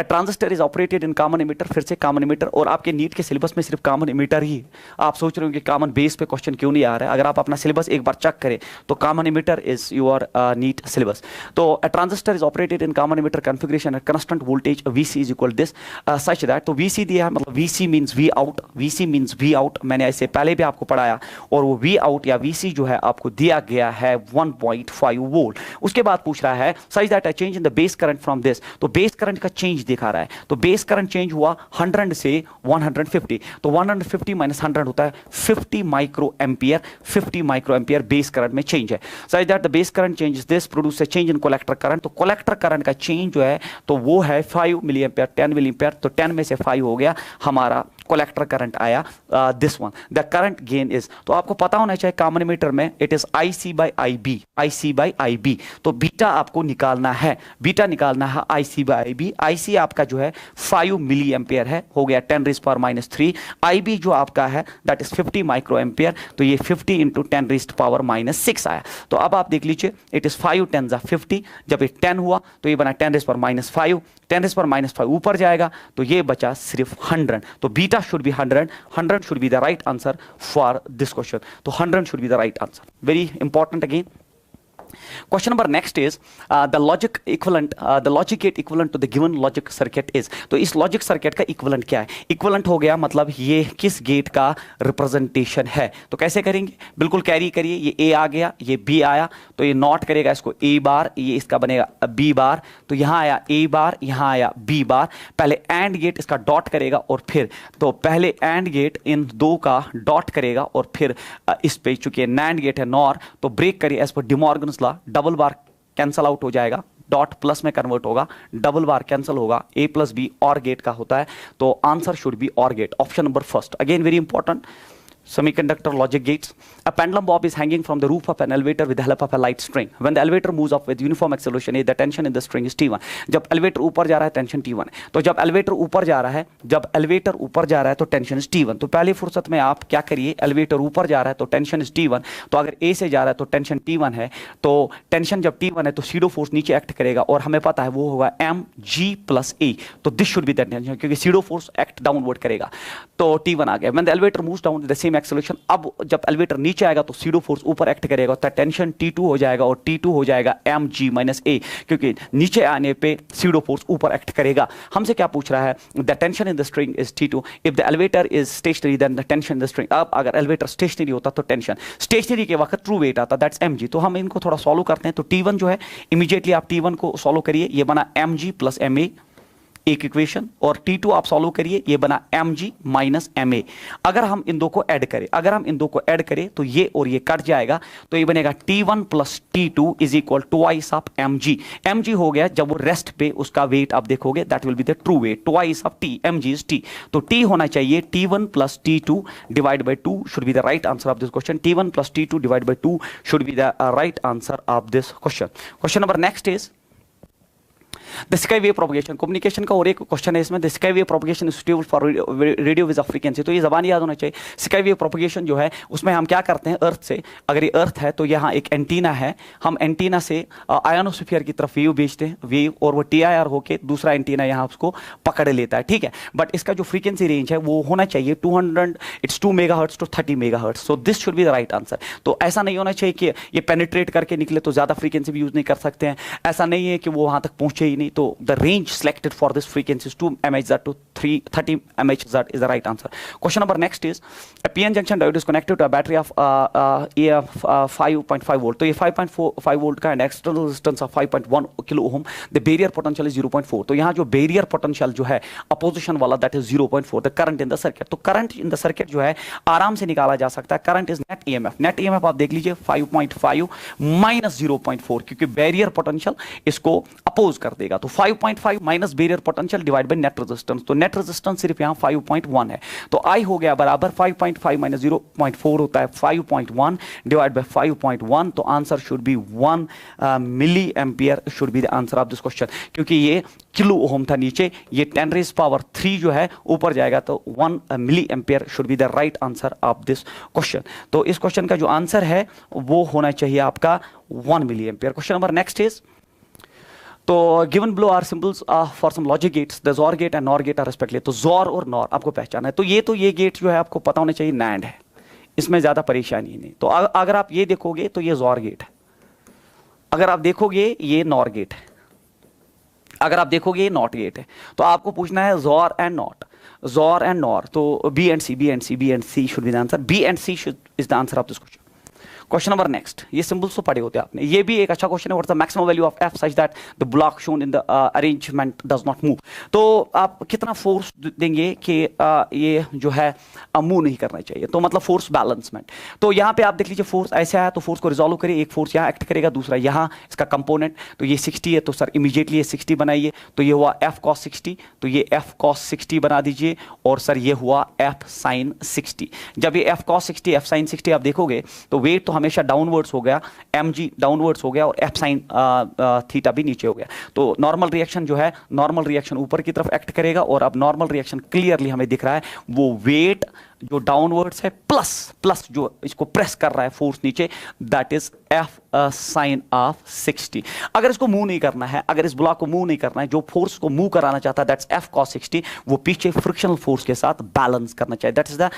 A transistor is operated in common emitter, फिर से common emitter, और आपके नीट के सिलेबस में सिर्फ common emitter ही है। आप सोच रहे हो कि common बेस पे क्वेश्चन क्यों नहीं आ रहा है, अगर आप अपना सिलेबस एक बार चेक करें तो common emitter is your NEET syllabus. तो a transistor is operated in common emitter configuration at constant voltage VC is equal this such that, तो VC दिया है, मतलब VC means V out, VC means V out, मैंने ऐसे पहले भी आपको पढ़ाया, और वो V out या VC जो है आपको दिया गया है 1.5 वोल्ट। उसके बाद पूछ रहा है such that a change in the base current from this, तो बेस करंट का चेंज दिखा रहा है, तो बेस करंट चेंज हुआ 100 से 150, तो 150 माइनस 100 होता है 50 micro ampere, 50 micro ampere base current में चेंज है। Such that the base current change this produce a change in collector current, तो कलेक्टर करंट का चेंज जो है तो वो है 5 मिली एम्पियर, 10 मिली एम्पियर, तो 10 में से 5 हो गया हमारा कलेक्टर करंट आया this one. The current gain is, तो आपको पता होना चाहिए कॉमन मीटर में it is IC by IB, IC by IB, तो बीटा आपको निकालना है, बीटा निकालना है IC बाई IB। IC आपका जो है 5 मिली एम्पियर है, हो गया 10⁻³ IB जो आपका है दैट इज 50 माइक्रो एम्पियर, तो ये 50 इंटू 10⁻⁻6 आया। तो अब आप देख लीजिए इट इज 5 10 50, जब ये 10 हुआ तो ये बना 10⁻⁵, 10⁻⁵ ऊपर जाएगा तो ये बचा सिर्फ 100, तो beta should be 100, 100 should be the right answer for this question, तो 100 should be the right answer, very important again। Question number next is the logic equivalent, the logic gate equivalent to the given logic circuit is, तो इस logic circuit का equivalent क्या है? equivalent हो गया मतलब ये किस गेट का रिप्रेजेंटेशन है, तो कैसे करेंगे, बिल्कुल कैरी करिए, ये A आ गया, ये B आया, तो ये नॉट करेगा इसको A बार, ये इसका बनेगा B बार, तो यहाँ आया A बार, यहाँ आया B बार, पहले एंड गेट इसका डॉट करेगा और फिर, तो पहले एंड गेट इन दो का डॉट करेगा और फिर इस पे चूंकि नैंड गेट है नॉर, तो ब्रेक करिए as per De Morgan's law, double bar cancel out हो जाएगा, डॉट प्लस में कन्वर्ट होगा, डबल बार कैंसल होगा, A plus B OR gate का होता है, तो answer should be OR gate, option number first. Again very important, semiconductor logic gates. A pendulum bob is hanging from the roof of an elevator with the help of a light string. When the elevator moves up with uniform acceleration A, the tension in the string is T1. जब elevator ऊपर जा रहा है tension T1 है. तो जब elevator ऊपर जा रहा है, जब elevator ऊपर जा रहा है तो टेंशन is T1. तो पहली फुर्सत में आप क्या करिए, elevator ऊपर जा रहा है तो टेंशन is T1. तो अगर A से जा रहा है तो टेंशन T1 है. तो टेंशन जब T1 है तो सीडो फोर्स नीचे एक्ट करेगा और हमें पता है वो होगा mg plus A. तो this should be the tension क्योंकि सीडो फोर्स एक्ट डाउनवर्ड करेगा. तो T1 आ गया. When the elevator moves down with the same acceleration, अब जब एलिवेटर नीचे आएगा तो सीडो फोर्स ऊपर एक्ट करेगा तो टेंशन T2 हो जाएगा और T2 हो जाएगा mg minus A क्योंकि नीचे आने पे सीडो फोर्स ऊपर एक्ट करेगा. हमसे क्या पूछ रहा है, the tension in the string is T2. If the elevator is stationary then the tension in the string. अब अगर एलिवेटर स्टेशनरी होता तो टेंशन स्टेशनरी के वक्त ट्रू वेट आता, दैट्स mg. तो हम इनको थोड़ा सॉल्व करते हैं. तो T1 जो है इमीडिएटली आप T1 को सॉल्व करिए, ये बना mg प्लस ma एक इक्वेशन, और T2 आप सॉल्व करिए, ये बना mg माइनस ma. अगर हम इन दो को ऐड करें तो ये और ये कट जाएगा तो ये बनेगा T1 plus T2 is equal twice of mg. mg हो गया जब वो रेस्ट पे उसका वेट आप देखोगे that will be the true weight, twice of t, mg is t. तो t होना चाहिए T1 plus T2 divide by 2 should be the right answer of this question. T1 plus T2 divide by 2 should be the right answer of this question. Question number next is the sky wave propagation. Communication का और एक question है इसमें, the sky wave propagation is suitable for radio waves of frequency. तो ये जबान याद होना चाहिए. स्काई वेव प्रोपगेशन जो है उसमें हम क्या करते हैं, अर्थ से, अगर ये अर्थ है तो यहाँ एक एंटीना है, हम एंटीना से आयोनोस्फीयर की तरफ वेव भेजते हैं, वेव, और वो TIR होके दूसरा एंटीना यहाँ उसको पकड़ लेता है, ठीक है. बट इसका जो फ्रीक्वेंसी रेंज है वो होना चाहिए 2 megahertz to 30 megahertz. So this should be the right answer. तो ऐसा नहीं होना चाहिए कि ये पेनिट्रेट करके निकले तो ज्यादा फ्रीक्वेंसी भी यूज नहीं कर सकते हैं, ऐसा नहीं है कि वो वहां तक पहुंचे ही नहीं. तो the range selected for this frequency is 2 MHz to 30 MHz is the right answer. Question number next is a PN junction diode is connected to a battery of 5.5 volt. तो ये 5.5 volt का and external resistance of 5.1 kilo ohm. The barrier potential is 0.4. तो यहाँ जो barrier potential जो है opposition वाला that is 0.4. The current in the circuit. तो current in the circuit जो है आराम से निकाला जा सकता है. Current is net EMF. Net EMF आप देख लीजिए 5.5 minus 0.4 क्योंकि barrier potential इसको अपोज कर देगा. तो 5.5 minus barrier potential divide by net resistance. तो नेट रेजिस्टेंस सिर्फ यहाँ 5.1 है. तो I हो गया बराबर 5.5 माइनस 0.4 होता है 5.1 डिवाइड बाय 5.1. तो answer should be 1 milli ampere should be the answer of this question. क्योंकि ये किलो ओम था नीचे, ये 10 रेज़ पावर 3 जो है ऊपर जाएगा तो 1 milli ampere should be the right answer of this question. तो इस क्वेश्चन का जो आंसर है वो होना चाहिए आपका 1 milli ampere. Question number next is, तो given below are symbols for some logic gates, the XOR gate and NOR gate are respectively. तो जोर और नॉर आपको पहचाना है. तो ये गेट जो है आपको पता होना चाहिए नैंड है, इसमें ज्यादा परेशानी नहीं. तो अगर आप ये देखोगे तो ये जोर गेट है, अगर आप देखोगे ये नॉर गेट है, अगर आप देखोगे ये नॉट गेट है. तो आपको पूछना है XOR and not, XOR and NOR. तो B and C should be the answer. B and C is the answer of this question. Question number next, ये सिंबल्स तो पढ़े होते हैं आपने, ये भी एक अच्छा क्वेश्चन है. What is the maximum value of F such that the block shown in the arrangement does not move. तो आप कितना फोर्स देंगे कि ये जो है मूव नहीं करना चाहिए, तो मतलब फोर्स बैलेंसमेंट. तो यहाँ पे आप देख लीजिए फोर्स ऐसे आया तो फोर्स को रिजॉल्व करिए. एक फोर्स यहाँ एक्ट करेगा, दूसरा यहाँ इसका कंपोनेंट. तो ये 60 है तो सर इमीडिएटली ये 60 बनाइए. तो ये हुआ एफ कॉस 60, तो ये एफ कॉस 60 बना दीजिए. और सर ये हुआ एफ साइन 60. जब ये एफ कॉस 60 एफ साइन 60 आप देखोगे तो वेट तो हमेशा डाउनवर्ड्स हो गया, mg डाउनवर्ड्स हो गया और एफ साइन थीटा भी नीचे हो गया. तो नॉर्मल रिएक्शन जो है, नॉर्मल रिएक्शन ऊपर की तरफ एक्ट करेगा. और अब नॉर्मल रिएक्शन क्लियरली हमें दिख रहा है, वो वेट जो डाउनवर्ड्स है प्लस जो इसको प्रेस कर रहा है फोर्स नीचे, that is F sine of 60. अगर इसको मूव नहीं करना है, अगर इस ब्लॉक को मूव नहीं करना है, जो फोर्स को मूव कराना चाहता है दैट्स एफ कॉस 60, वो पीछे फ्रिक्शनल फोर्स के साथ बैलेंस करना चाहिए. दैट इज द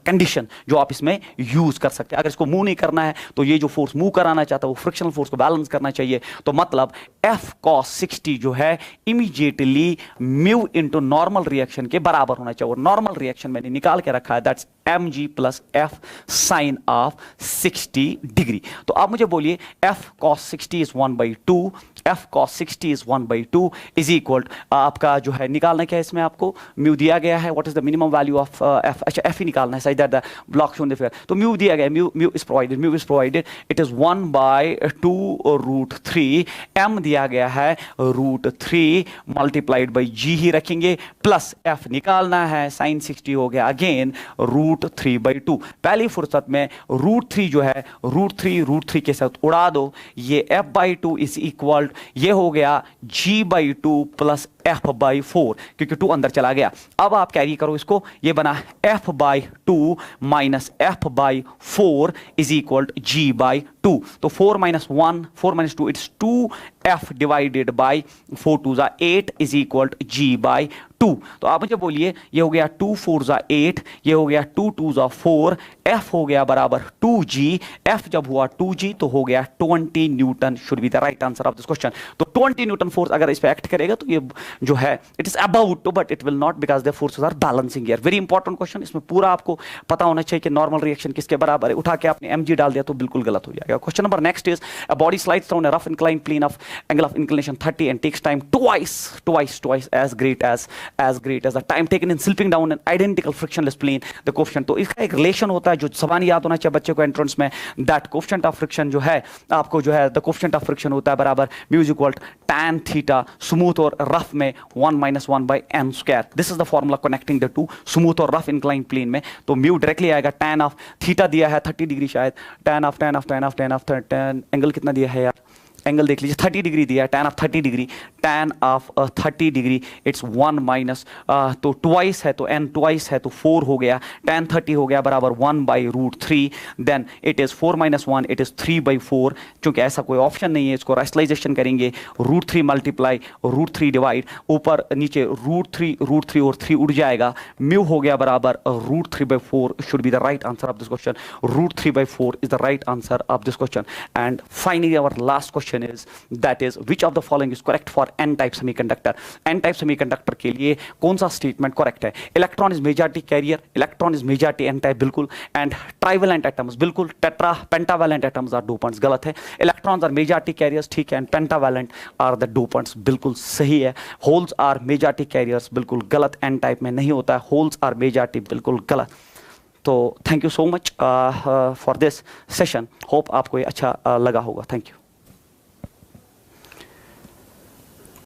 कंडीशन जो आप इसमें यूज कर सकते हैं. अगर इसको मूव नहीं करना है तो ये जो फोर्स मूव कराना चाहता है वो फ्रिक्शनल फोर्स को बैलेंस करना चाहिए. तो मतलब एफ कॉस 60 जो है immediately mu into normal reaction के बराबर होना चाहिए. और नॉर्मल रिएक्शन मैंने निकाल के रखा है, that's mg plus F sine of 60 degree. तो आप मुझे बोलिए F cos 60 is 1/2, F cos 60 is 1/2 is equal, आपका जो है निकालना क्या है इसमें, आपको म्यू दिया गया है. What is the minimum value of F, अच्छा एफ ही निकालना है, सही that the block shown the figure. तो म्यू दिया गया है, mu is provided, it is 1/2 root 3. M दिया गया है रूट 3 मल्टीप्लाइड बाई जी ही रखेंगे, प्लस एफ निकालना है, साइन 60 हो गया अगेन √3/2। पहली फुर्सत में √3 जो है √3 के साथ उड़ा दो, ये f/2 इज इक्वल, ये हो गया g/2 प्लस f/4, क्योंकि 2 अंदर चला गया। अब आप कैरी करो इसको, ये बना f/2 minus f/4 is equal g/2। तो 4 - 1 4 - 2 इट्स 2f डिवाइडेड बाई 4 2 ज़ा 8 इज इक्वल g/2। तो आप मुझे बोलिए, ये हो गया 2 4 ज़ा 8, ये हो गया 2 2 ज़ा 4, f हो गया बराबर 2g। f जब हुआ 2g तो हो गया 20 Newton, should be the right answer of this question. तो 20 न्यूटन फोर्स अगर इस पे एक्ट करेगा तो ये जो है it is about to, but it will not, because the forces are balancing here. Very important question, इसमें पूरा आपको पता होना चाहिए कि नॉर्मल रिएक्शन किसके बराबर है। उठा के आपने mg डाल दिया तो बिल्कुल गलत हो जाएगा। Question number next is, a body slides down a rough inclined plane of angle of inclination 30 and takes time twice as great as the time taken in slipping down an identical frictionless plane, the coefficient। तो इसका एक relation होता है जो सवाल याद होना चाहिए बच्चे को एंट्रेंस में, दैट कोएफिशिएंट ऑफ फ्रिक्शन जो है आपको जो है द कोएफिशिएंट ऑफ फ्रिक्शन होता है बराबर mu is equal tan theta smooth और रफ में 1 - 1/n²। This is the formula connecting the two smooth और रफ इंक्लाइन प्लेन में। तो म्यू डायरेक्टली आएगा tan ऑफ थीटा दिया है 30 डिग्री, शायद tan ऑफ एंगल कितना दिया है यार, एंगल देख लीजिए 30 डिग्री दिया है, tan of 30 degree, tan of 30 degree it's 1 minus, तो ट्वाइस है तो n ट्वाइस है तो 4 हो गया, tan 30 हो गया बराबर 1/√3, then it is 4 - 1 it is 3/4। चूंकि ऐसा कोई ऑप्शन नहीं है, इसको रैशनलाइजेशन करेंगे, √3 मल्टीप्लाई √3 डिवाइड, ऊपर नीचे √3 और 3 उड़ जाएगा, म्यू हो गया बराबर √3/4, should be the right answer of this question. √3/4 is the right answer of this question. And finally our last question is, that is, which of the following is correct for n type semiconductor? n type semiconductor के लिए कौन सा statement correct है? Electron is majority carrier, electron is majority n type बिल्कुल, and trivalent atoms बिल्कुल, tetra pentavalent atoms are dopants गलत है, electrons are majority carriers ठीक है, and pentavalent are the dopants बिल्कुल सही है, होल्स आर मेजॉरिटी कैरियर्स बिल्कुल गलत, n टाइप में नहीं होता है, होल्स आर मेजॉरिटी बिल्कुल गलत। तो thank you so much for this session, hope आपको ये अच्छा लगा होगा। Thank you.